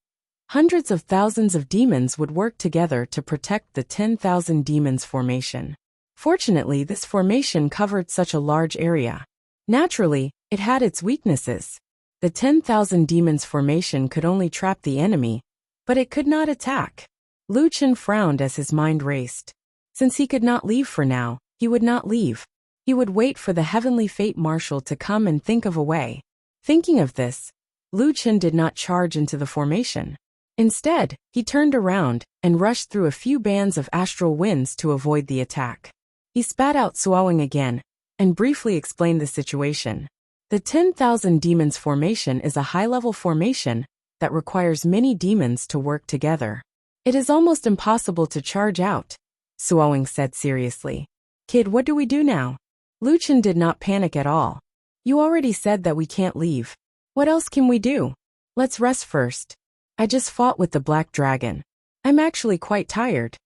hundreds of thousands of demons would work together to protect the 10,000 demons formation. Fortunately, this formation covered such a large area. Naturally, it had its weaknesses. The 10,000 demons formation could only trap the enemy, but it could not attack. Lu Chen frowned as his mind raced. Since he could not leave for now, he would not leave. He would wait for the heavenly fate marshal to come and think of a way. Thinking of this, Lu Chen did not charge into the formation. Instead, he turned around and rushed through a few bands of astral winds to avoid the attack. He spat out Suowing again and briefly explained the situation. The 10,000 Demons formation is a high-level formation that requires many demons to work together. It is almost impossible to charge out, Suowing said seriously. Kid, what do we do now? Lu Chen did not panic at all. You already said that we can't leave. What else can we do? Let's rest first. I just fought with the Black Dragon. I'm actually quite tired.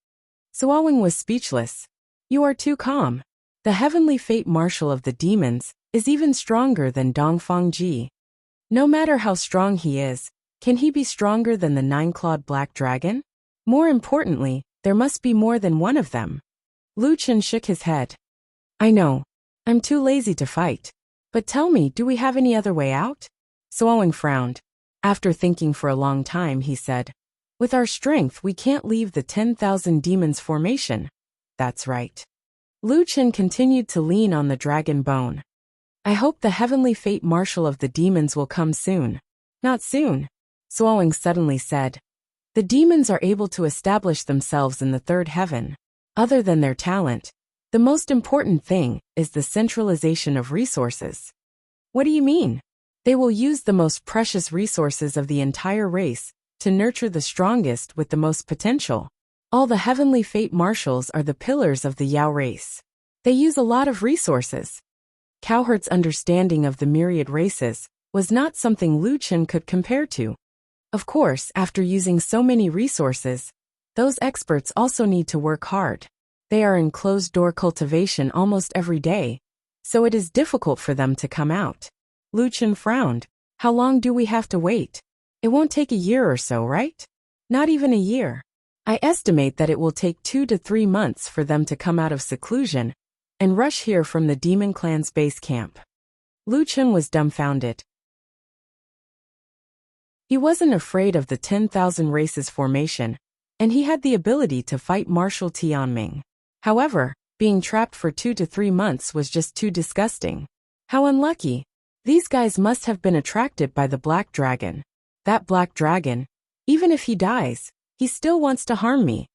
Suowing was speechless. You are too calm. The heavenly fate marshal of the demons is even stronger than Dongfang Ji. No matter how strong he is, can he be stronger than the 9-clawed Black Dragon? More importantly, there must be more than one of them. Lu Chen shook his head. I know. I'm too lazy to fight. But tell me, do we have any other way out? Suowing frowned. After thinking for a long time, he said, with our strength, we can't leave the 10,000 demons formation. That's right. Lu Chen continued to lean on the dragon bone. I hope the heavenly fate marshal of the demons will come soon. Not soon, Suowing suddenly said. The demons are able to establish themselves in the third heaven. Other than their talent, the most important thing is the centralization of resources. What do you mean? They will use the most precious resources of the entire race to nurture the strongest with the most potential. All the heavenly fate marshals are the pillars of the Yao race. They use a lot of resources. Cowherd's understanding of the myriad races was not something Lu Chen could compare to. Of course, after using so many resources, those experts also need to work hard. They are in closed-door cultivation almost every day, so it is difficult for them to come out. Lu Chen frowned. How long do we have to wait? It won't take a year or so, right? Not even a year. I estimate that it will take 2 to 3 months for them to come out of seclusion and rush here from the Demon Clan's base camp. Lu Chen was dumbfounded. He wasn't afraid of the 10,000 races formation, and he had the ability to fight Marshal Tianming. However, being trapped for 2 to 3 months was just too disgusting. How unlucky. These guys must have been attracted by the Black Dragon. That Black Dragon, even if he dies, he still wants to harm me.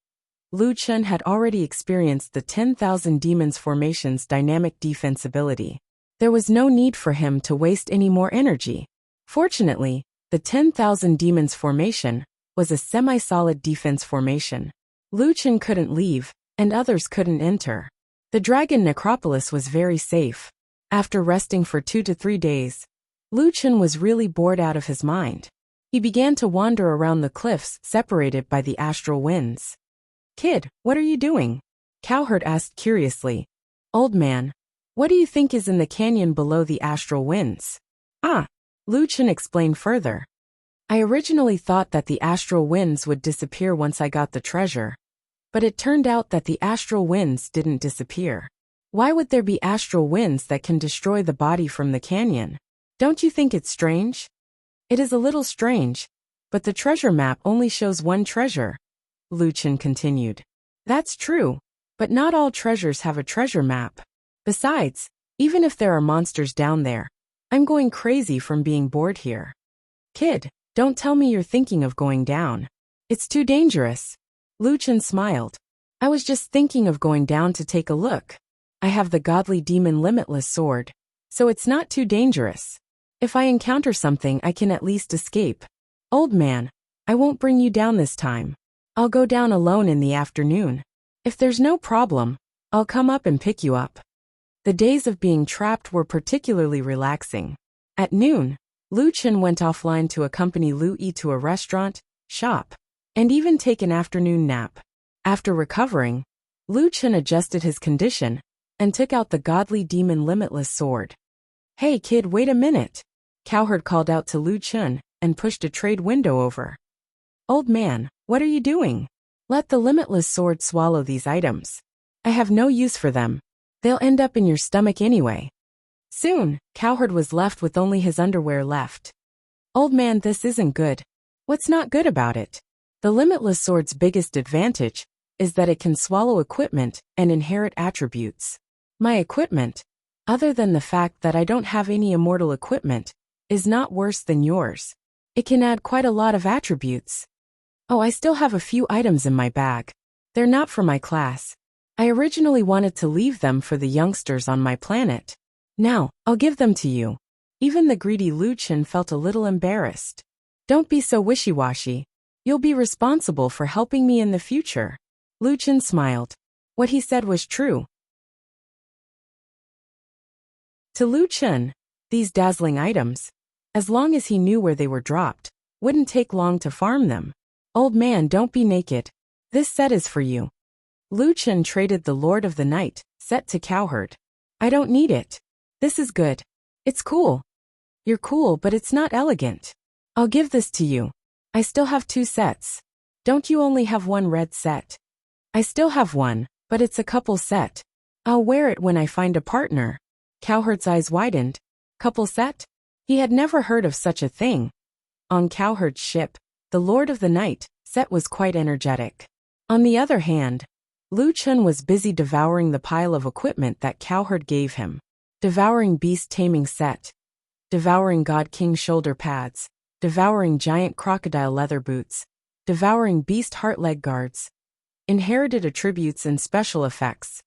Lu Chen had already experienced the 10,000 Demons formation's dynamic defense ability. There was no need for him to waste any more energy. Fortunately, the 10,000 Demons formation was a semi-solid defense formation. Lu Chen couldn't leave, and others couldn't enter. The Dragon Necropolis was very safe. After resting for 2 to 3 days, Lu Chen was really bored out of his mind. He began to wander around the cliffs separated by the astral winds. Kid, what are you doing? Cowherd asked curiously. Old man, what do you think is in the canyon below the astral winds? Lu Chen explained further. I originally thought that the astral winds would disappear once I got the treasure, but it turned out that the astral winds didn't disappear. Why would there be astral winds that can destroy the body from the canyon? Don't you think it's strange? It is a little strange, but the treasure map only shows one treasure, Lu Chen continued. That's true, but not all treasures have a treasure map. Besides, even if there are monsters down there, I'm going crazy from being bored here. Kid, don't tell me you're thinking of going down. It's too dangerous. Lu Chen smiled. I was just thinking of going down to take a look. I have the godly demon limitless sword, so it's not too dangerous. If I encounter something, I can at least escape. Old man, I won't bring you down this time. I'll go down alone in the afternoon. If there's no problem, I'll come up and pick you up. The days of being trapped were particularly relaxing. At noon, Lu Chen went offline to accompany Lu Yi to a restaurant, shop, and even take an afternoon nap. After recovering, Lu Chen adjusted his condition and took out the godly demon limitless sword. Hey kid, wait a minute. Cowherd called out to Lu Chen and pushed a trade window over. Old man, what are you doing? Let the limitless sword swallow these items. I have no use for them. They'll end up in your stomach anyway. Soon, Cowherd was left with only his underwear left. Old man, this isn't good. What's not good about it? The limitless sword's biggest advantage is that it can swallow equipment and inherit attributes. My equipment, other than the fact that I don't have any immortal equipment, is not worse than yours. It can add quite a lot of attributes. Oh, I still have a few items in my bag. They're not for my class. I originally wanted to leave them for the youngsters on my planet. Now, I'll give them to you. Even the greedy Lu Chen felt a little embarrassed. Don't be so wishy-washy. You'll be responsible for helping me in the future. Lu Chen smiled. What he said was true. To Lu Chen, these dazzling items, as long as he knew where they were dropped, wouldn't take long to farm them. Old man, don't be naked. This set is for you. Lu Chen traded the Lord of the Night set to Cowherd. I don't need it. This is good. It's cool. You're cool, but it's not elegant. I'll give this to you. I still have 2 sets. Don't you only have 1 red set? I still have 1, but it's a couple set. I'll wear it when I find a partner. Cowherd's eyes widened. Couple set? He had never heard of such a thing. On Cowherd's ship, the Lord of the Night set was quite energetic. On the other hand, Lu Chen was busy devouring the pile of equipment that Cowherd gave him. Devouring beast taming set. Devouring God King shoulder pads. Devouring giant crocodile leather boots. Devouring beast heart leg guards. Inherited attributes and special effects.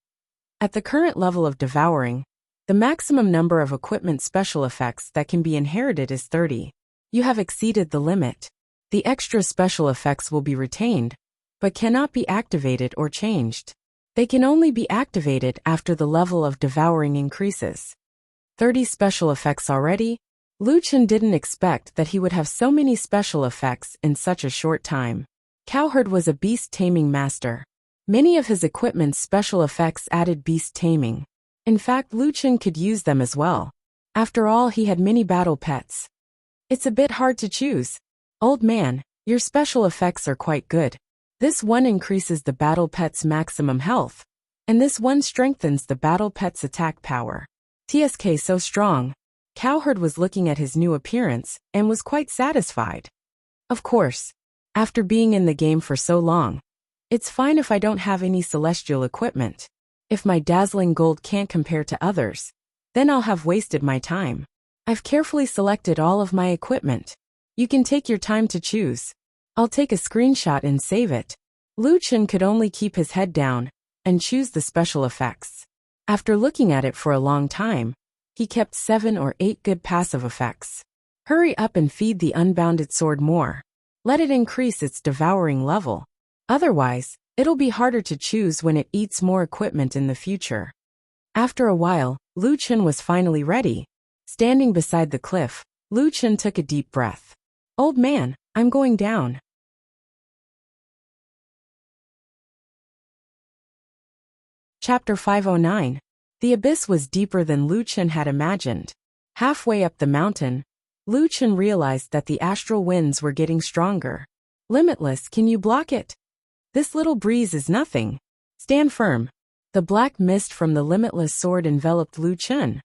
At the current level of devouring, the maximum number of equipment special effects that can be inherited is 30. You have exceeded the limit. The extra special effects will be retained, but cannot be activated or changed. They can only be activated after the level of devouring increases. 30 special effects already? Lucian didn't expect that he would have so many special effects in such a short time. Cowherd was a beast-taming master. Many of his equipment's special effects added beast taming. In fact, Lucian could use them as well. After all, he had many battle pets. It's a bit hard to choose. Old man, your special effects are quite good. This one increases the battle pet's maximum health, and this one strengthens the battle pet's attack power. TSK so strong. Cowherd was looking at his new appearance and was quite satisfied. Of course, after being in the game for so long, it's fine if I don't have any celestial equipment. If my dazzling gold can't compare to others, then I'll have wasted my time. I've carefully selected all of my equipment. You can take your time to choose. I'll take a screenshot and save it. Lucian could only keep his head down and choose the special effects. After looking at it for a long time, he kept 7 or 8 good passive effects. Hurry up and feed the unbounded sword more. Let it increase its devouring level. Otherwise, it'll be harder to choose when it eats more equipment in the future. After a while, Lucian was finally ready. Standing beside the cliff, Lucian took a deep breath. Old man, I'm going down. Chapter 509. The abyss was deeper than Lucian had imagined. Halfway up the mountain, Lucian realized that the astral winds were getting stronger. Limitless, can you block it? This little breeze is nothing. Stand firm. The black mist from the limitless sword enveloped Lucian,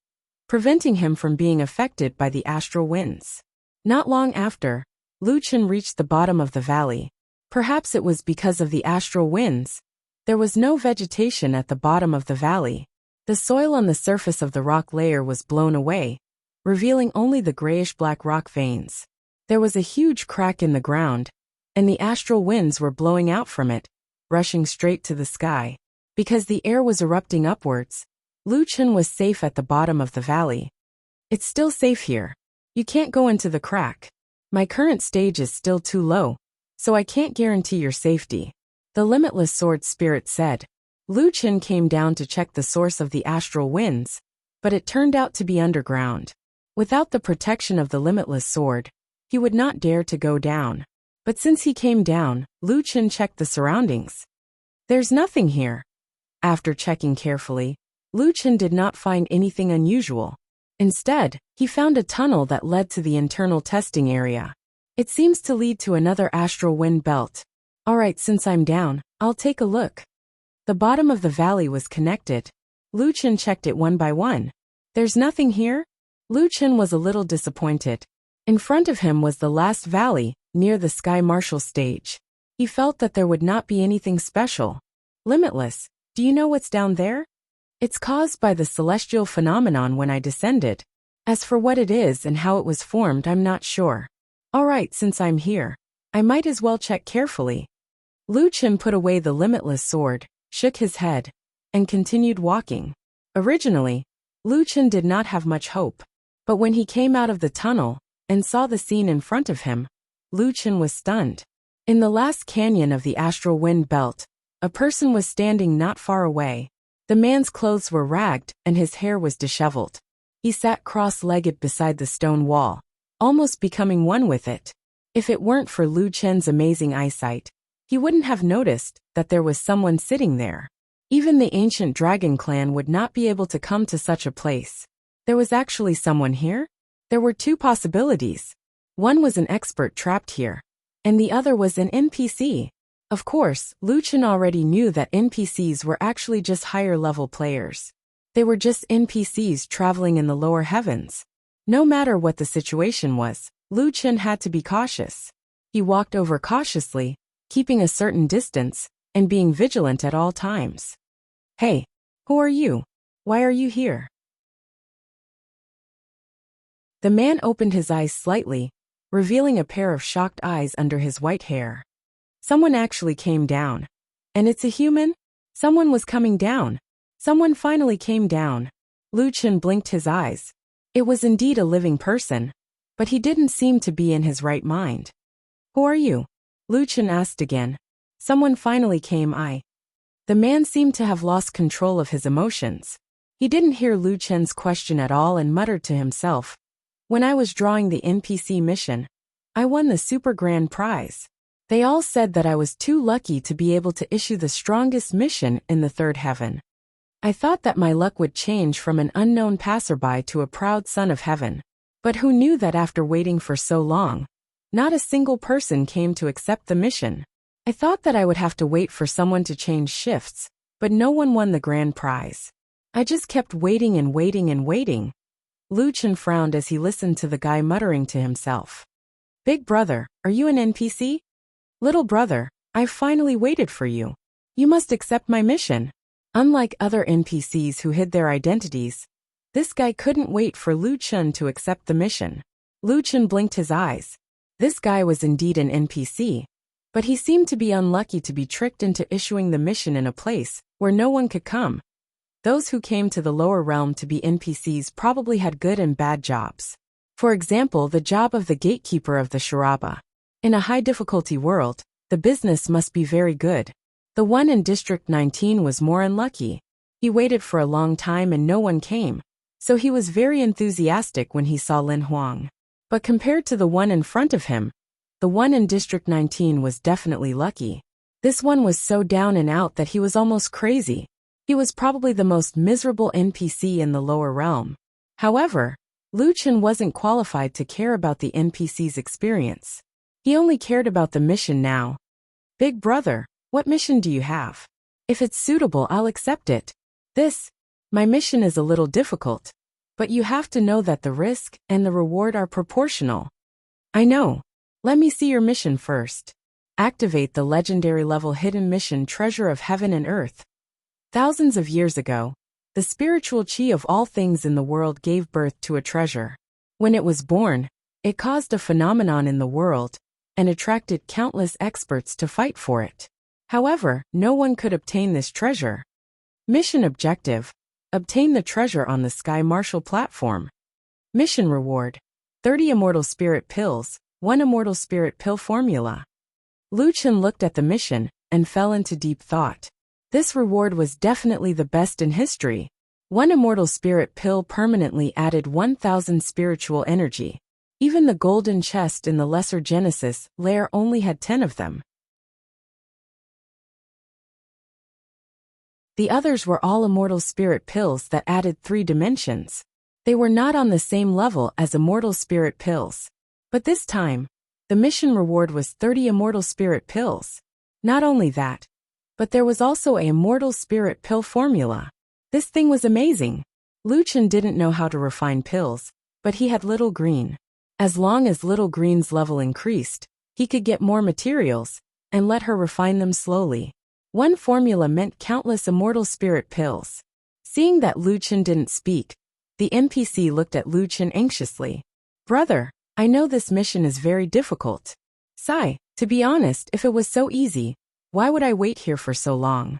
preventing him from being affected by the astral winds. Not long after, Lucian reached the bottom of the valley. Perhaps it was because of the astral winds. There was no vegetation at the bottom of the valley. The soil on the surface of the rock layer was blown away, revealing only the grayish-black rock veins. There was a huge crack in the ground, and the astral winds were blowing out from it, rushing straight to the sky. Because the air was erupting upwards, Lucian was safe at the bottom of the valley. It's still safe here. You can't go into the crack. My current stage is still too low, so I can't guarantee your safety. The limitless sword spirit said. Lucian came down to check the source of the astral winds, but it turned out to be underground. Without the protection of the limitless sword, he would not dare to go down. But since he came down, Lucian checked the surroundings. There's nothing here. After checking carefully, Lucian did not find anything unusual. Instead, he found a tunnel that led to the internal testing area. It seems to lead to another astral wind belt. Alright, since I'm down, I'll take a look. The bottom of the valley was connected. Lucian checked it one by one. There's nothing here? Lucian was a little disappointed. In front of him was the last valley, near the Sky Marshal stage. He felt that there would not be anything special. Limitless, do you know what's down there? It's caused by the celestial phenomenon when I descended. As for what it is and how it was formed, I'm not sure. Alright, since I'm here, I might as well check carefully. Lucian put away the limitless sword, shook his head, and continued walking. Originally, Lucian did not have much hope, but when he came out of the tunnel and saw the scene in front of him, Lucian was stunned. In the last canyon of the astral wind belt, a person was standing not far away. The man's clothes were ragged and his hair was disheveled. He sat cross-legged beside the stone wall, almost becoming one with it. If it weren't for Lucian's amazing eyesight, he wouldn't have noticed that there was someone sitting there. Even the ancient dragon clan would not be able to come to such a place. There was actually someone here? There were two possibilities. One was an expert trapped here, and the other was an NPC. Of course, Lucian already knew that NPCs were actually just higher-level players. They were just NPCs traveling in the lower heavens. No matter what the situation was, Lucian had to be cautious. He walked over cautiously, keeping a certain distance, and being vigilant at all times. Hey, who are you? Why are you here? The man opened his eyes slightly, revealing a pair of shocked eyes under his white hair. Someone actually came down. And it's a human? Someone was coming down. Someone finally came down. Lucian blinked his eyes. It was indeed a living person, but he didn't seem to be in his right mind. Who are you? Lucian asked again. Someone finally came. The man seemed to have lost control of his emotions. He didn't hear Lu Chen's question at all and muttered to himself. When I was drawing the NPC mission, I won the super grand prize. They all said that I was too lucky to be able to issue the strongest mission in the third heaven. I thought that my luck would change from an unknown passerby to a proud son of heaven. But who knew that after waiting for so long, not a single person came to accept the mission. I thought that I would have to wait for someone to change shifts, but no one won the grand prize. I just kept waiting and waiting and waiting. Lu Chen frowned as he listened to the guy muttering to himself. Big brother, are you an NPC? Little brother, I've finally waited for you. You must accept my mission. Unlike other NPCs who hid their identities, this guy couldn't wait for Lu Chen to accept the mission. Lu Chen blinked his eyes. This guy was indeed an NPC, but he seemed to be unlucky to be tricked into issuing the mission in a place where no one could come. Those who came to the lower realm to be NPCs probably had good and bad jobs. For example, the job of the gatekeeper of the Sharaba. In a high-difficulty world, the business must be very good. The one in District 19 was more unlucky. He waited for a long time and no one came, so he was very enthusiastic when he saw Lin Huang. But compared to the one in front of him, the one in District 19 was definitely lucky. This one was so down and out that he was almost crazy. He was probably the most miserable NPC in the lower realm. However, Lu Chen wasn't qualified to care about the NPC's experience. He only cared about the mission now. Big brother, what mission do you have? If it's suitable, I'll accept it. My mission is a little difficult, but you have to know that the risk and the reward are proportional. I know. Let me see your mission first. Activate the legendary level hidden mission Treasure of Heaven and Earth. Thousands of years ago, the spiritual chi of all things in the world gave birth to a treasure. When it was born, it caused a phenomenon in the world and attracted countless experts to fight for it. However, no one could obtain this treasure. Mission objective: obtain the treasure on the Sky Marshal platform. Mission reward: 30 immortal spirit pills, 1 immortal spirit pill formula. Lu Chen looked at the mission and fell into deep thought. This reward was definitely the best in history. 1 immortal spirit pill permanently added 1,000 spiritual energy. Even the golden chest in the Lesser Genesis layer only had 10 of them. The others were all immortal spirit pills that added 3 dimensions. They were not on the same level as immortal spirit pills. But this time, the mission reward was 30 immortal spirit pills. Not only that, but there was also a immortal spirit pill formula. This thing was amazing. Lu Chen didn't know how to refine pills, but he had Little Green. As long as Little Green's level increased, he could get more materials and let her refine them slowly. 1 formula meant countless immortal spirit pills. Seeing that Lu Chen didn't speak, the NPC looked at Lu Chen anxiously. Brother, I know this mission is very difficult. To be honest, if it was so easy, why would I wait here for so long?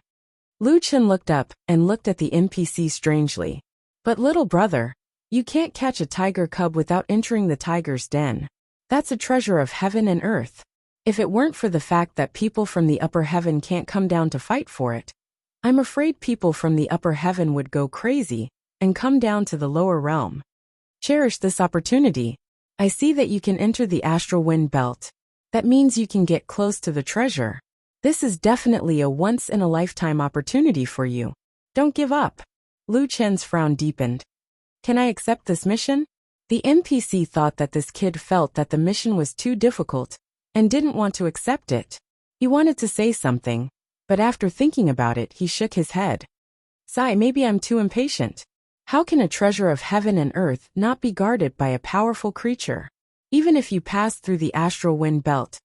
Lu Chen looked up and looked at the NPC strangely. But little brother, you can't catch a tiger cub without entering the tiger's den. That's a treasure of heaven and earth. If it weren't for the fact that people from the upper heaven can't come down to fight for it, I'm afraid people from the upper heaven would go crazy and come down to the lower realm. Cherish this opportunity. I see that you can enter the astral wind belt. That means you can get close to the treasure. This is definitely a once-in-a-lifetime opportunity for you. Don't give up. Lu Chen's frown deepened. Can I accept this mission? The NPC thought that this kid felt that the mission was too difficult and didn't want to accept it. He wanted to say something, but after thinking about it, he shook his head. Maybe I'm too impatient. How can a treasure of heaven and earth not be guarded by a powerful creature? Even if you pass through the astral wind belt,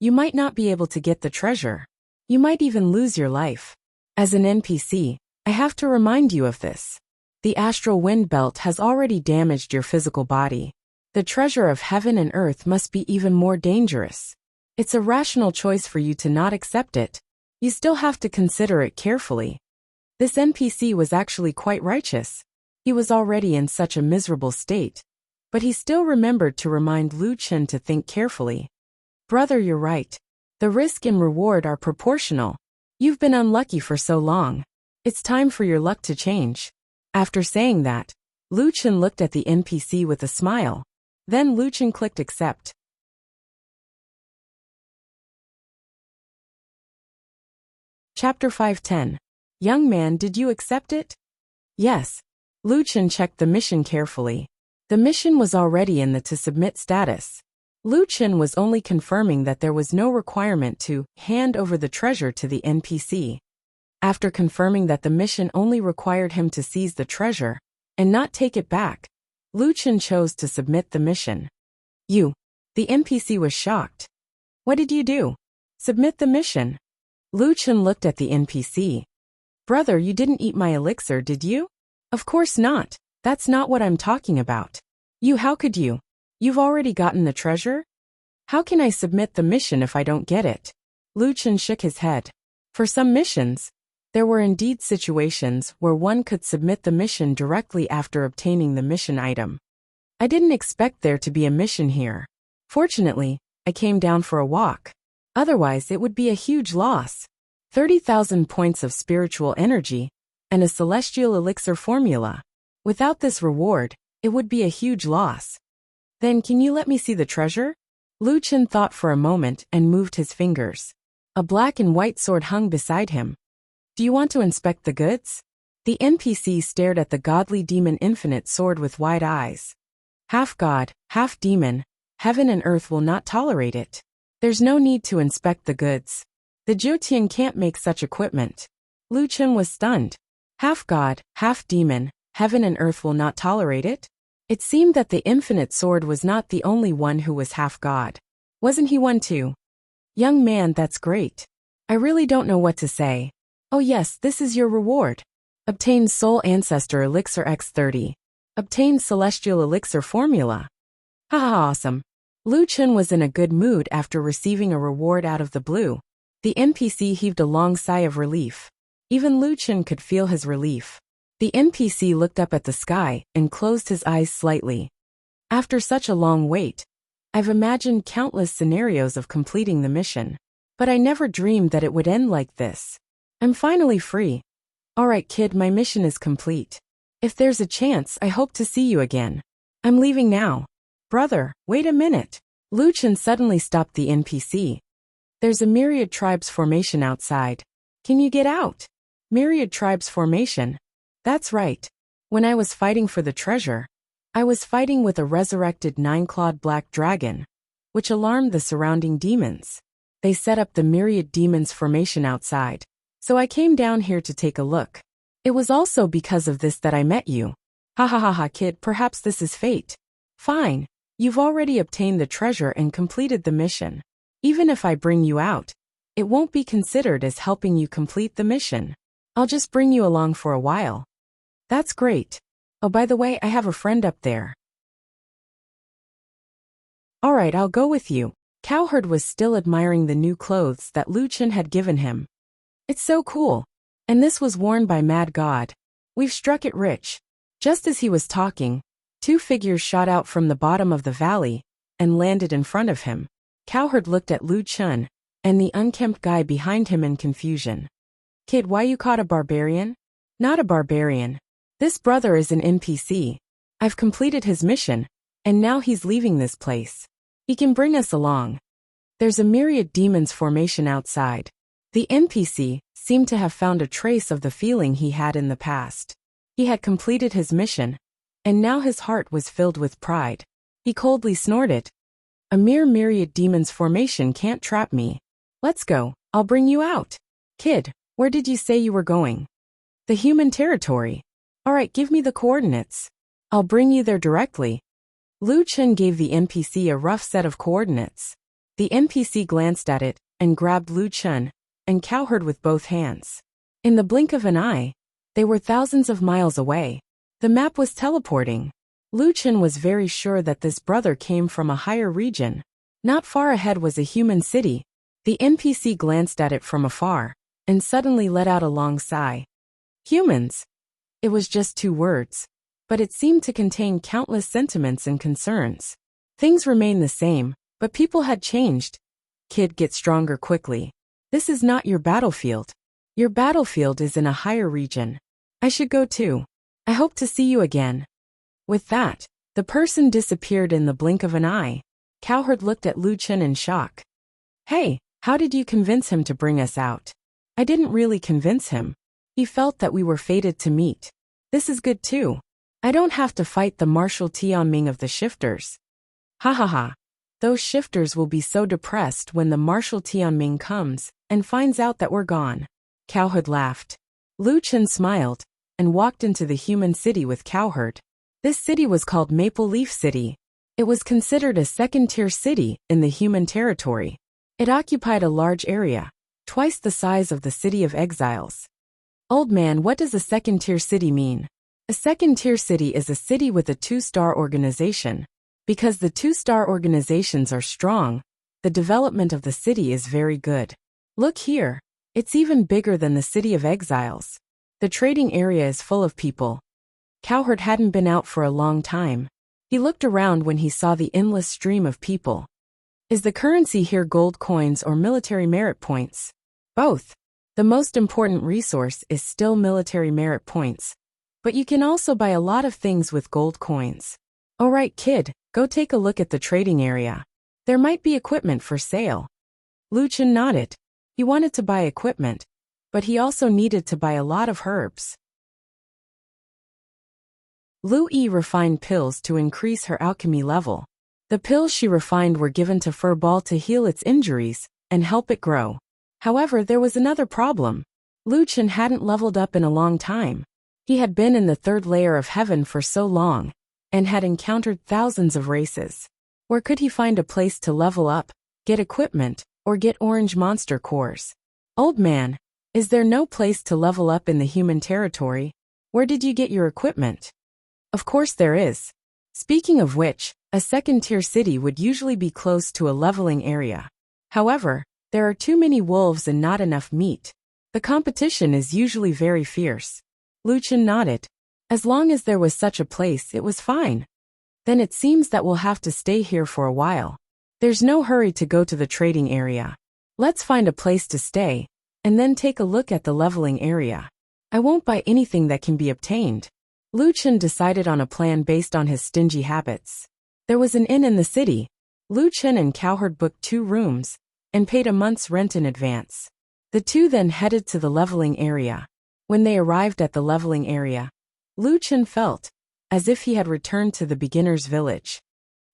you might not be able to get the treasure. You might even lose your life. As an NPC, I have to remind you of this. The astral wind belt has already damaged your physical body. The treasure of heaven and earth must be even more dangerous. It's a rational choice for you to not accept it. You still have to consider it carefully. This NPC was actually quite righteous. He was already in such a miserable state, but he still remembered to remind Lu Chen to think carefully. Brother, you're right. The risk and reward are proportional. You've been unlucky for so long. It's time for your luck to change. After saying that, Lu Chen looked at the NPC with a smile. Then Lu Chen clicked accept. Chapter 510. Young man, did you accept it? Yes. Lu Chen checked the mission carefully. The mission was already in the to submit status. Lu Chen was only confirming that there was no requirement to hand over the treasure to the NPC. After confirming that the mission only required him to seize the treasure and not take it back, Lu Chen chose to submit the mission. You. The NPC was shocked. What did you do? Submit the mission. Lu Chen looked at the NPC. Brother, you didn't eat my elixir, did you? Of course not. That's not what I'm talking about. How could you? You've already gotten the treasure? How can I submit the mission if I don't get it? Lu Chen shook his head. For some missions, there were indeed situations where one could submit the mission directly after obtaining the mission item. I didn't expect there to be a mission here. Fortunately, I came down for a walk. Otherwise, it would be a huge loss. 30,000 points of spiritual energy and a celestial elixir formula. Without this reward, it would be a huge loss. Then can you let me see the treasure? Lu Chen thought for a moment and moved his fingers. A black and white sword hung beside him. Do you want to inspect the goods? The NPC stared at the godly demon infinite sword with wide eyes. Half god, half demon, heaven and earth will not tolerate it. There's no need to inspect the goods. The Jiutian can't make such equipment. Lu Chen was stunned. Half god, half demon, heaven and earth will not tolerate it? It seemed that the infinite sword was not the only one who was half god. Wasn't he one too? Young man, that's great. I really don't know what to say. Oh yes, this is your reward. Obtain Soul Ancestor Elixir X30. Obtain Celestial Elixir Formula. Haha, awesome. Lu Chen was in a good mood after receiving a reward out of the blue. The NPC heaved a long sigh of relief. Even Lu Chen could feel his relief. The NPC looked up at the sky and closed his eyes slightly. After such a long wait, I've imagined countless scenarios of completing the mission. But I never dreamed that it would end like this. I'm finally free. Alright kid, my mission is complete. If there's a chance, I hope to see you again. I'm leaving now. Brother, wait a minute. Lu Chen suddenly stopped the NPC. There's a myriad tribes formation outside. Can you get out? Myriad tribes formation? That's right. When I was fighting for the treasure, I was fighting with a resurrected 9-clawed black dragon, which alarmed the surrounding demons. They set up the myriad demons formation outside, so I came down here to take a look. It was also because of this that I met you. Ha ha ha ha kid, perhaps this is fate. Fine, you've already obtained the treasure and completed the mission. Even if I bring you out, it won't be considered as helping you complete the mission. I'll just bring you along for a while. That's great. Oh, by the way, I have a friend up there. Alright, I'll go with you. Cowherd was still admiring the new clothes that Lu Chen had given him. It's so cool. And this was worn by Mad God. We've struck it rich. Just as he was talking, two figures shot out from the bottom of the valley and landed in front of him. Cowherd looked at Lu Chen and the unkempt guy behind him in confusion. Kid, why you caught a barbarian? Not a barbarian. This brother is an NPC. I've completed his mission, and now he's leaving this place. He can bring us along. There's a myriad demons formation outside. The NPC seemed to have found a trace of the feeling he had in the past. He had completed his mission, and now his heart was filled with pride. He coldly snorted. A mere myriad demons formation can't trap me. Let's go, I'll bring you out. Kid, where did you say you were going? The human territory. Alright, give me the coordinates. I'll bring you there directly. Lu Chen gave the NPC a rough set of coordinates. The NPC glanced at it and grabbed Lu Chen and Cowherd with both hands. In the blink of an eye, they were thousands of miles away. The map was teleporting. Lu Chen was very sure that this brother came from a higher region. Not far ahead was a human city. The NPC glanced at it from afar and suddenly let out a long sigh. Humans. It was just 2 words, but it seemed to contain countless sentiments and concerns. Things remained the same, but people had changed. kid, get stronger quickly. This is not your battlefield. Your battlefield is in a higher region. I should go too. I hope to see you again. With that, the person disappeared in the blink of an eye. Cowherd looked at Lu Chen in shock. Hey, how did you convince him to bring us out? I didn't really convince him. He felt that we were fated to meet. This is good too. I don't have to fight the Marshal Tianming of the shifters. Ha ha ha. Those shifters will be so depressed when the Marshal Tianming comes and finds out that we're gone. Cowherd laughed. Lu Chen smiled and walked into the human city with Cowherd. This city was called Maple Leaf City. It was considered a second-tier city in the human territory. It occupied a large area, twice the size of the City of Exiles. Old man, what does a second-tier city mean? A second-tier city is a city with a 2-star organization. Because the 2-star organizations are strong, the development of the city is very good. Look here. It's even bigger than the City of Exiles. The trading area is full of people. Cowherd hadn't been out for a long time. He looked around when he saw the endless stream of people. Is the currency here gold coins or military merit points? Both. The most important resource is still military merit points. But you can also buy a lot of things with gold coins. Alright kid, go take a look at the trading area. There might be equipment for sale. Lu Chen nodded. He wanted to buy equipment, but he also needed to buy a lot of herbs. Lu Yi refined pills to increase her alchemy level. The pills she refined were given to Fur Ball to heal its injuries and help it grow. However, there was another problem. Lu Chen hadn't leveled up in a long time. He had been in the 3rd layer of heaven for so long and had encountered thousands of races. Where could he find a place to level up, get equipment, or get orange monster cores? Old man, is there no place to level up in the human territory? Where did you get your equipment? Of course there is. Speaking of which, a second-tier city would usually be close to a leveling area. However, there are too many wolves and not enough meat. The competition is usually very fierce. Lu Chen nodded. As long as there was such a place, it was fine. Then it seems that we'll have to stay here for a while. There's no hurry to go to the trading area. Let's find a place to stay, and then take a look at the leveling area. I won't buy anything that can be obtained. Lu Chen decided on a plan based on his stingy habits. There was an inn in the city. Lu Chen and Cowherd booked 2 rooms and paid a month's rent in advance. The two then headed to the leveling area. When they arrived at the leveling area, Lu Chen felt as if he had returned to the beginner's village.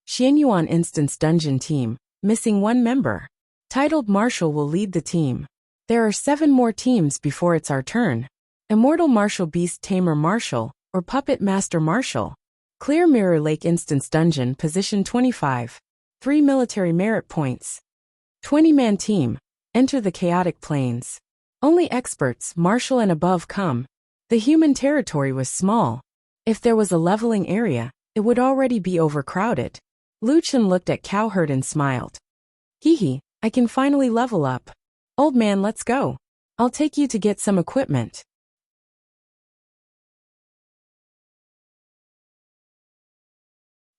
Xianyuan Instance Dungeon Team, missing 1 member. Titled Marshal will lead the team. There are 7 more teams before it's our turn. Immortal Marshal, Beast Tamer Marshal, or Puppet Master Marshal. Clear Mirror Lake Instance Dungeon, position 25. 3 military merit points. 20-man team. Enter the chaotic plains. Only experts, Marshal and above come. The human territory was small. If there was a leveling area, it would already be overcrowded. Lu Chen looked at Cowherd and smiled. Hee, I can finally level up. Old man, let's go. I'll take you to get some equipment.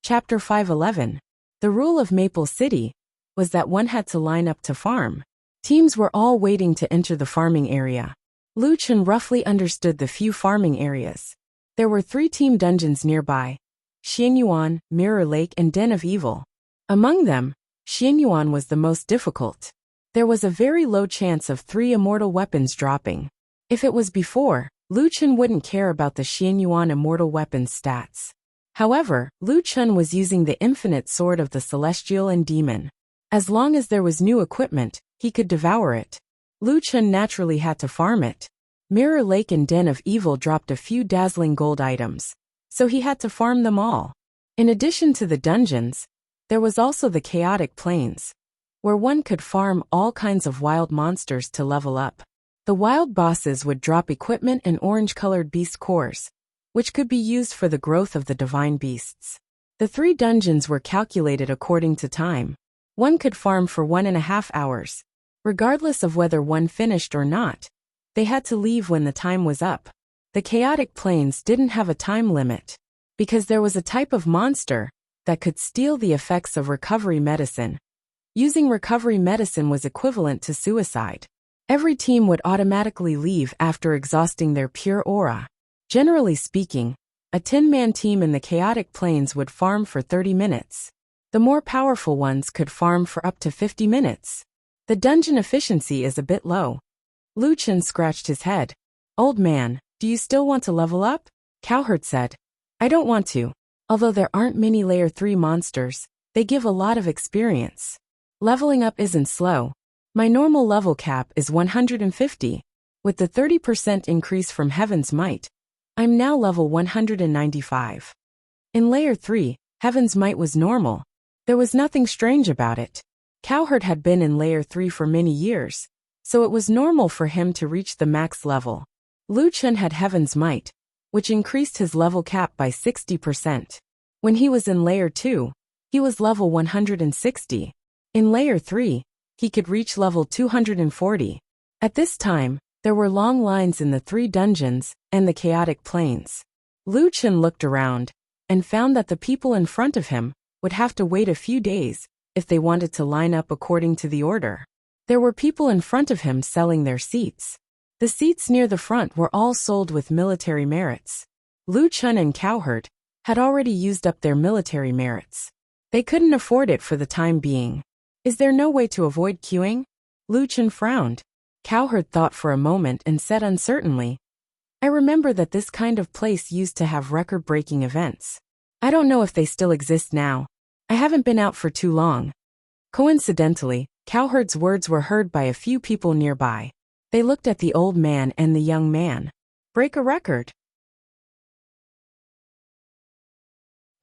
Chapter 511. The rule of Maple City was that one had to line up to farm. Teams were all waiting to enter the farming area. Lu Chen roughly understood the few farming areas. There were 3 team dungeons nearby: Xianyuan, Mirror Lake, and Den of Evil. Among them, Xianyuan was the most difficult. There was a very low chance of 3 immortal weapons dropping. If it was before, Lu Chen wouldn't care about the Xianyuan immortal weapons stats. However, Lu Chen was using the infinite sword of the Celestial and Demon. As long as there was new equipment, he could devour it. Lu Chen naturally had to farm it. Mirror Lake and Den of Evil dropped a few dazzling gold items, so he had to farm them all. In addition to the dungeons, there was also the chaotic plains, where one could farm all kinds of wild monsters to level up. The wild bosses would drop equipment and orange-colored beast cores, which could be used for the growth of the divine beasts. The 3 dungeons were calculated according to time. One could farm for 1.5 hours. Regardless of whether one finished or not, they had to leave when the time was up. The chaotic plains didn't have a time limit, because there was a type of monster that could steal the effects of recovery medicine. Using recovery medicine was equivalent to suicide. Every team would automatically leave after exhausting their pure aura. Generally speaking, a 10-man team in the chaotic planes would farm for 30 minutes. The more powerful ones could farm for up to 50 minutes. The dungeon efficiency is a bit low. Luchin scratched his head. Old man, do you still want to level up? Cowherd said. I don't want to. Although there aren't many Layer 3 monsters, they give a lot of experience. Leveling up isn't slow. My normal level cap is 150. With the 30% increase from Heaven's Might, I'm now level 195. In Layer 3, Heaven's Might was normal. There was nothing strange about it. Cowherd had been in Layer 3 for many years, so it was normal for him to reach the max level. Luchin had Heaven's Might, which increased his level cap by 60%. When he was in Layer 2, he was level 160. In Layer 3, he could reach level 240. At this time, there were long lines in the 3 dungeons and the chaotic planes. Luchin looked around and found that the people in front of him would have to wait a few days if they wanted to line up according to the order. There were people in front of him selling their seats. The seats near the front were all sold with military merits. Luchin and Cowherd had already used up their military merits. They couldn't afford it for the time being. Is there no way to avoid queuing? Luchin frowned. Cowherd thought for a moment and said uncertainly, I remember that this kind of place used to have record-breaking events. I don't know if they still exist now. I haven't been out for too long. Coincidentally, Cowherd's words were heard by a few people nearby. They looked at the old man and the young man. Break a record.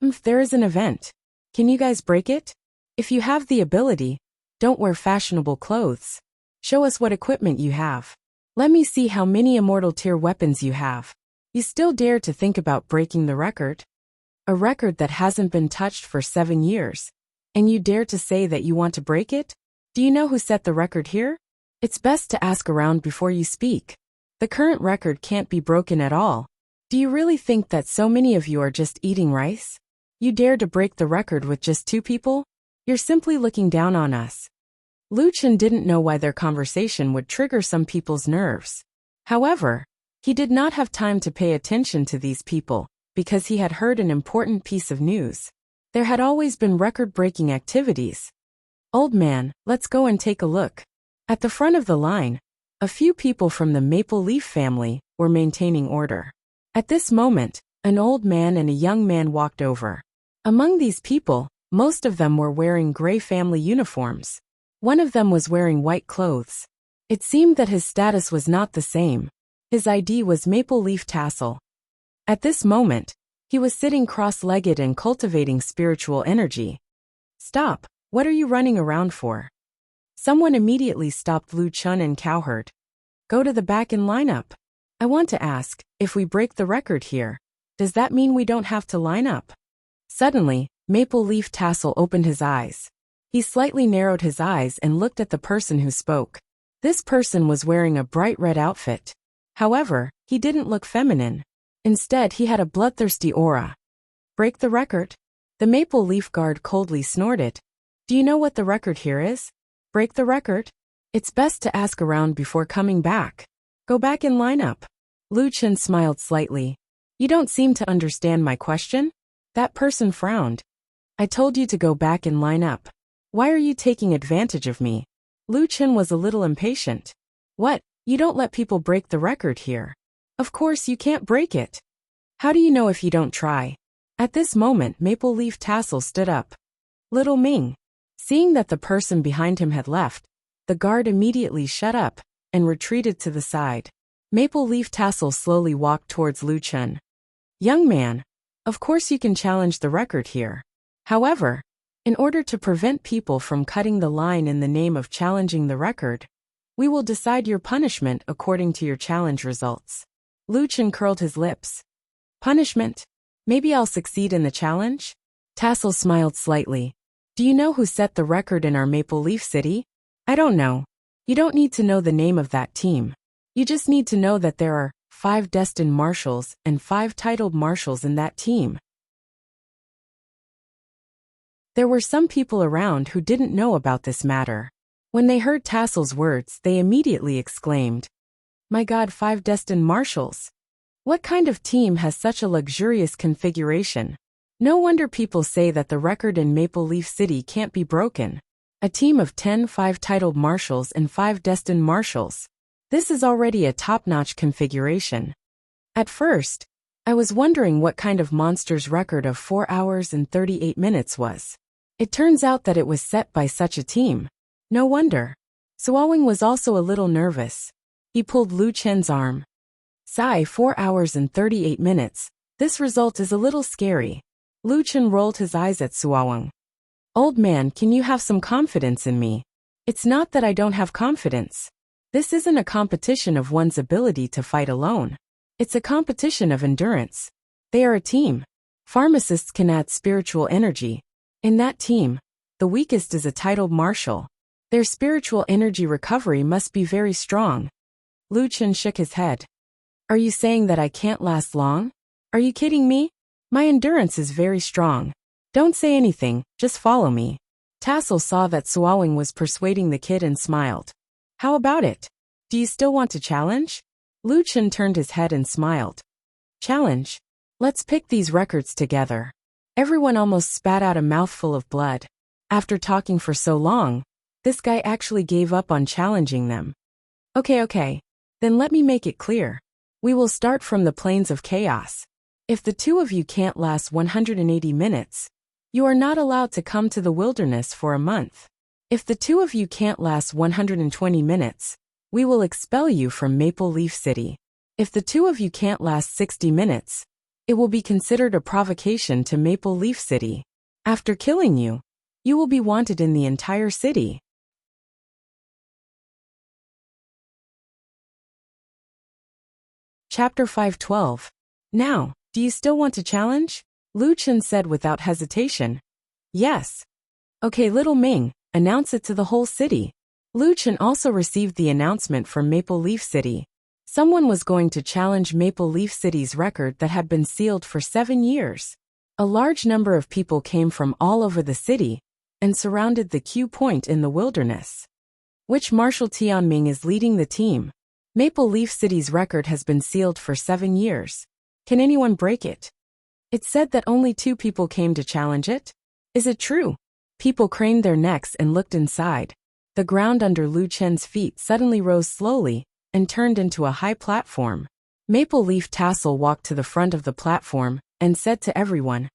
There is an event. Can you guys break it? If you have the ability, don't wear fashionable clothes. Show us what equipment you have. Let me see how many immortal tier weapons you have. You still dare to think about breaking the record? A record that hasn't been touched for 7 years. And you dare to say that you want to break it? Do you know who set the record here? It's best to ask around before you speak. The current record can't be broken at all. Do you really think that so many of you are just eating rice? You dare to break the record with just 2 people? You're simply looking down on us. Luchin didn't know why their conversation would trigger some people's nerves. However, he did not have time to pay attention to these people, because he had heard an important piece of news. There had always been record-breaking activities. Old man, let's go and take a look. At the front of the line, a few people from the Maple Leaf family were maintaining order. At this moment, an old man and a young man walked over. Among these people, most of them were wearing gray family uniforms. One of them was wearing white clothes. It seemed that his status was not the same. His ID was Maple Leaf Tassel. At this moment, he was sitting cross-legged and cultivating spiritual energy. Stop, what are you running around for? Someone immediately stopped Luchin and Cowherd. Go to the back and line up. I want to ask, if we break the record here, does that mean we don't have to line up? Suddenly, Maple Leaf Tassel opened his eyes. He slightly narrowed his eyes and looked at the person who spoke. This person was wearing a bright red outfit. However, he didn't look feminine. Instead, he had a bloodthirsty aura. Break the record? The Maple Leaf guard coldly snorted. Do you know what the record here is? Break the record? It's best to ask around before coming back. Go back and line up. Luchin smiled slightly. You don't seem to understand my question? That person frowned. I told you to go back and line up. Why are you taking advantage of me? Luchin was a little impatient. What? You don't let people break the record here. Of course you can't break it. How do you know if you don't try? At this moment, Maple Leaf Tassel stood up. Little Ming. Seeing that the person behind him had left, the guard immediately shut up and retreated to the side. Maple Leaf Tassel slowly walked towards Luchin. Young man, of course you can challenge the record here. However, in order to prevent people from cutting the line in the name of challenging the record, we will decide your punishment according to your challenge results. Luchin curled his lips. Punishment? Maybe I'll succeed in the challenge? Tassel smiled slightly. Do you know who set the record in our Maple Leaf City? I don't know. You don't need to know the name of that team. You just need to know that there are 5 destined marshals and 5 titled marshals in that team. There were some people around who didn't know about this matter. When they heard Tassel's words, they immediately exclaimed, "My God, 5 destined marshals! What kind of team has such a luxurious configuration? No wonder people say that the record in Maple Leaf City can't be broken. A team of 10 5-titled marshals and 5 destined marshals. This is already a top-notch configuration." At first, I was wondering what kind of monster's record of 4 hours and 38 minutes was. It turns out that it was set by such a team. No wonder. Suowing was also a little nervous. He pulled Lu Chen's arm. "Sigh, 4 hours and 38 minutes. This result is a little scary." Lu Chen rolled his eyes at Suowing. "Old man, can you have some confidence in me? It's not that I don't have confidence. This isn't a competition of one's ability to fight alone. It's a competition of endurance. They are a team. Pharmacists can add spiritual energy. In that team, the weakest is a titled marshal. Their spiritual energy recovery must be very strong." Lu Chen shook his head. "Are you saying that I can't last long? Are you kidding me? My endurance is very strong. Don't say anything, just follow me." Tassel saw that Suowing was persuading the kid and smiled. "How about it? Do you still want to challenge?" Lu Chen turned his head and smiled. "Challenge? Let's pick these records together." Everyone almost spat out a mouthful of blood. After talking for so long, this guy actually gave up on challenging them. Okay, then let me make it clear. We will start from the plains of chaos. If the two of you can't last 180 minutes, you are not allowed to come to the wilderness for a month. If the two of you can't last 120 minutes, we will expel you from Maple Leaf City. If the two of you can't last 60 minutes, it will be considered a provocation to Maple Leaf City. After killing you, you will be wanted in the entire city. Chapter 512. "Now, do you still want to challenge?" Lu Chen said without hesitation. "Yes." "Okay, little Ming, announce it to the whole city." Lu Chen also received the announcement from Maple Leaf City. Someone was going to challenge Maple Leaf City's record that had been sealed for 7 years. A large number of people came from all over the city and surrounded the Q point in the wilderness. "Which Marshal Tianming is leading the team? Maple Leaf City's record has been sealed for 7 years. Can anyone break it?" "It said that only 2 people came to challenge it. Is it true?" People craned their necks and looked inside. The ground under Lu Chen's feet suddenly rose slowly and turned into a high platform. Maple Leaf Tassel walked to the front of the platform and said to everyone,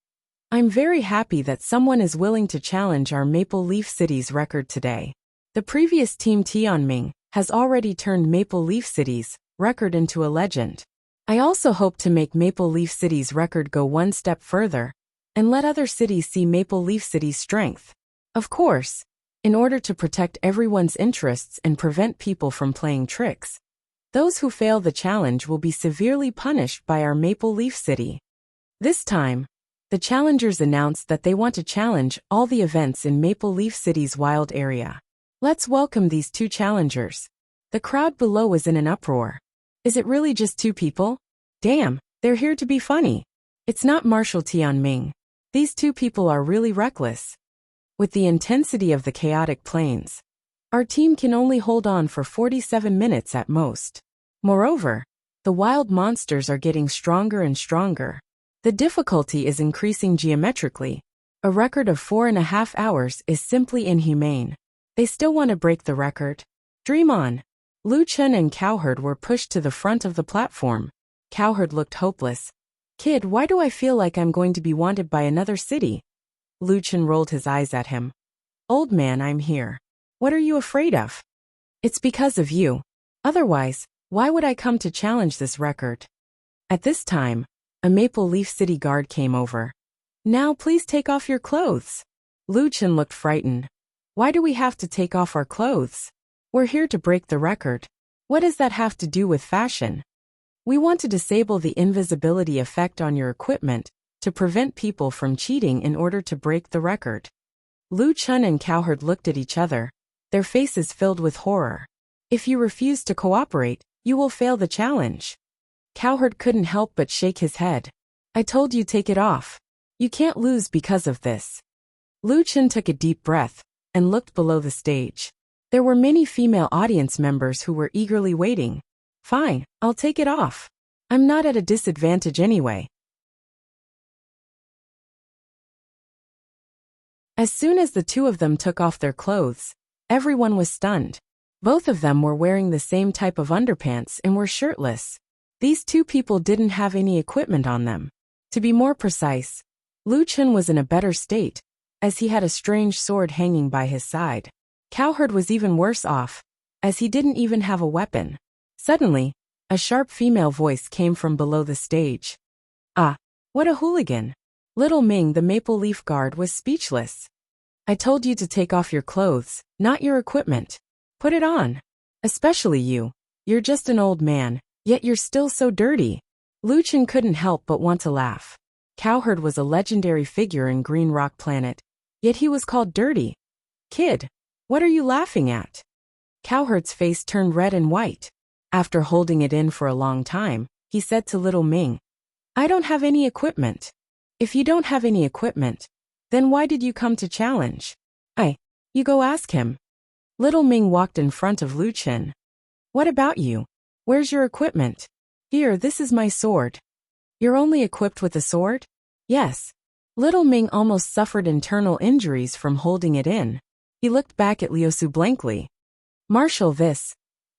"I'm very happy that someone is willing to challenge our Maple Leaf City's record today. The previous team Tianming has already turned Maple Leaf City's record into a legend. I also hope to make Maple Leaf City's record go one step further and let other cities see Maple Leaf City's strength. Of course, in order to protect everyone's interests and prevent people from playing tricks, those who fail the challenge will be severely punished by our Maple Leaf City." This time, the challengers announced that they want to challenge all the events in Maple Leaf City's wild area. "Let's welcome these 2 challengers." The crowd below was in an uproar. Is it really just 2 people? Damn, they're here to be funny. It's not Marshal Tianming. These 2 people are really reckless. With the intensity of the chaotic plains, our team can only hold on for 47 minutes at most. Moreover, the wild monsters are getting stronger and stronger. The difficulty is increasing geometrically. A record of 4.5 hours is simply inhumane. They still want to break the record? Dream on. Lu Chen and Cowherd were pushed to the front of the platform. Cowherd looked hopeless. "Kid, why do I feel like I'm going to be wanted by another city?" Lu Chen rolled his eyes at him. "Old man, I'm here. What are you afraid of?" "It's because of you. Otherwise, why would I come to challenge this record?" At this time, a Maple Leaf City guard came over. "Now please take off your clothes." Lu Chen looked frightened. "Why do we have to take off our clothes? We're here to break the record. What does that have to do with fashion?" "We want to disable the invisibility effect on your equipment to prevent people from cheating in order to break the record." Lu Chen and Cowherd looked at each other, their faces filled with horror. "If you refuse to cooperate, you will fail the challenge." Cowherd couldn't help but shake his head. "I told you take it off. You can't lose because of this." Lu Chen took a deep breath and looked below the stage. There were many female audience members who were eagerly waiting. Fine, I'll take it off. I'm not at a disadvantage anyway. As soon as the two of them took off their clothes, everyone was stunned. Both of them were wearing the same type of underpants and were shirtless. These two people didn't have any equipment on them. To be more precise, Lu Chen was in a better state, as he had a strange sword hanging by his side. Cowherd was even worse off, as he didn't even have a weapon. Suddenly, a sharp female voice came from below the stage. Ah, what a hooligan! Little Ming, the Maple Leaf Guard, was speechless. I told you to take off your clothes, not your equipment. Put it on. Especially you. You're just an old man, yet you're still so dirty. Lu Chen couldn't help but want to laugh. Cowherd was a legendary figure in Green Rock Planet, yet he was called dirty. Kid, what are you laughing at? Cowherd's face turned red and white. After holding it in for a long time, he said to Little Ming, I don't have any equipment. If you don't have any equipment, then why did you come to challenge? You go ask him. Little Ming walked in front of Lu Chen. What about you? Where's your equipment? Here, this is my sword. You're only equipped with a sword? Yes. Little Ming almost suffered internal injuries from holding it in. He looked back at Liusu blankly. Marshal, this.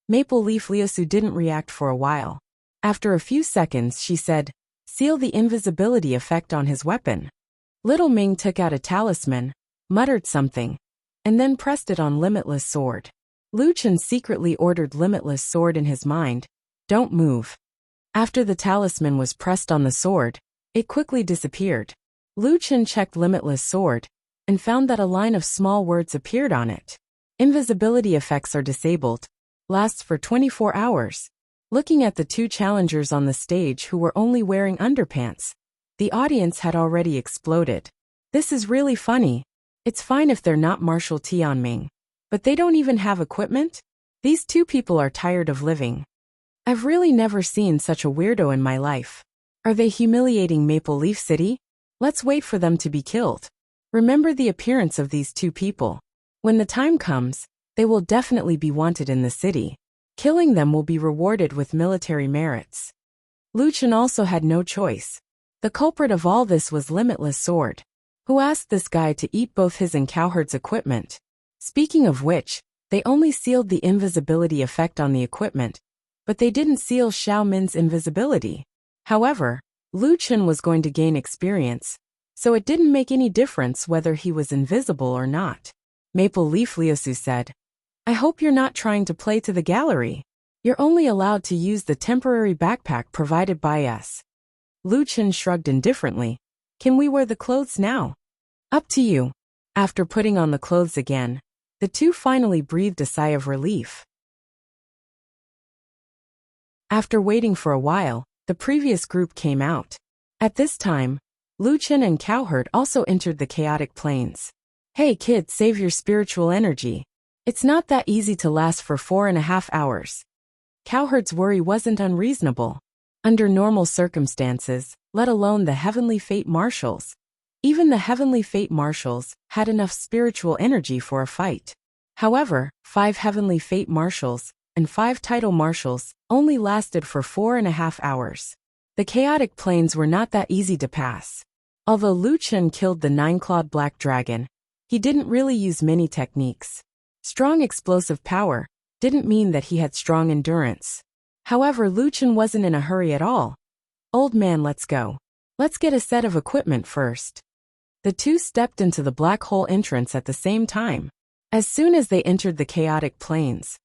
Maple Leaf Liusu didn't react for a while. After a few seconds she said, seal the invisibility effect on his weapon. Little Ming took out a talisman, muttered something, and then pressed it on Limitless Sword. Lu Chen secretly ordered Limitless Sword in his mind, don't move. After the talisman was pressed on the sword, it quickly disappeared. Lu Chen checked Limitless Sword and found that a line of small words appeared on it. Invisibility effects are disabled. Lasts for 24 hours. Looking at the two challengers on the stage who were only wearing underpants, the audience had already exploded. This is really funny. It's fine if they're not Marshal Tianming, but they don't even have equipment? These two people are tired of living. I've really never seen such a weirdo in my life. Are they humiliating Maple Leaf City? Let's wait for them to be killed. Remember the appearance of these two people. When the time comes, they will definitely be wanted in the city. Killing them will be rewarded with military merits. Lu Chen also had no choice. The culprit of all this was Limitless Sword, who asked this guy to eat both his and Cowherd's equipment. Speaking of which, they only sealed the invisibility effect on the equipment, but they didn't seal Xiao Min's invisibility. However, Lu Chen was going to gain experience, so it didn't make any difference whether he was invisible or not. Maple Leaf Liusu said, I hope you're not trying to play to the gallery. You're only allowed to use the temporary backpack provided by us. Lu Chen shrugged indifferently. Can we wear the clothes now? Up to you. After putting on the clothes again, the two finally breathed a sigh of relief. After waiting for a while, the previous group came out. At this time, Lu Chen and Cowherd also entered the chaotic plains. Hey kid, save your spiritual energy. It's not that easy to last for 4.5 hours. Cowherd's worry wasn't unreasonable. Under normal circumstances, let alone the Heavenly Fate Marshals, even the Heavenly Fate Marshals had enough spiritual energy for a fight. However, 5 Heavenly Fate Marshals and 5 Title Marshals only lasted for 4.5 hours. The chaotic plains were not that easy to pass. Although Lu Chen killed the 9-clawed black dragon, he didn't really use many techniques. Strong explosive power didn't mean that he had strong endurance. However, Lu Chen wasn't in a hurry at all. Old man, let's go. Let's get a set of equipment first. The two stepped into the black hole entrance at the same time. As soon as they entered the chaotic plains,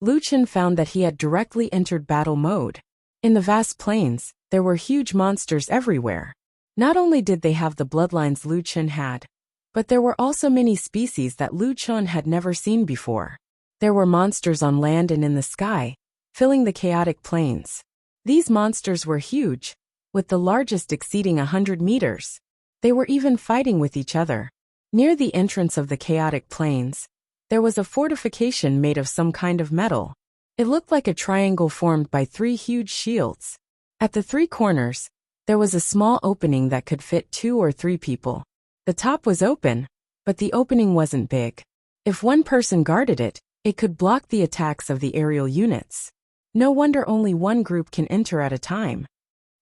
Lu Chen found that he had directly entered battle mode. In the vast plains, there were huge monsters everywhere. Not only did they have the bloodlines Lu Chen had, but there were also many species that Lu Chen had never seen before. There were monsters on land and in the sky, filling the chaotic plains. These monsters were huge, with the largest exceeding 100 meters. They were even fighting with each other. Near the entrance of the chaotic plains, there was a fortification made of some kind of metal. It looked like a triangle formed by 3 huge shields. At the 3 corners, there was a small opening that could fit 2 or 3 people. The top was open, But the opening wasn't big. If one person guarded it, it could block the attacks of the aerial units. No wonder only one group can enter at a time.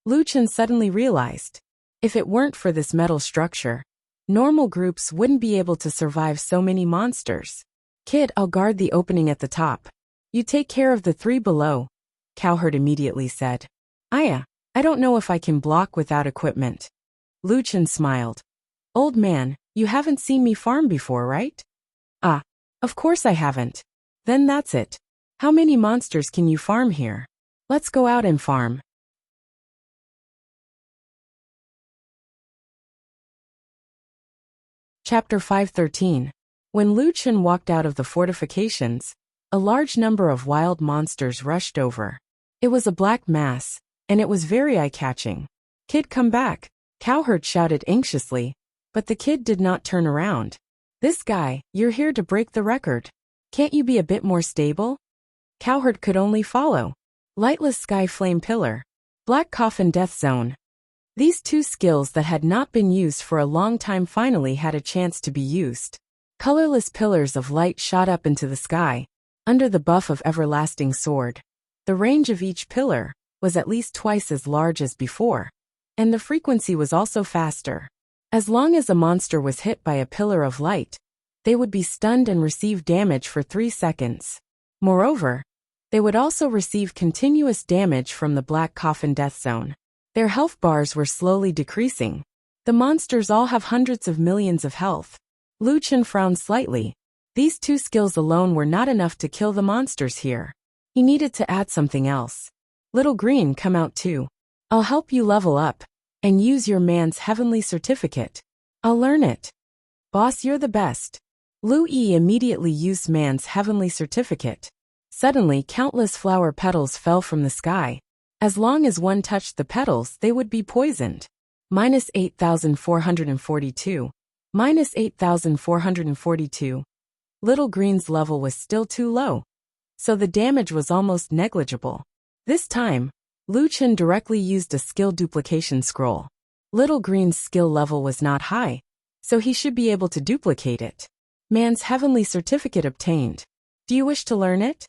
Lu Chen suddenly realized, if it weren't for this metal structure, normal groups wouldn't be able to survive so many monsters. Kid, I'll guard the opening at the top. You take care of the 3 below, Cowherd immediately said. I don't know if I can block without equipment. Lu Chen smiled. Old man, you haven't seen me farm before, right? Ah, of course I haven't. Then that's it. How many monsters can you farm here? Let's go out and farm. Chapter 513. When Lu Chen walked out of the fortifications, a large number of wild monsters rushed over. It was a black mass, and it was very eye-catching. Kid, come back, Cowherd shouted anxiously, but the kid did not turn around. This guy, you're here to break the record. Can't you be a bit more stable? Cowherd could only follow. Lightless Sky Flame Pillar. Black Coffin Death Zone. These 2 skills that had not been used for a long time finally had a chance to be used. Colorless pillars of light shot up into the sky, under the buff of Everlasting Sword. The range of each pillar was at least twice as large as before, and the frequency was also faster. As long as a monster was hit by a pillar of light, they would be stunned and receive damage for 3 seconds. Moreover, they would also receive continuous damage from the Black Coffin Death Zone. Their health bars were slowly decreasing. The monsters all have hundreds of millions of health. Lu Chen frowned slightly. These 2 skills alone were not enough to kill the monsters here. He needed to add something else. Little Green, come out too. I'll help you level up, and use your man's heavenly certificate. I'll learn it. Boss, you're the best. Lu Yi immediately used man's heavenly certificate. Suddenly, countless flower petals fell from the sky. As long as one touched the petals, they would be poisoned. Minus 8,442. Minus 8,442. Little Green's level was still too low, so the damage was almost negligible. This time, Lu Chen directly used a skill duplication scroll. Little Green's skill level was not high, so he should be able to duplicate it. Man's heavenly certificate obtained. Do you wish to learn it?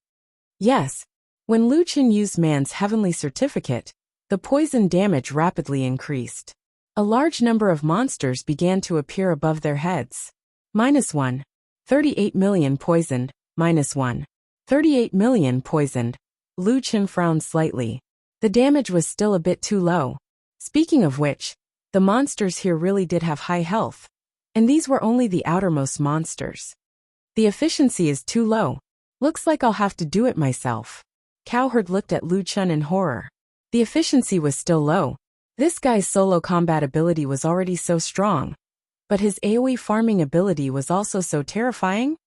Yes. When Lu Chen used man's heavenly certificate, the poison damage rapidly increased. A large number of monsters began to appear above their heads. -1. 38 million poisoned. -1. 38 million poisoned. Lu Chen frowned slightly. The damage was still a bit too low. Speaking of which, the monsters here really did have high health. And these were only the outermost monsters. The efficiency is too low. Looks like I'll have to do it myself. Cowherd looked at Lu Chen in horror. The efficiency was still low. This guy's solo combat ability was already so strong. But his AoE farming ability was also so terrifying.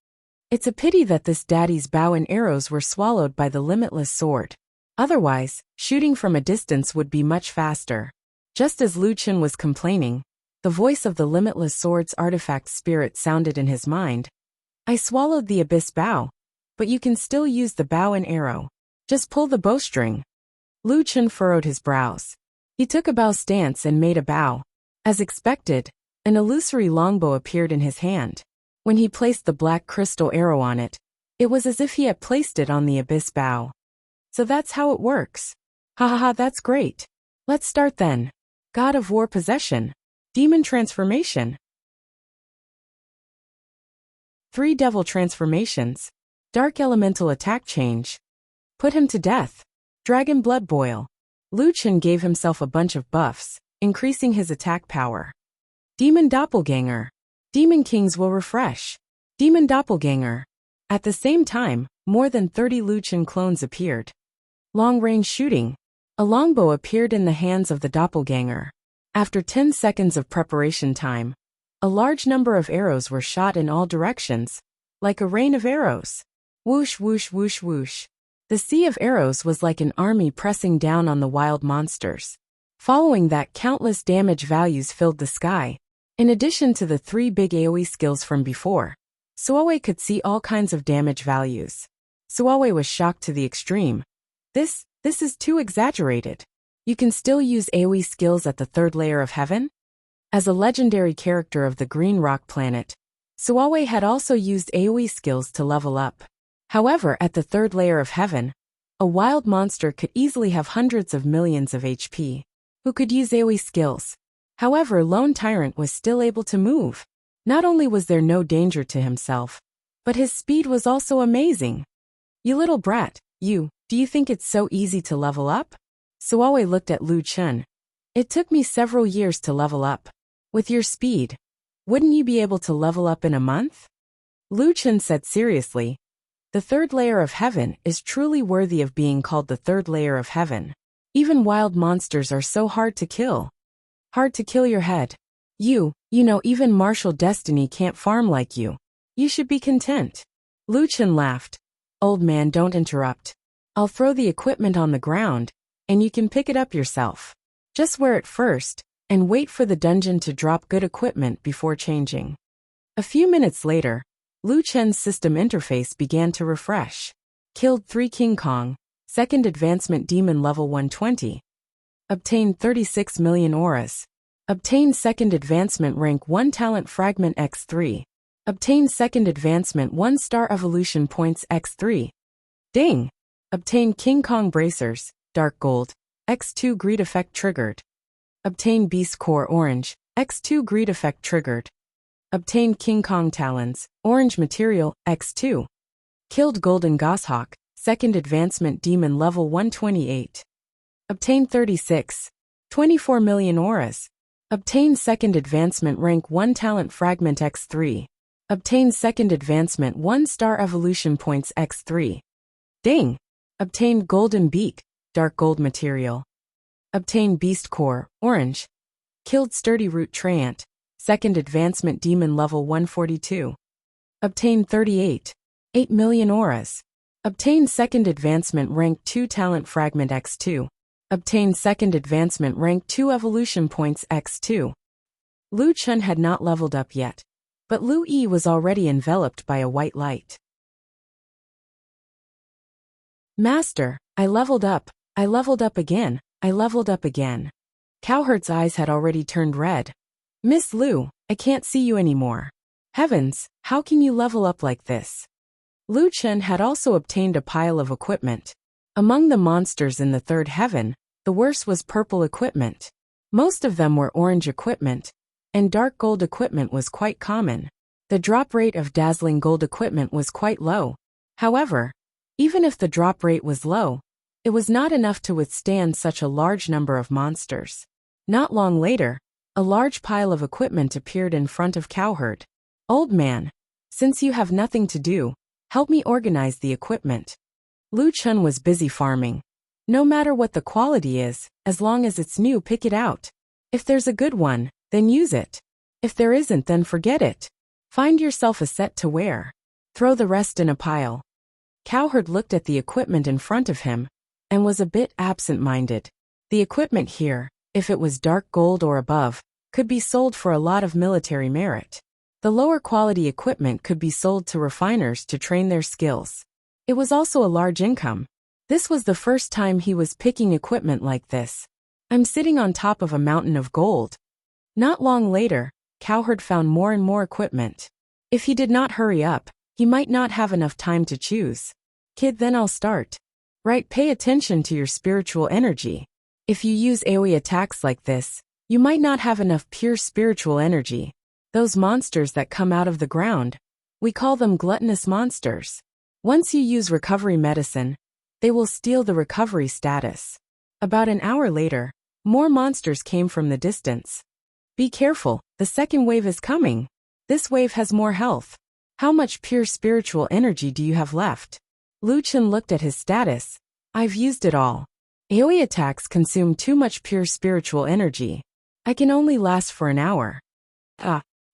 It's a pity that this daddy's bow and arrows were swallowed by the limitless sword. Otherwise, shooting from a distance would be much faster. Just as Lu Chen was complaining, the voice of the limitless sword's artifact spirit sounded in his mind. I swallowed the abyss bow, but you can still use the bow and arrow. Just pull the bowstring. Lu Chen furrowed his brows. He took a bow stance and made a bow. As expected, an illusory longbow appeared in his hand. When he placed the black crystal arrow on it, it was as if he had placed it on the abyss bow. So that's how it works. Ha ha ha, that's great. Let's start then. God of War Possession. Demon Transformation. 3 Devil Transformations. Dark Elemental Attack Change. Put him to death. Dragon Blood Boil. Lu Chen gave himself a bunch of buffs, increasing his attack power. Demon Doppelganger. Demon Kings will refresh. Demon Doppelganger. At the same time, more than 30 Lu Chen clones appeared. Long-range shooting. A longbow appeared in the hands of the doppelganger. After 10 seconds of preparation time, a large number of arrows were shot in all directions, like a rain of arrows. Whoosh, whoosh, whoosh, whoosh. The sea of arrows was like an army pressing down on the wild monsters. Following that, countless damage values filled the sky. In addition to the 3 big AoE skills from before, Suawe could see all kinds of damage values. Suawe was shocked to the extreme. This is too exaggerated. You can still use AoE skills at the 3rd layer of heaven? As a legendary character of the Green Rock planet, Suawe had also used AoE skills to level up. However, at the third layer of heaven, a wild monster could easily have hundreds of millions of HP, who could use AoE skills. However, Lone Tyrant was still able to move. Not only was there no danger to himself, but his speed was also amazing. You little brat, do you think it's so easy to level up? Suawe looked at Lu Chun. It took me several years to level up. With your speed, wouldn't you be able to level up in a month? Lu Chun said seriously. The third layer of heaven is truly worthy of being called the third layer of heaven. Even wild monsters are so hard to kill. Hard to kill your head. You know even Martial Destiny can't farm like you. You should be content. Lu Chun laughed. Old man, don't interrupt. I'll throw the equipment on the ground, and you can pick it up yourself. Just wear it first, and wait for the dungeon to drop good equipment before changing. A few minutes later, Lu Chen's system interface began to refresh. Killed 3 King Kong, second advancement demon level 120. Obtained 36 million auras. Obtained second advancement rank 1 talent fragment x3. Obtained second advancement 1 star evolution points x3. Ding! Obtained King Kong bracers, dark gold, x2 greed effect triggered. Obtained beast core orange, x2 greed effect triggered. Obtained King Kong talons, orange material, x2. Killed golden goshawk, second advancement demon level 128. Obtained 24 million auras. Obtained second advancement rank 1 talent fragment x3. Obtained second advancement 1 star evolution points x3. Ding! Obtained golden beak, dark gold material. Obtained beast core, orange. Killed sturdy root treant, second advancement demon level 142. Obtained 8 million auras. Obtained second advancement rank 2 talent fragment x2. Obtained second advancement rank 2 evolution points x2. Lu Chun had not leveled up yet, but Lu Yi was already enveloped by a white light. Master, I leveled up again, I leveled up again. Cowherd's eyes had already turned red. Miss Lu, I can't see you anymore. Heavens, how can you level up like this? Lu Chun had also obtained a pile of equipment. Among the monsters in the third heaven, the worst was purple equipment. Most of them were orange equipment, and dark gold equipment was quite common. The drop rate of dazzling gold equipment was quite low. However, even if the drop rate was low, it was not enough to withstand such a large number of monsters. Not long later, a large pile of equipment appeared in front of Cowherd. Old man, since you have nothing to do, help me organize the equipment. Lu Chun was busy farming. No matter what the quality is, as long as it's new, pick it out. If there's a good one, then use it. If there isn't, then forget it. Find yourself a set to wear. Throw the rest in a pile. Cowherd looked at the equipment in front of him, and was a bit absent-minded. The equipment here, if it was dark gold or above, could be sold for a lot of military merit. The lower quality equipment could be sold to refiners to train their skills. It was also a large income. This was the first time he was picking equipment like this. I'm sitting on top of a mountain of gold. Not long later, Cowherd found more and more equipment. If he did not hurry up, he might not have enough time to choose. Kid, then I'll start. Right, pay attention to your spiritual energy. If you use AoE attacks like this, you might not have enough pure spiritual energy. Those monsters that come out of the ground, we call them gluttonous monsters. Once you use recovery medicine, they will steal the recovery status. About an hour later, more monsters came from the distance. Be careful, the second wave is coming. This wave has more health. How much pure spiritual energy do you have left? Lu Chun looked at his status. I've used it all. AoE attacks consume too much pure spiritual energy. I can only last for an hour.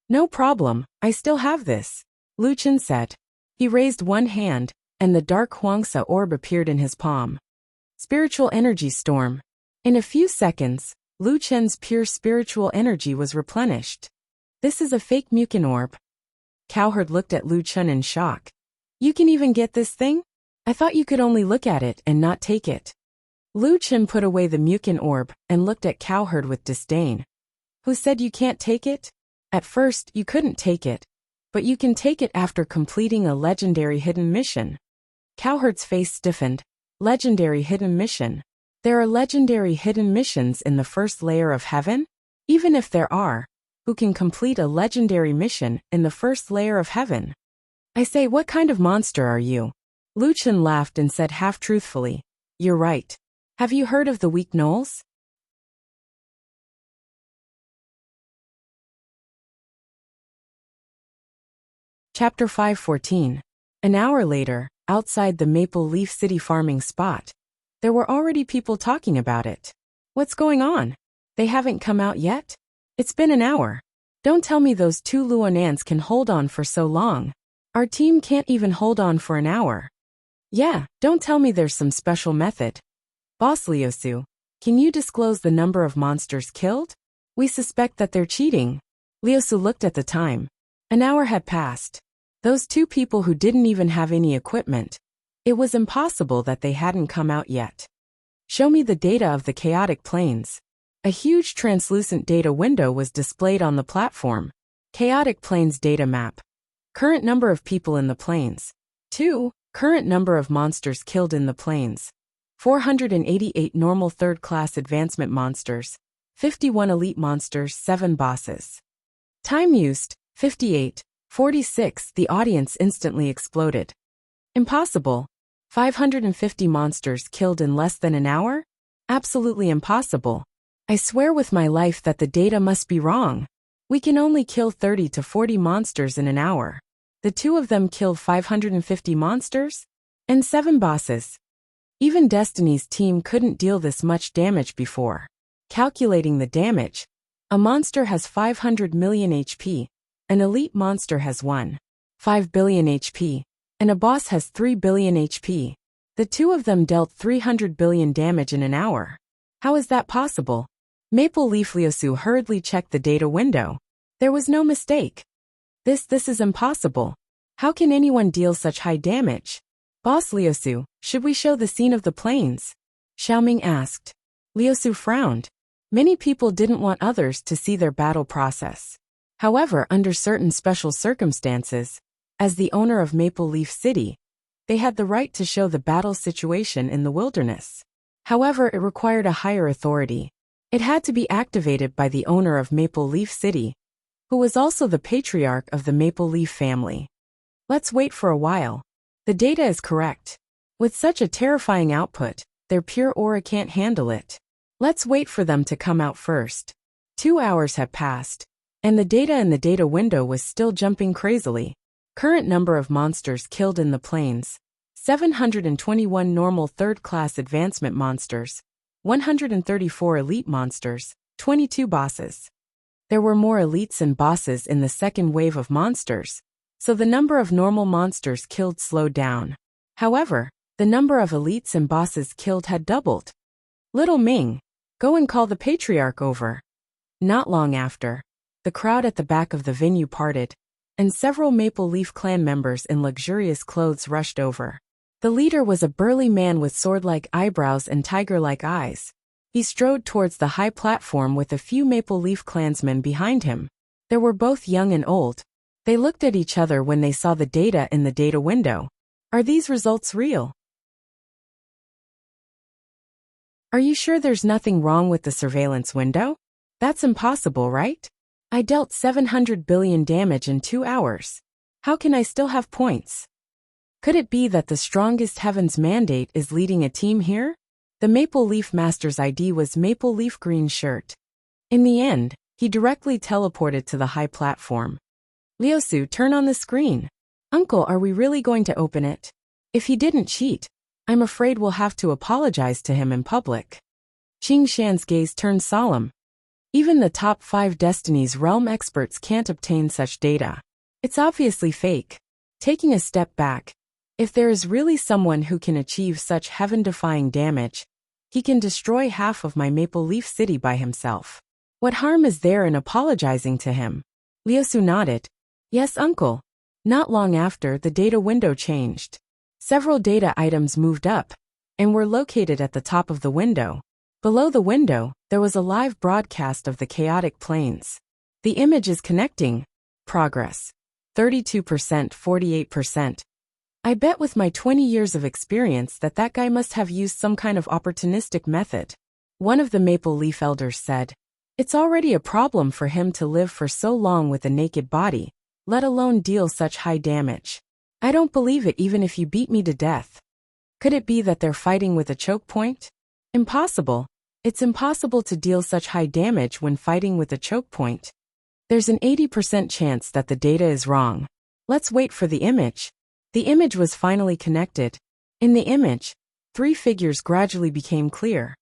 No problem, I still have this, Lu Chun said. He raised one hand, and the dark Huangsa orb appeared in his palm. Spiritual energy storm. In a few seconds, Lu Chun's pure spiritual energy was replenished. This is a fake Mukin orb. Cowherd looked at Lu Chun in shock. You can even get this thing? I thought you could only look at it and not take it. Lu Chun put away the Mukin orb and looked at Cowherd with disdain. Who said you can't take it? At first, you couldn't take it. but you can take it after completing a legendary hidden mission. Cowherd's face stiffened. Legendary hidden mission. There are legendary hidden missions in the first layer of heaven? Even if there are, who can complete a legendary mission in the first layer of heaven? I say, what kind of monster are you? Luchin laughed and said half-truthfully, you're right. Have you heard of the weak gnolls? Chapter 5:14. An hour later, outside the Maple Leaf City farming spot, there were already people talking about it. What's going on? They haven't come out yet? It's been an hour. Don't tell me those two Luonans can hold on for so long. Our team can't even hold on for an hour. Yeah, don't tell me there's some special method. Boss Liusu, can you disclose the number of monsters killed? We suspect that they're cheating. Liusu looked at the time. An hour had passed. Those two people who didn't even have any equipment. It was impossible that they hadn't come out yet. Show me the data of the chaotic planes. A huge translucent data window was displayed on the platform. Chaotic planes data map. Current number of people in the planes. 2. Current number of monsters killed in the planes. 488 normal third-class advancement monsters. 51 elite monsters, 7 bosses. Time used, 58. 46. The audience instantly exploded. Impossible. 550 monsters killed in less than an hour? Absolutely impossible. I swear with my life that the data must be wrong. We can only kill 30 to 40 monsters in an hour. The two of them killed 550 monsters? And 7 bosses. Even Destiny's team couldn't deal this much damage before. Calculating the damage. A monster has 500 million HP. An elite monster has 1.5 billion HP. And a boss has 3 billion HP. The two of them dealt 300 billion damage in an hour. How is that possible? Maple Leaf Liusu hurriedly checked the data window. There was no mistake. This is impossible. How can anyone deal such high damage? Boss Liusu, should we show the scene of the planes? Xiaoming asked. Liusu frowned. Many people didn't want others to see their battle process. However, under certain special circumstances, as the owner of Maple Leaf City, they had the right to show the battle situation in the wilderness. However, it required a higher authority. It had to be activated by the owner of Maple Leaf City, who was also the patriarch of the Maple Leaf family. Let's wait for a while. The data is correct. With such a terrifying output, their pure aura can't handle it. Let's wait for them to come out first. 2 hours have passed, and the data in the data window was still jumping crazily. Current number of monsters killed in the planes. 721 normal third-class advancement monsters. 134 elite monsters. 22 bosses. There were more elites and bosses in the second wave of monsters, so the number of normal monsters killed slowed down. However, the number of elites and bosses killed had doubled. Little Ming, go and call the patriarch over. Not long after, the crowd at the back of the venue parted, and several Maple Leaf clan members in luxurious clothes rushed over. The leader was a burly man with sword-like eyebrows and tiger-like eyes. He strode towards the high platform with a few Maple Leaf clansmen behind him. They were both young and old. They looked at each other when they saw the data in the data window. Are these results real? Are you sure there's nothing wrong with the surveillance window? That's impossible, right? I dealt 700 billion damage in 2 hours. How can I still have points? Could it be that the strongest heavens mandate is leading a team here? The Maple Leaf Master's ID was Maple Leaf Green Shirt. In the end, he directly teleported to the high platform. Liusu, turn on the screen. Uncle, are we really going to open it? If he didn't cheat, I'm afraid we'll have to apologize to him in public. Qing Shan's gaze turned solemn. Even the top 5 Destiny's Realm experts can't obtain such data. It's obviously fake. Taking a step back, if there is really someone who can achieve such heaven-defying damage, he can destroy half of my Maple Leaf City by himself. What harm is there in apologizing to him? Liusu nodded. Yes, uncle. Not long after, the data window changed. Several data items moved up, and were located at the top of the window. Below the window, there was a live broadcast of the chaotic planes. The image is connecting. Progress. 32%, 48%. I bet with my 20 years of experience that guy must have used some kind of opportunistic method. One of the Maple Leaf elders said. It's already a problem for him to live for so long with a naked body, let alone deal such high damage. I don't believe it even if you beat me to death. Could it be that they're fighting with a choke point? Impossible. It's impossible to deal such high damage when fighting with a choke point. There's an 80% chance that the data is wrong. Let's wait for the image. The image was finally connected. In the image, 3 figures gradually became clear.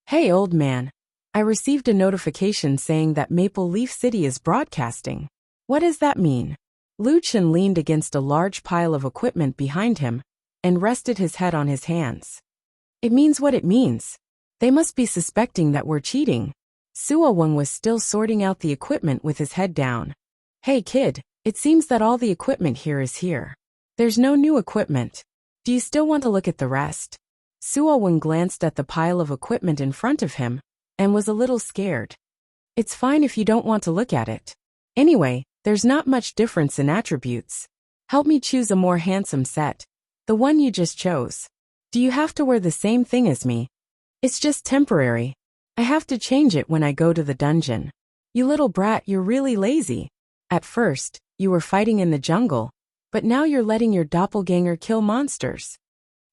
Hey old man. I received a notification saying that Maple Leaf City is broadcasting. What does that mean? Wuxia leaned against a large pile of equipment behind him and rested his head on his hands. It means what it means. They must be suspecting that we're cheating. Suoweng was still sorting out the equipment with his head down. Hey kid, it seems that all the equipment here is here. There's no new equipment. Do you still want to look at the rest? Suoweng glanced at the pile of equipment in front of him and was a little scared. It's fine if you don't want to look at it. Anyway, there's not much difference in attributes. Help me choose a more handsome set. The one you just chose. Do you have to wear the same thing as me? It's just temporary. I have to change it when I go to the dungeon. You little brat, you're really lazy. At first, you were fighting in the jungle, but now you're letting your doppelganger kill monsters.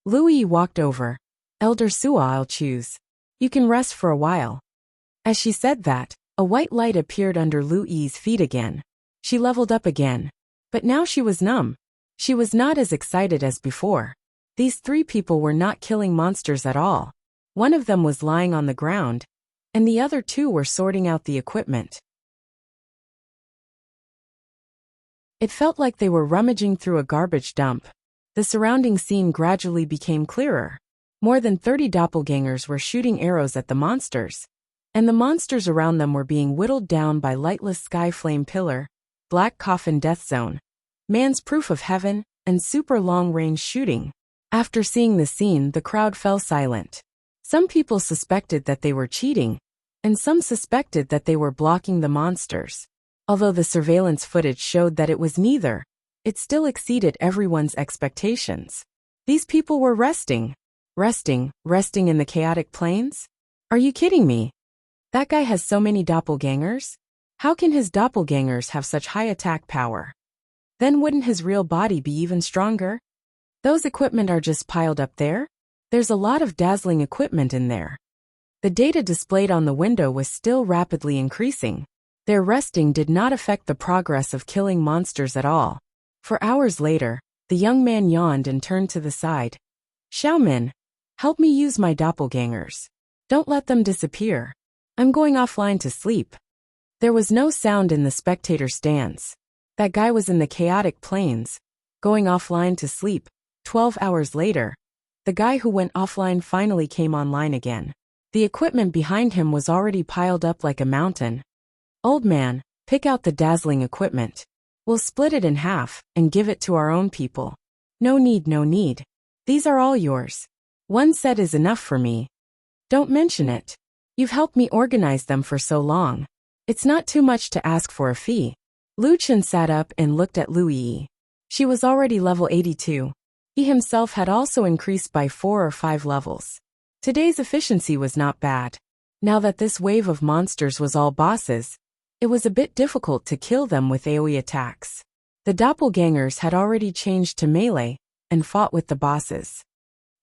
Lui walked over. Elder Sua, I'll choose. You can rest for a while. As she said that, a white light appeared under Lui's feet again. She leveled up again. But now she was numb. She was not as excited as before. These 3 people were not killing monsters at all. One of them was lying on the ground, and the other 2 were sorting out the equipment. It felt like they were rummaging through a garbage dump. The surrounding scene gradually became clearer. More than 30 doppelgangers were shooting arrows at the monsters, and the monsters around them were being whittled down by lightless sky flame pillar, black coffin death zone, man's proof of heaven, and super long-range shooting. After seeing the scene, the crowd fell silent. Some people suspected that they were cheating, and some suspected that they were blocking the monsters. Although the surveillance footage showed that it was neither, it still exceeded everyone's expectations. These people were resting in the chaotic plains? Are you kidding me? That guy has so many doppelgangers? How can his doppelgangers have such high attack power? Then wouldn't his real body be even stronger? Those equipment are just piled up there? There's a lot of dazzling equipment in there. The data displayed on the window was still rapidly increasing. Their resting did not affect the progress of killing monsters at all. For hours later, the young man yawned and turned to the side. Xiaomin, help me use my doppelgangers. Don't let them disappear. I'm going offline to sleep. There was no sound in the spectator stands. That guy was in the chaotic plains, going offline to sleep. 12 hours later, the guy who went offline finally came online again. The equipment behind him was already piled up like a mountain. Old man, pick out the dazzling equipment. We'll split it in half and give it to our own people. No need, no need. These are all yours. One set is enough for me. Don't mention it. You've helped me organize them for so long. It's not too much to ask for a fee. Wuxia sat up and looked at Lui. She was already level 82. He himself had also increased by 4 or 5 levels. Today's efficiency was not bad. Now that this wave of monsters was all bosses, it was a bit difficult to kill them with AoE attacks. The doppelgangers had already changed to melee and fought with the bosses.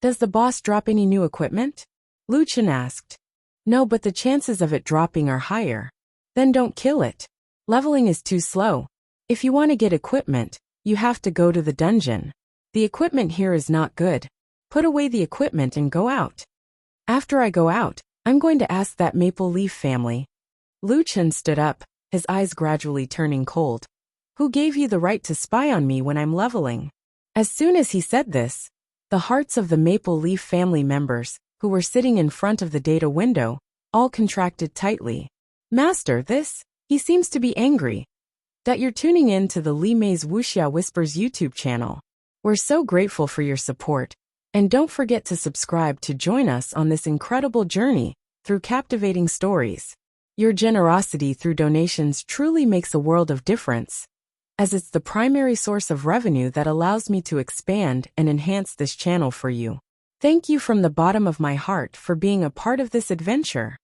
Does the boss drop any new equipment? Wuxia asked. No, but the chances of it dropping are higher. Then don't kill it. Leveling is too slow. If you want to get equipment, you have to go to the dungeon. The equipment here is not good. Put away the equipment and go out. After I go out, I'm going to ask that Maple Leaf family. Wuxia stood up, his eyes gradually turning cold. Who gave you the right to spy on me when I'm leveling? As soon as he said this, the hearts of the Maple Leaf family members, who were sitting in front of the data window, all contracted tightly. Master, he seems to be angry. That you're tuning in to the Li Mei's Wuxia Whispers YouTube channel. We're so grateful for your support, and don't forget to subscribe to join us on this incredible journey through captivating stories. Your generosity through donations truly makes a world of difference. as it's the primary source of revenue that allows me to expand and enhance this channel for you. Thank you from the bottom of my heart for being a part of this adventure.